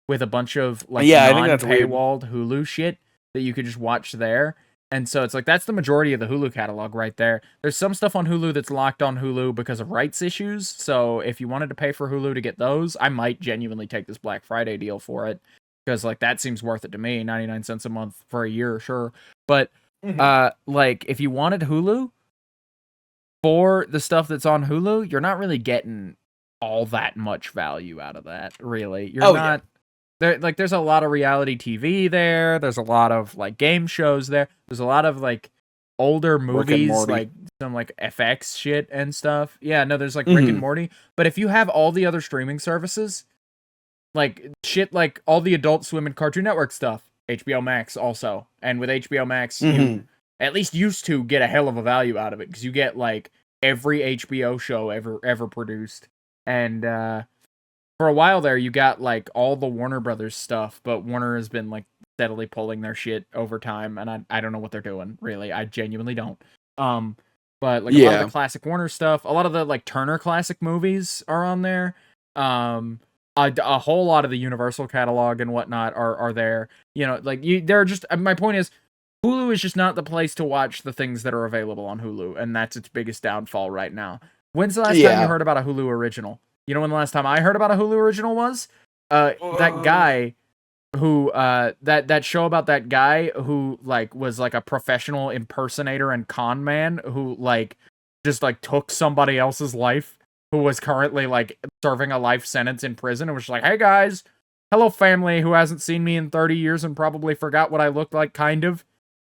S2: with a bunch of non-paywalled Hulu shit that you could just watch there. And so it's like, that's the majority of the Hulu catalog right there. There's some stuff on Hulu that's locked on Hulu because of rights issues. So if you wanted to pay for Hulu to get those, I might genuinely take this Black Friday deal for it. Because like that seems worth it to me. 99 cents a month for a year, sure. But if you wanted Hulu, for the stuff that's on Hulu, you're not really getting all that much value out of that, really. You're not... Yeah. There's a lot of reality TV there. There's a lot of, like, game shows there. There's a lot of, like, older movies, like, some, like, FX shit and stuff. Yeah, no, there's, like, Rick and Morty. But if you have all the other streaming services, like, shit like all the Adult Swim and Cartoon Network stuff, HBO Max also. And with HBO Max, you at least used to get a hell of a value out of it, because you get like every HBO show ever produced. And for a while there, you got like all the Warner Brothers stuff, but Warner has been like steadily pulling their shit over time, and I don't know what they're doing, really. I genuinely don't. But like a lot of the classic Warner stuff, a lot of the like Turner classic movies are on there. A whole lot of the Universal catalog and whatnot are there. You know, like they're just. My point is, Hulu is just not the place to watch the things that are available on Hulu, and that's its biggest downfall right now. When's the last time you heard about a Hulu original? You know when the last time I heard about a Hulu original was? That guy who that show about that guy who like was like a professional impersonator and con man who like just like took somebody else's life, who was currently like serving a life sentence in prison, and was like, "Hey guys, hello family who hasn't seen me in 30 years and probably forgot what I looked like, kind of.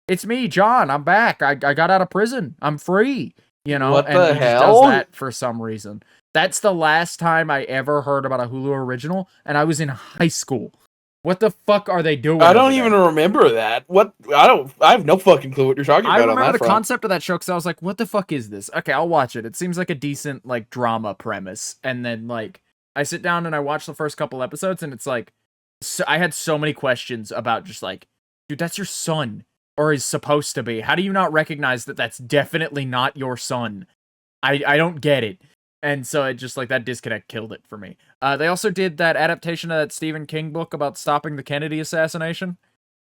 S2: It's me, John. I'm back. I got out of prison. I'm free." You know,
S1: what
S2: and
S1: the
S2: he
S1: hell?
S2: just does that for some reason. That's the last time I ever heard about a Hulu original, and I was in high school. What the fuck are they doing?
S1: I don't even remember that. What? I have no fucking clue what you're talking about.
S2: I remember
S1: on that
S2: the
S1: front.
S2: concept of that show because I was like, what the fuck is this? Okay, I'll watch it. It seems like a decent like drama premise. And then like I sit down and I watch the first couple episodes, and it's like I had so many questions about just like, dude, that's your son. Or is supposed to be. How do you not recognize that that's definitely not your son? I don't get it. And so it just like that disconnect killed it for me. They also did that adaptation of that Stephen King book about stopping the Kennedy assassination.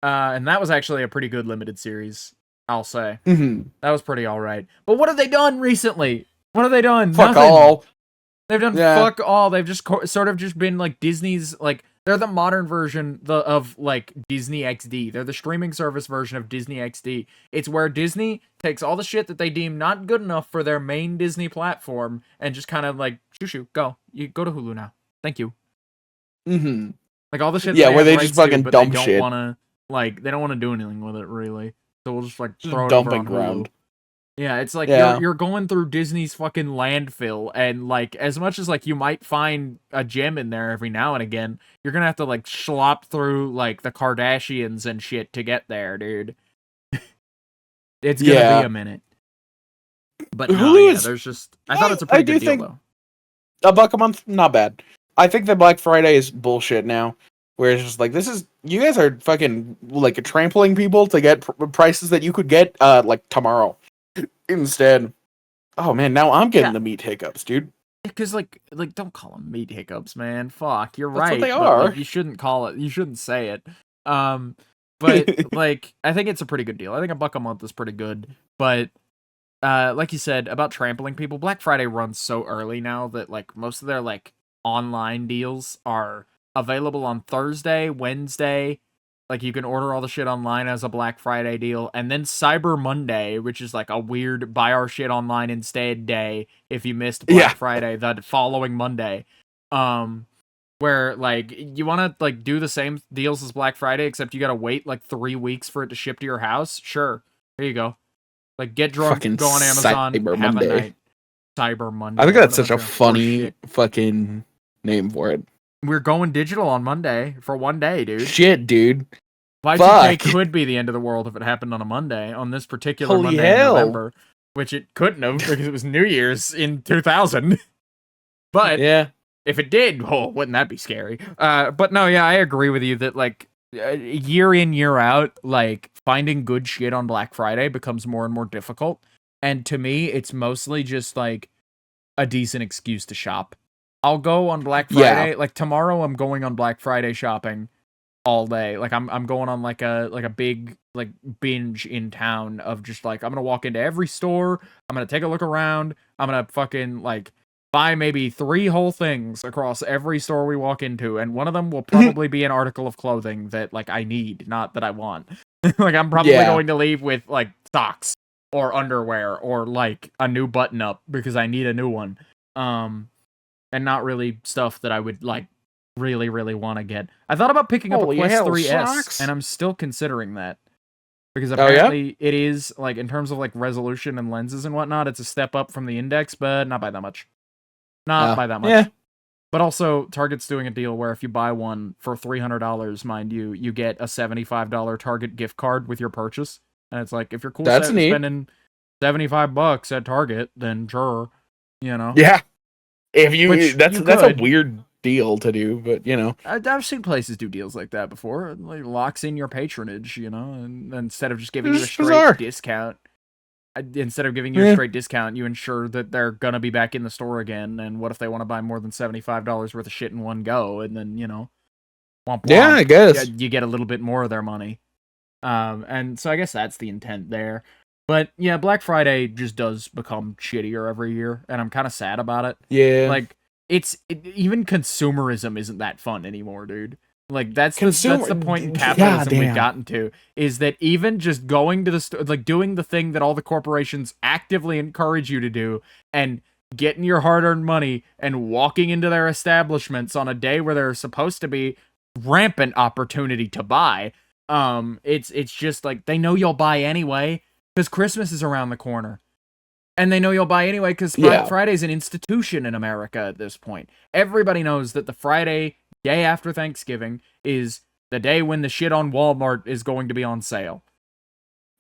S2: And that was actually a pretty good limited series, I'll say. That was pretty all right. But what have they done recently? What have they done?
S1: Fuck
S2: Nothing.
S1: all.
S2: They've done fuck all. They've just sort of just been like Disney's like. They're the modern version of like Disney XD. They're the streaming service version of Disney XD. It's where Disney takes all the shit that they deem not good enough for their main Disney platform and just kind of like, shoo, go. You go to Hulu now. Thank you. Like all the shit.
S1: Yeah, where they just fucking dump shit.
S2: They don't want to do anything with it really. So we'll just like throw it over on Hulu. Yeah, it's like you're going through Disney's fucking landfill, and like as much as like you might find a gem in there every now and again, you're gonna have to like schlop through like the Kardashians and shit to get there, dude. It's gonna be a minute. But there's just I thought it's a pretty good deal though.
S1: $1 a month, not bad. I think that Black Friday is bullshit now. Where it's just like, you guys are fucking like trampling people to get prices that you could get like tomorrow. instead. Oh man, now I'm getting the meat hiccups, dude.
S2: Because like don't call them meat hiccups, man. Fuck, you're
S1: That's
S2: right.
S1: what they
S2: but,
S1: are.
S2: Like, you shouldn't call it. You shouldn't say it. But like, I think it's a pretty good deal. I think $1 a month is pretty good. But like you said about trampling people, Black Friday runs so early now that like most of their like online deals are available on Thursday, Wednesday. Like you can order all the shit online as a Black Friday deal, and then Cyber Monday, which is like a weird buy our shit online instead day if you missed Black Friday the following Monday. Where like you want to like do the same deals as Black Friday, except you got to wait like 3 weeks for it to ship to your house. Sure, here you go. Like get drunk, fucking go on Amazon, have a night. Cyber Monday.
S1: I think that's such a funny fucking name for it.
S2: We're going digital on Monday for 1 day, dude.
S1: Shit, dude.
S2: Y2K could be the end of the world if it happened on a Monday, on this particular Monday in November, which it couldn't have because it was New Year's in 2000. But
S1: yeah,
S2: if it did, wouldn't that be scary? But no, yeah, I agree with you that like year in, year out, like finding good shit on Black Friday becomes more and more difficult. And to me, it's mostly just like a decent excuse to shop. I'll go on Black Friday. Like tomorrow I'm going on Black Friday shopping all day. Like I'm going on like a big like binge in town of just like I'm gonna walk into every store, I'm gonna take a look around, I'm gonna fucking like buy maybe 3 whole things across every store we walk into, and one of them will probably be an article of clothing that like I need, not that I want. Like I'm probably going to leave with like socks or underwear or like a new button up because I need a new one. And not really stuff that I would like really, really want to get. I thought about picking up a Quest 3S, and I'm still considering that. Because apparently it is, like, in terms of, like, resolution and lenses and whatnot, it's a step up from the Index, but not by that much. Not by that much. Yeah. But also, Target's doing a deal where if you buy one for $300, mind you, you get a $75 Target gift card with your purchase. And it's like, if you're cool spending $75 at Target, then sure, you know.
S1: Yeah. If you that's a weird deal to do, but you know,
S2: I've seen places do deals like that before. It like locks in your patronage, you know, and instead of just giving you a straight discount, you ensure that they're gonna be back in the store again. And what if they want to buy more than $75 worth of shit in one go, and then you know, womp womp,
S1: I guess
S2: you get a little bit more of their money. And so I guess that's the intent there. But yeah, Black Friday just does become shittier every year, and I'm kind of sad about it.
S1: Yeah,
S2: like even consumerism isn't that fun anymore, dude. Like that's the point in capitalism we've gotten to, is that even just going to the store, like doing the thing that all the corporations actively encourage you to do, and getting your hard-earned money and walking into their establishments on a day where there's supposed to be rampant opportunity to buy. It's just like they know you'll buy anyway. Because Christmas is around the corner. And they know you'll buy anyway because Black Friday is an institution in America at this point. Everybody knows that the Friday, day after Thanksgiving, is the day when the shit on Walmart is going to be on sale.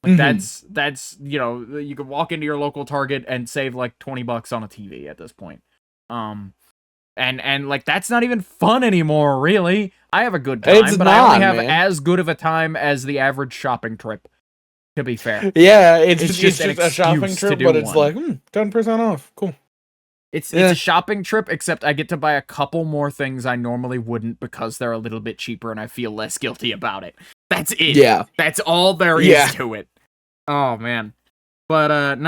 S2: Like that's you know, you can walk into your local Target and save like $20 on a TV at this point. And like that's not even fun anymore, really. I have a good time, but I only have as good of a time as the average shopping trip. To be fair,
S1: it's just a shopping trip, but it's like 10% off. Cool.
S2: It's a shopping trip, except I get to buy a couple more things I normally wouldn't because they're a little bit cheaper, and I feel less guilty about it. That's it. Yeah, that's all there is to it. Oh man, but I'm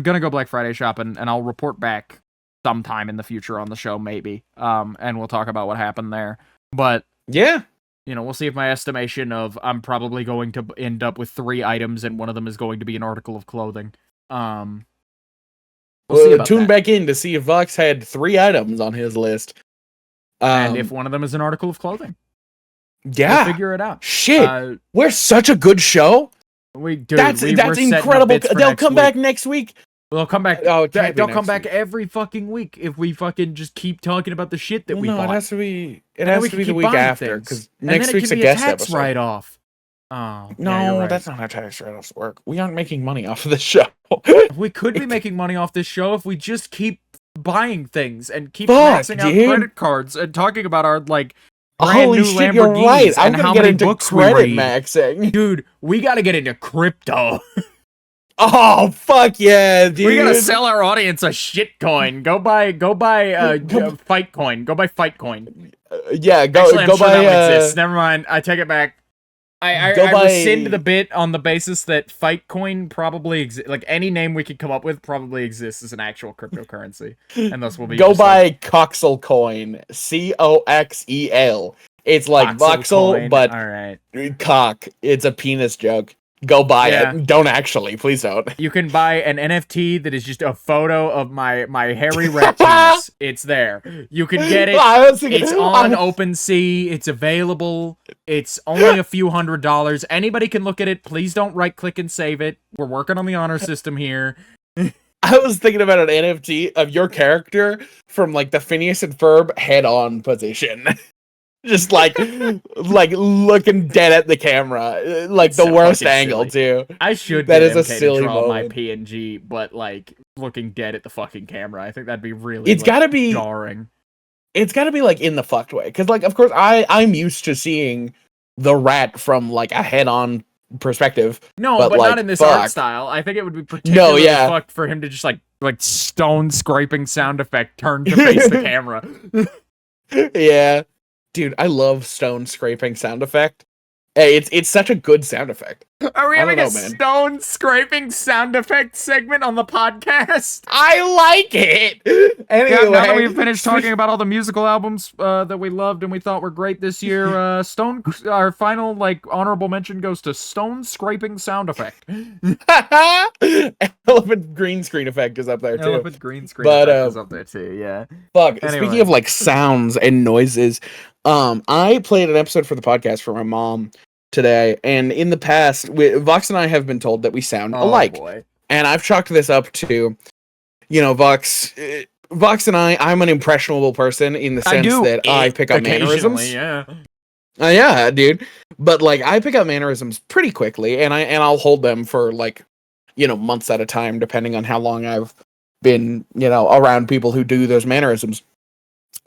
S2: gonna go Black Friday shopping, and I'll report back sometime in the future on the show, maybe. And we'll talk about what happened there. But
S1: yeah.
S2: You know, we'll see if my estimation of I'm probably going to end up with 3 items and one of them is going to be an article of clothing. We'll see about
S1: tune back in to see if Vox had 3 items on his list.
S2: And if one of them is an article of clothing.
S1: Yeah.
S2: We'll figure it out.
S1: Shit. We're such a good show. That's incredible. They'll come back next week.
S2: They'll come back. Oh, they'll come back every fucking week if we fucking just keep talking about the shit that we bought.
S1: It has to be. It has to be the week after because next week's a guest episode.
S2: Write off. Oh
S1: no, that's not how tax write-offs work. We aren't making money off of this show.
S2: We could be making money off this show if we just keep buying things and keep maxing out credit cards and talking about our like brand new Lamborghinis. You're right. I'm
S1: gonna get into credit maxing,
S2: dude. We got to get into crypto.
S1: Oh fuck yeah, dude!
S2: We gotta sell our audience a shit coin. Go buy fight coin. Go buy fight coin.
S1: Yeah, go
S2: Actually, I'm
S1: go
S2: sure
S1: buy.
S2: that one exists. Never mind. I take it back. I
S1: buy.
S2: rescind the bit on the basis that fight coin probably exists. Like any name we could come up with probably exists as an actual cryptocurrency, and thus will be.
S1: Go
S2: just
S1: buy
S2: like,
S1: Coxel coin. Coxel. It's like voxel, but
S2: all right.
S1: cock. It's a penis joke. Go buy
S2: Yeah.
S1: it. Don't actually, please don't.
S2: You can buy an NFT that is just a photo of my hairy rat penis. It's there. You can get it. It's on OpenSea. It's available. It's only a few $100s. Anybody can look at it. Please don't right click and save it. We're working on the honor system here.
S1: I was thinking about an NFT of your character from like the Phineas and Ferb head-on position. Just like looking dead at the camera, like
S2: It's
S1: the
S2: so
S1: worst
S2: fucking
S1: angle
S2: silly.
S1: too.
S2: I should
S1: That
S2: get
S1: is a
S2: MK to
S1: silly
S2: draw my
S1: moment.
S2: PNG, but like looking dead at the fucking camera. I think that'd be really.
S1: It's gotta be
S2: jarring.
S1: It's gotta be like in the fucked way, because like of course I'm used to seeing the rat from like a head-on perspective.
S2: No, but
S1: like,
S2: not in this art style. I think it would be particularly fucked for him to just like stone scraping sound effect turn to face the camera.
S1: Yeah. Dude, I love stone scraping sound effect. Hey, it's such a good sound effect.
S2: Are we having a stone scraping sound effect segment on the podcast?
S1: I like it. Anyway,
S2: yeah, now that we've finished talking about all the musical albums that we loved and we thought were great this year, our final like honorable mention goes to stone scraping sound effect.
S1: Elephant green screen effect is up there too.
S2: Elephant green screen effect is up there too. Yeah.
S1: Fuck. Anyway. Speaking of like sounds and noises, I played an episode for the podcast for my mom today, and in the past, Vox and I have been told that we sound alike.
S2: Boy.
S1: And I've chalked this up to, Vox and I'm an impressionable person in the sense that I pick up mannerisms.
S2: Yeah.
S1: Yeah, dude. But like I pick up mannerisms pretty quickly, and I'll hold them for like, months at a time, depending on how long I've been, around people who do those mannerisms.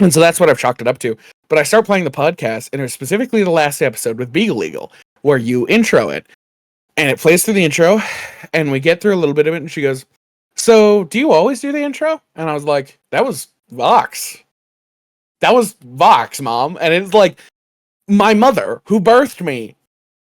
S1: And so that's what I've chalked it up to. But I start playing the podcast, and it was specifically the last episode with Beagle Eagle, where you intro it. And it plays through the intro, and we get through a little bit of it, and she goes, "So, do you always do the intro?" And I was like, "That was Vox. That was Vox, Mom." And it's like, my mother, who birthed me,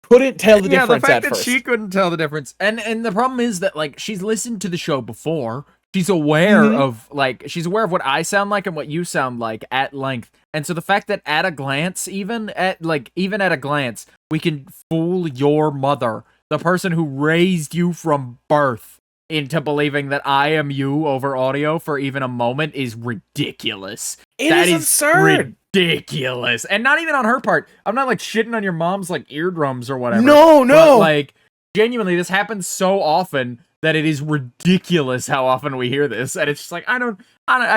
S1: couldn't tell the difference
S2: the fact
S1: at
S2: that
S1: first.
S2: she couldn't tell the difference. And the problem is that, like, she's listened to the show before. She's aware of, she's aware of what I sound like and what you sound like at length. And so the fact that at a glance, even at a glance, we can fool your mother, the person who raised you from birth, into believing that I am you over audio for even a moment is ridiculous.
S1: That is absurd.
S2: Ridiculous. And not even on her part. I'm not, shitting on your mom's, eardrums or whatever.
S1: No.
S2: But, genuinely, this happens so often that it is ridiculous how often we hear this, and it's just like I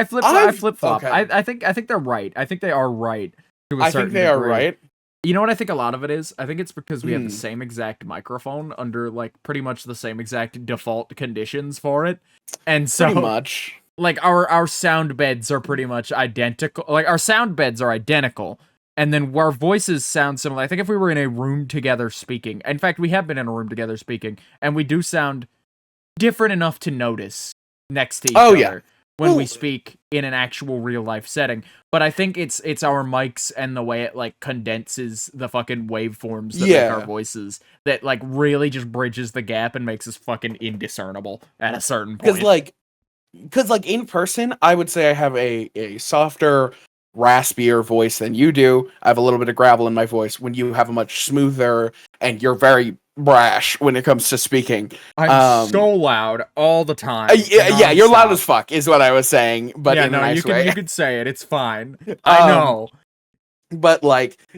S2: flip flop. Okay. I think they're right. I think they are right.
S1: I think they are right.
S2: You know what I think a lot of it is? I think it's because we have the same exact microphone under pretty much the same exact default conditions for it, and so
S1: pretty much
S2: our sound beds are pretty much identical. Our sound beds are identical. And then our voices sound similar. I think if we were in a room together speaking, in fact, we have been in a room together speaking, and we do sound different enough to notice next to each other when we speak in an actual real life setting. But I think it's our mics and the way it condenses the fucking waveforms that make our voices that really just bridges the gap and makes us fucking indiscernible at a certain point.
S1: Because in person, I would say I have a softer, raspier voice than you do. I have a little bit of gravel in my voice when you have a much smoother, and you're very brash when it comes to speaking.
S2: I'm so loud all the time.
S1: Yeah, you're loud as fuck is what I was saying, but in a nice way.
S2: You can say it. It's fine. I know.
S1: But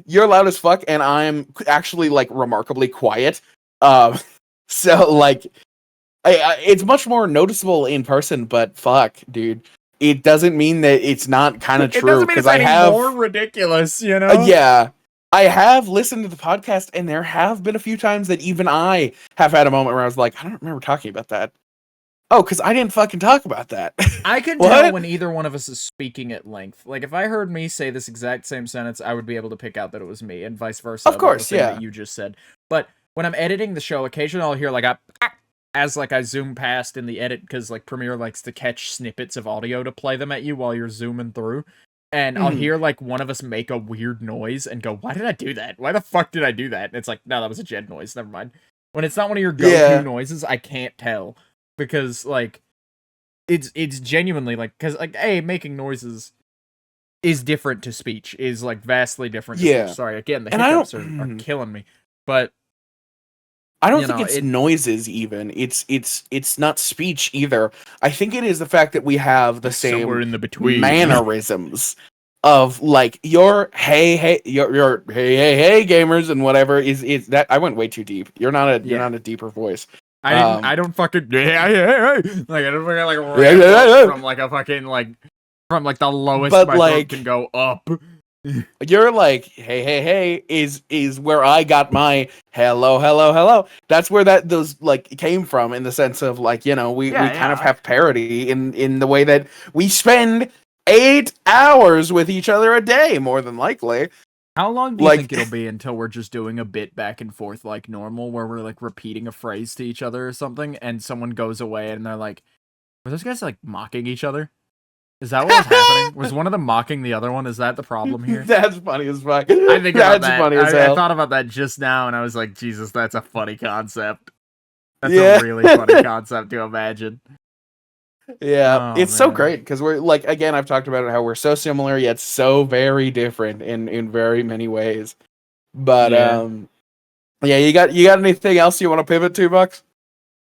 S1: you're loud as fuck, and I'm actually remarkably quiet. So it's much more noticeable in person. But fuck, dude, it doesn't mean that it's not kind of true, because I have
S2: more ridiculous,
S1: yeah. I have listened to the podcast, and there have been a few times that even I have had a moment where I was like, I don't remember talking about that. Oh, because I didn't fucking talk about that.
S2: I can tell when either one of us is speaking at length. If I heard me say this exact same sentence, I would be able to pick out that it was me, and vice versa.
S1: Of course,
S2: that you just said. But when I'm editing the show, occasionally I'll hear as like I zoom past in the edit, because like Premiere likes to catch snippets of audio to play them at you while you're zooming through. And I'll hear like one of us make a weird noise and go, why did I do that? Why the fuck did I do that? And it's like, no, that was a Jed noise. Never mind. When it's not one of your go-to noises, I can't tell. Because like it's genuinely like, because like, making noises is different to speech, is like vastly different to speech. Sorry, again, the hiccups are killing me. But
S1: I don't think it's noises even. It's not speech either. I think it is the fact that we have the same
S2: somewhere in the between
S1: mannerisms of like your hey gamers and whatever is that. I went way too deep. You're not a deeper voice.
S2: I don't fucking like I don't fucking like from like a fucking like from like the lowest
S1: but
S2: my
S1: like
S2: throat can go up.
S1: You're like, hey, is where I got my hello. That's where those like came from, in the sense of like, we kind of have parody in the way that we spend 8 hours with each other a day, more than likely.
S2: How long do you think it'll be until we're just doing a bit back and forth like normal, where we're like repeating a phrase to each other or something, and someone goes away and they're like, were those guys like mocking each other? Is that what was happening? Was one of them mocking the other one? Is that the problem here?
S1: That's funny as fuck.
S2: I think
S1: that's funny as hell.
S2: I thought about that just now, and I was like, Jesus, that's a funny concept. That's a really funny concept to imagine.
S1: Yeah, it's so great, because we're like, again, I've talked about it, how we're so similar yet so very different in very many ways. But you got anything else you want to pivot to, Bucks?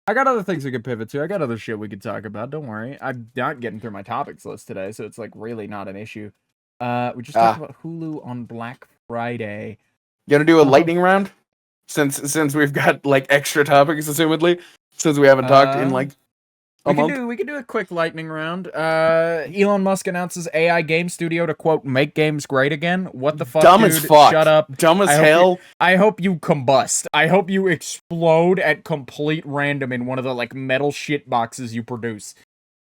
S2: I got other things we could pivot to. I got other shit we could talk about. Don't worry. I'm not getting through my topics list today, so it's like really not an issue. We just talked about Hulu on Black Friday.
S1: You gonna do a lightning round? Since we've got like extra topics, assumedly, since we haven't talked in like a month.
S2: We can do a quick lightning round. Elon Musk announces AI game studio to quote make games great again. What the fuck,
S1: dumb
S2: dude?
S1: As fuck.
S2: Shut up.
S1: Dumb as hell.
S2: I hope you combust. I hope you explode at complete random in one of the like metal shit boxes you produce.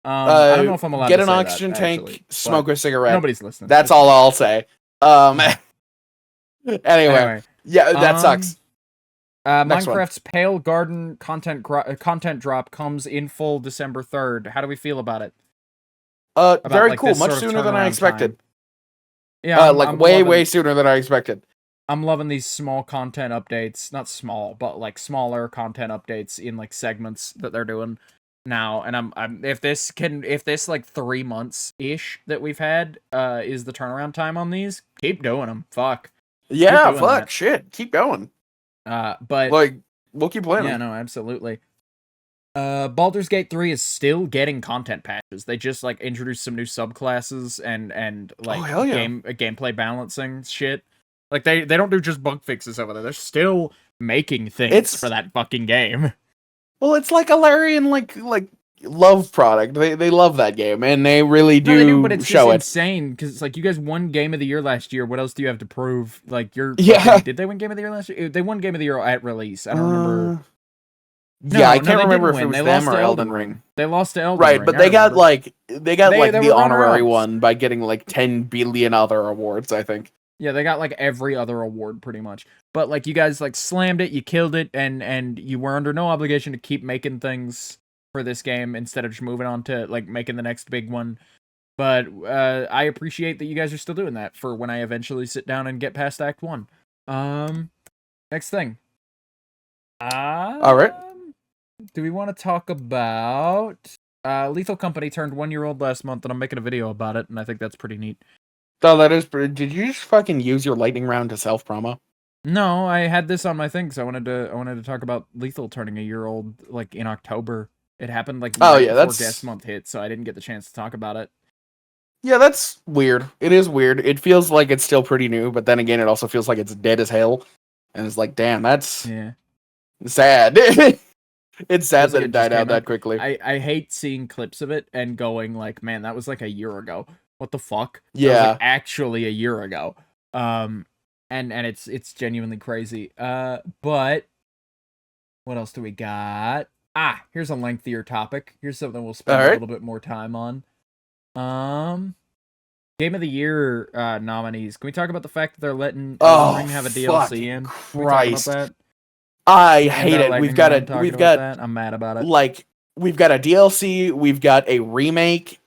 S2: I don't know if I'm allowed to
S1: get
S2: say
S1: an oxygen
S2: that,
S1: tank,
S2: actually,
S1: smoke a cigarette.
S2: Nobody's listening.
S1: That's all I'll say. Anyway, yeah, that sucks.
S2: Minecraft's Pale Garden content drop comes in full December 3rd. How do we feel about it?
S1: Very
S2: like,
S1: cool. Much sooner than I expected.
S2: Time. Yeah,
S1: I'm way sooner than I expected.
S2: I'm loving these small content updates. Not small, but like smaller content updates in like segments that they're doing now. And I'm if this like 3 months ish that we've had is the turnaround time on these, keep doing them. Fuck.
S1: Yeah, fuck. Shit. Keep going.
S2: But
S1: like we'll keep playing.
S2: Yeah, no, absolutely. Baldur's Gate 3 is still getting content patches. They just like introduced some new subclasses and like gameplay balancing shit. Like they don't do just bug fixes over there. They're still making things for that fucking game.
S1: Well, it's like a Larian like love product. They love that game, and they really do,
S2: but it's
S1: show
S2: just insane because it's like you guys won Game of the Year last year. What else do you have to prove? Like you're did they win Game of the Year last year? They won Game of the Year at release. I don't remember.
S1: I can't remember if it was them or Elden Ring.
S2: They lost to Elden Ring.
S1: Right, but they got the honorary one by getting like 10 billion other awards, I think.
S2: Yeah, they got like every other award pretty much. But like you guys like slammed it, you killed it, and you were under no obligation to keep making things for this game instead of just moving on to like making the next big one. But I appreciate that you guys are still doing that for when I eventually sit down and get past Act 1. Next thing.
S1: All right.
S2: Do we want to talk about Lethal Company turned 1 year old last month, and I'm making a video about it, and I think that's pretty neat.
S1: Oh, that is pretty. Did you just fucking use your lightning round to self promo?
S2: No, I had this on my thing, so I wanted to talk about Lethal turning 1 year old like in October. It happened like before Guest Month hit, so I didn't get the chance to talk about it. Yeah,
S1: that's weird. It is weird. It feels like it's still pretty new, but then again, it also feels like it's dead as hell. And it's like, damn, that's sad. It's sad that it died out that quickly.
S2: I hate seeing clips of it and going like, man, that was like a year ago. What the fuck?
S1: Yeah,
S2: that was like actually a year ago. And it's genuinely crazy. But what else do we got? Here's a lengthier topic. Here's something we'll spend a little bit more time on. Game of the Year nominees. Can we talk about the fact that they're letting Ring have a DLC in?
S1: Christ.
S2: Can we talk about that?
S1: I
S2: And
S1: hate it.
S2: lightning
S1: We've got
S2: round talking
S1: we've
S2: about
S1: got
S2: that. I'm mad about it.
S1: like we've got a DLC, we've got a remake.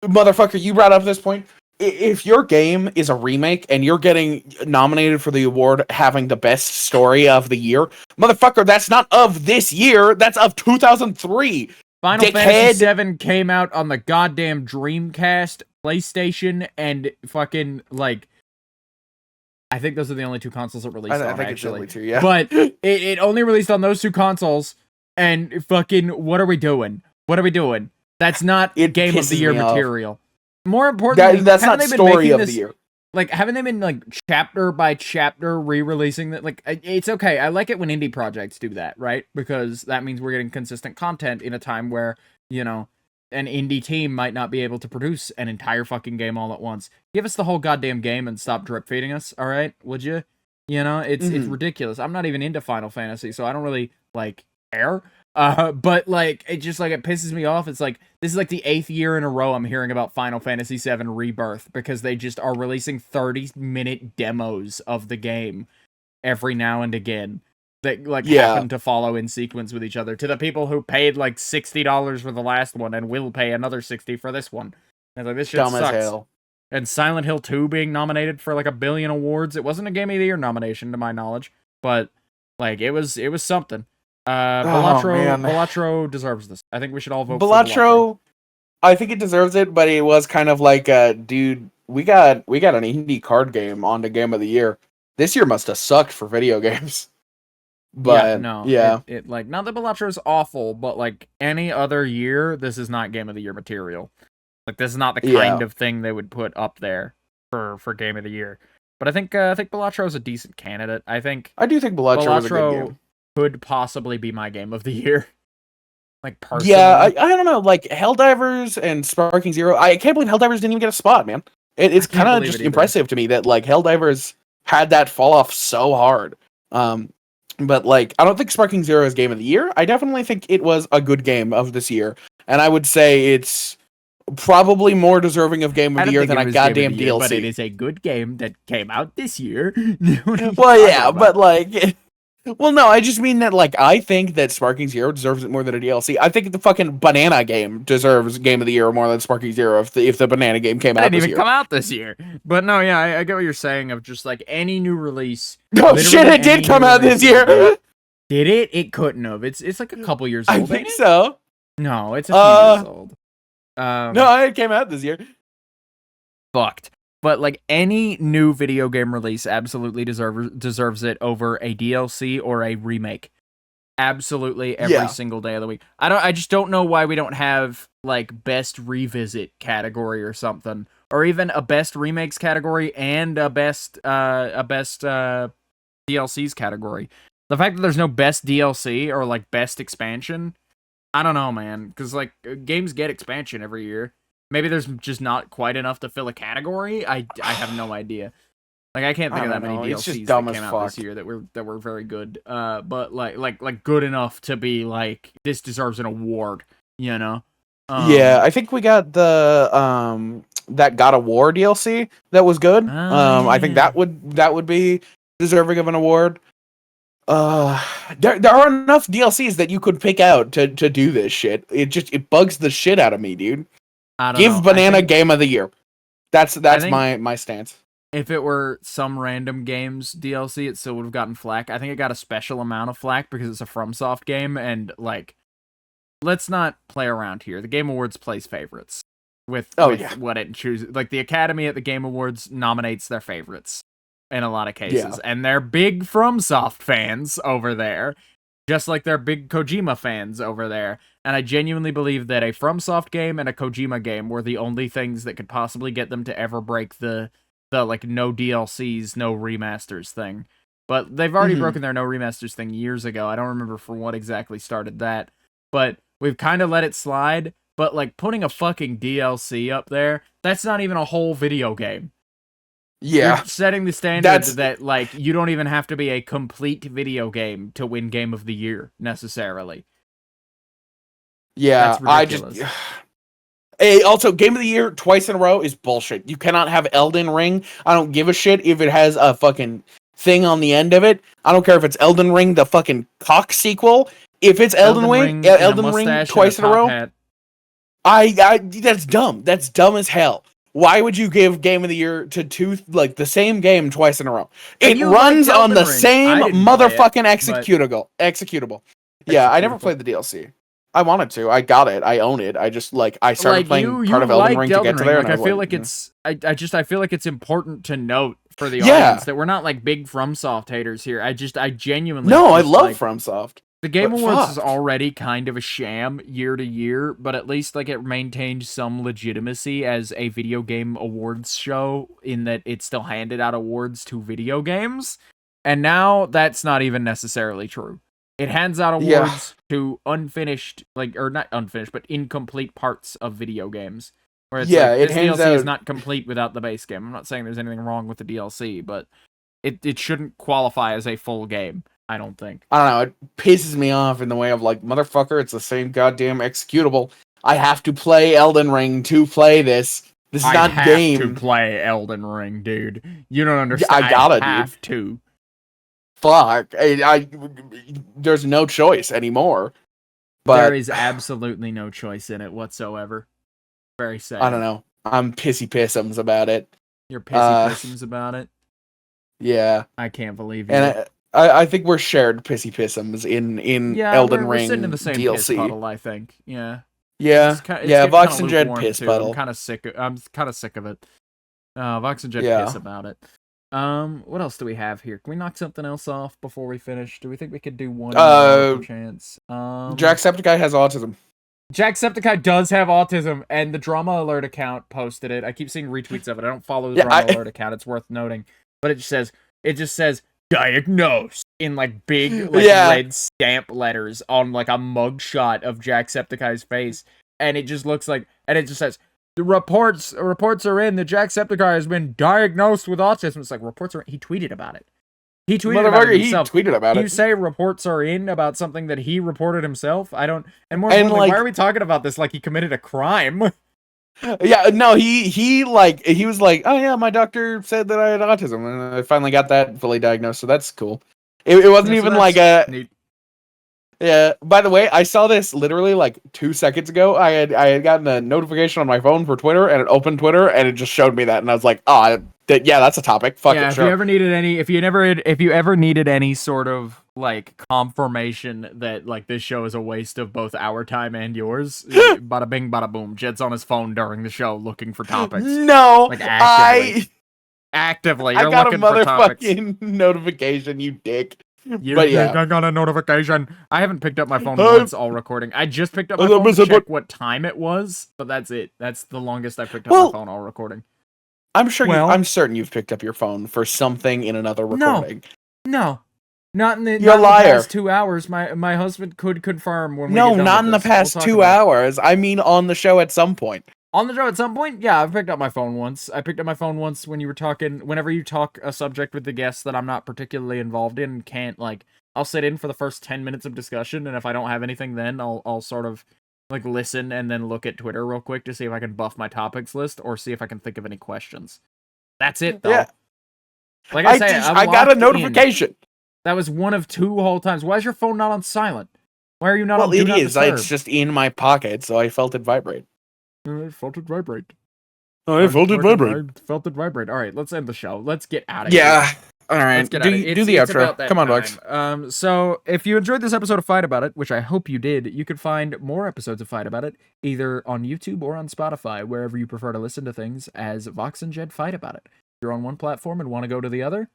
S1: Motherfucker, you brought up this point. If your game is a remake and you're getting nominated for the award having the best story of the year, motherfucker, that's not of this year, that's of 2003.
S2: Final
S1: Dickhead.
S2: Fantasy VII came out on the goddamn Dreamcast, PlayStation, and fucking, like, I think those are the only two consoles it released on,
S1: think
S2: actually.
S1: it's the only two, yeah.
S2: But it only released on those two consoles, and fucking, what are we doing? What are we doing? That's not Game of the Year material. More importantly,
S1: that's not story of the year.
S2: Like, haven't they been, like, chapter by chapter re-releasing that? Like, it's okay. I like it when indie projects do that, right? Because that means we're getting consistent content in a time where, you know, an indie team might not be able to produce an entire fucking game all at once. Give us the whole goddamn game and stop drip feeding us, all right? Would you? You know, it's ridiculous. I'm not even into Final Fantasy, so I don't really, like, care. But, like, it just, like, it pisses me off. It's like, this is, like, the 8th year in a row I'm hearing about Final Fantasy VII Rebirth, because they just are releasing 30-minute demos of the game every now and again that, like, happen to follow in sequence with each other, to the people who paid, like, $60 for the last one and will pay another $60 for this one. And, like, this shit
S1: Dumb
S2: sucks.
S1: as hell.
S2: And Silent Hill 2 being nominated for, like, 1 billion awards. It wasn't a Game of the Year nomination, to my knowledge, but, like, it was something. Balatro deserves this. I think we should all vote for Balatro.
S1: I think it deserves it, but it was kind of like, dude, we got an indie card game on the Game of the Year. This year must have sucked for video games. But
S2: it like, not that Balatro's awful, but like any other year, this is not Game of the Year material. Like, this is not the kind of thing they would put up there for Game of the Year. But I think Balatro is a decent candidate. I do think
S1: Balatro is a good game.
S2: Could possibly be my Game of the Year. Like, personally.
S1: Yeah, I don't know. Like, Helldivers and Sparking Zero. I can't believe Helldivers didn't even get a spot, man. It's kind of just impressive to me that, like, Helldivers had that fall off so hard. But, like, I don't think Sparking Zero is Game of the Year. I definitely think it was a good game of this year. And I would say it's probably more deserving of Game of the Year than a goddamn DLC.
S2: But it is a good game that came out this year.
S1: Well, yeah, but, like... Well, no, I just mean that, like, I think that Sparking Zero deserves it more than a DLC. I think the fucking Banana game deserves Game of the Year more than Sparking Zero if the Banana game came out this year. It didn't even
S2: come out this year. But no, yeah, I get what you're saying of just, like, any new release.
S1: Oh, shit, it did come out this year!
S2: Did it? It couldn't have. It's like a couple years old.
S1: I think so.
S2: No, it's a few years old.
S1: No, it came out this year.
S2: Fucked. But, like, any new video game release absolutely deserves it over a DLC or a remake. Absolutely every single day of the week. I just don't know why we don't have, like, best revisit category or something. Or even a best remakes category and a best DLCs category. The fact that there's no best DLC or, like, best expansion, I don't know, man. Because, like, games get expansion every year. Maybe there's just not quite enough to fill a category. I have no idea. Like, I can't think of that many DLCs that came out this year that were very good. But like good enough to be like, this deserves an award, you know?
S1: Yeah, I think we got the that God of War DLC that was good. I think that would be deserving of an award. There are enough DLCs that you could pick out to do this shit. It bugs the shit out of me, dude. Give Banana Game of the Year. That's my stance.
S2: If it were some random games DLC, it still would have gotten flack. I think it got a special amount of flack because it's a FromSoft game, and, like, let's not play around here. The Game Awards plays favorites with what it chooses. Like, the Academy at the Game Awards nominates their favorites in a lot of cases, and they're big FromSoft fans over there. Just like they're big Kojima fans over there. And I genuinely believe that a FromSoft game and a Kojima game were the only things that could possibly get them to ever break the like, no DLCs, no remasters thing. But they've already broken their no remasters thing years ago. I don't remember for what exactly started that. But we've kind of let it slide. But, like, putting a fucking DLC up there, that's not even a whole video game.
S1: Yeah.
S2: You're setting the standard that, like, you don't even have to be a complete video game to win Game of the Year, necessarily.
S1: Yeah, Hey, also, Game of the Year twice in a row is bullshit. You cannot have Elden Ring. I don't give a shit if it has a fucking thing on the end of it. I don't care if it's Elden Ring, the fucking cock sequel. If it's Elden Ring twice in a row,
S2: hat.
S1: I that's dumb. That's dumb as hell. Why would you give Game of the Year to two, like, the same game twice in a row? It runs on the same motherfucking executable. Yeah, I never played the DLC. I wanted to. I got it. I own it. I just, like, I started playing part of Elden Ring to get to there.
S2: Like, I feel like it's... I feel like it's important to note for the audience that we're not, like, big FromSoft haters here. I genuinely...
S1: No, I love FromSoft.
S2: The Game Awards is already kind of a sham year to year, but at least, like, it maintained some legitimacy as a video game awards show in that it still handed out awards to video games. And now that's not even necessarily true. It hands out awards to unfinished, like, or not unfinished, but incomplete parts of video games. Where it's like, this DLC is not complete without the base game. I'm not saying there's anything wrong with the DLC, but it shouldn't qualify as a full game, I don't think.
S1: I don't know, it pisses me off in the way of, like, motherfucker, it's the same goddamn executable. I have to play Elden Ring to play this. This is not game.
S2: I have to play Elden Ring, dude. You don't understand. I have to.
S1: Fuck. There's no choice anymore. But
S2: there is absolutely no choice in it whatsoever. Very sad.
S1: I don't know. I'm pissy-pissums about it.
S2: You're pissy-pissums about it?
S1: Yeah.
S2: I can't believe you.
S1: And I think we're shared pissy-pissums in Elden Ring
S2: we're sitting in the same
S1: DLC.
S2: Piss puddle, I think. Yeah.
S1: Yeah. Vox and Jed piss puddle.
S2: I'm kind of sick of it. Vox and Jed piss about it. What else do we have here? Can we knock something else off before we finish? Do we think we could do one more chance?
S1: Jacksepticeye has autism.
S2: Jacksepticeye does have autism, and the Drama Alert account posted it. I keep seeing retweets of it. I don't follow the Drama Alert account. It's worth noting, but it just says diagnosed in, like, big, like, red stamp letters on, like, a mugshot of Jacksepticeye's face, and it just looks like, and it just says, the reports are in. The Jacksepticeye has been diagnosed with autism. It's like, reports are in. He tweeted about it. He tweeted about it himself.
S1: He tweeted about it.
S2: You say reports are in about something that he reported himself? I don't... And more importantly, why are we talking about this like he committed a crime?
S1: Yeah, no, he was like, oh yeah, my doctor said that I had autism, and I finally got that fully diagnosed, so that's cool. It wasn't even like a... Neat. Yeah, by the way, I saw this literally like 2 seconds ago. I had gotten a notification on my phone for Twitter, and it opened Twitter, and it just showed me that, and I was like, that's a topic. Fuck it, sure.
S2: If you ever needed any sort of, like, confirmation that, like, this show is a waste of both our time and yours, bada bing, bada boom. Jed's on his phone during the show looking for topics.
S1: No,
S2: like, actively. You're looking for topics.
S1: I got a motherfucking notification, you dick.
S2: I got a notification. I haven't picked up my phone once all recording. I just picked up my phone to check what time it was, but that's it. That's the longest I picked up my phone all recording.
S1: I'm certain you've picked up your phone for something in another recording.
S2: No. Not in the past 2 hours. My husband could confirm when we get done
S1: not in the past 2 hours. I mean on the show at some point.
S2: On the show at some point? Yeah, I've picked up my phone once. I picked up my phone once when you were talking... Whenever you talk a subject with the guests that I'm not particularly involved in, can't, like... I'll sit in for the first 10 minutes of discussion, and if I don't have anything then, I'll sort of, like, listen and then look at Twitter real quick to see if I can buff my topics list, or see if I can think of any questions. That's it, though. Yeah. Like I say,
S1: I got a notification.
S2: That was one of 2 whole times. Why is your phone not on silent? Why are you not on Do Not Disturb?
S1: It's just in my pocket, so I felt it vibrate.
S2: I felt it vibrate.
S1: I felt it vibrate.
S2: I felt it vibrate. All right, let's end the show. Let's get out of here.
S1: Yeah. All right. Do the outro. Come on, Vox.
S2: So, if you enjoyed this episode of Fight About It, which I hope you did, you can find more episodes of Fight About It either on YouTube or on Spotify, wherever you prefer to listen to things, as Vox and Jed Fight About It. If you're on one platform and want to go to the other,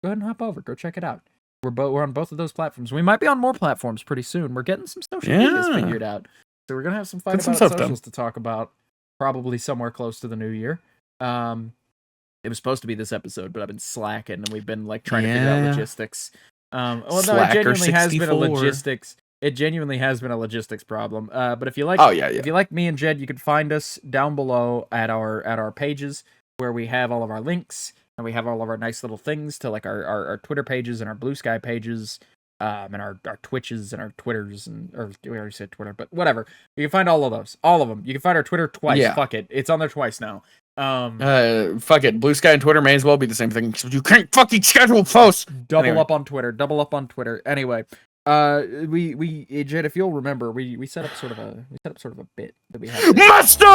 S2: go ahead and hop over. Go check it out. We're on both of those platforms. We might be on more platforms pretty soon. We're getting some social medias figured out. So we're going to have some Fight About It socials to talk about. Probably somewhere close to the new year. It was supposed to be this episode, but I've been slacking, and we've been, like, trying to figure out logistics. It genuinely has been a logistics. It genuinely has been a logistics problem. But if you like, if you like me and Jed, you can find us down below at our pages where we have all of our links and we have all of our nice little things to, like, our Twitter pages and our Blue Sky pages. And our Twitches and our Twitters or we already said Twitter, but whatever. You can find all of those. All of them. You can find our Twitter twice. Yeah. Fuck it. It's on there twice now.
S1: Fuck it. Blue Sky and Twitter may as well be the same thing. You can't fucking schedule posts.
S2: Double up on Twitter. Anyway, Jed, if you'll remember, we set up sort of a bit that we had.
S1: Mustard!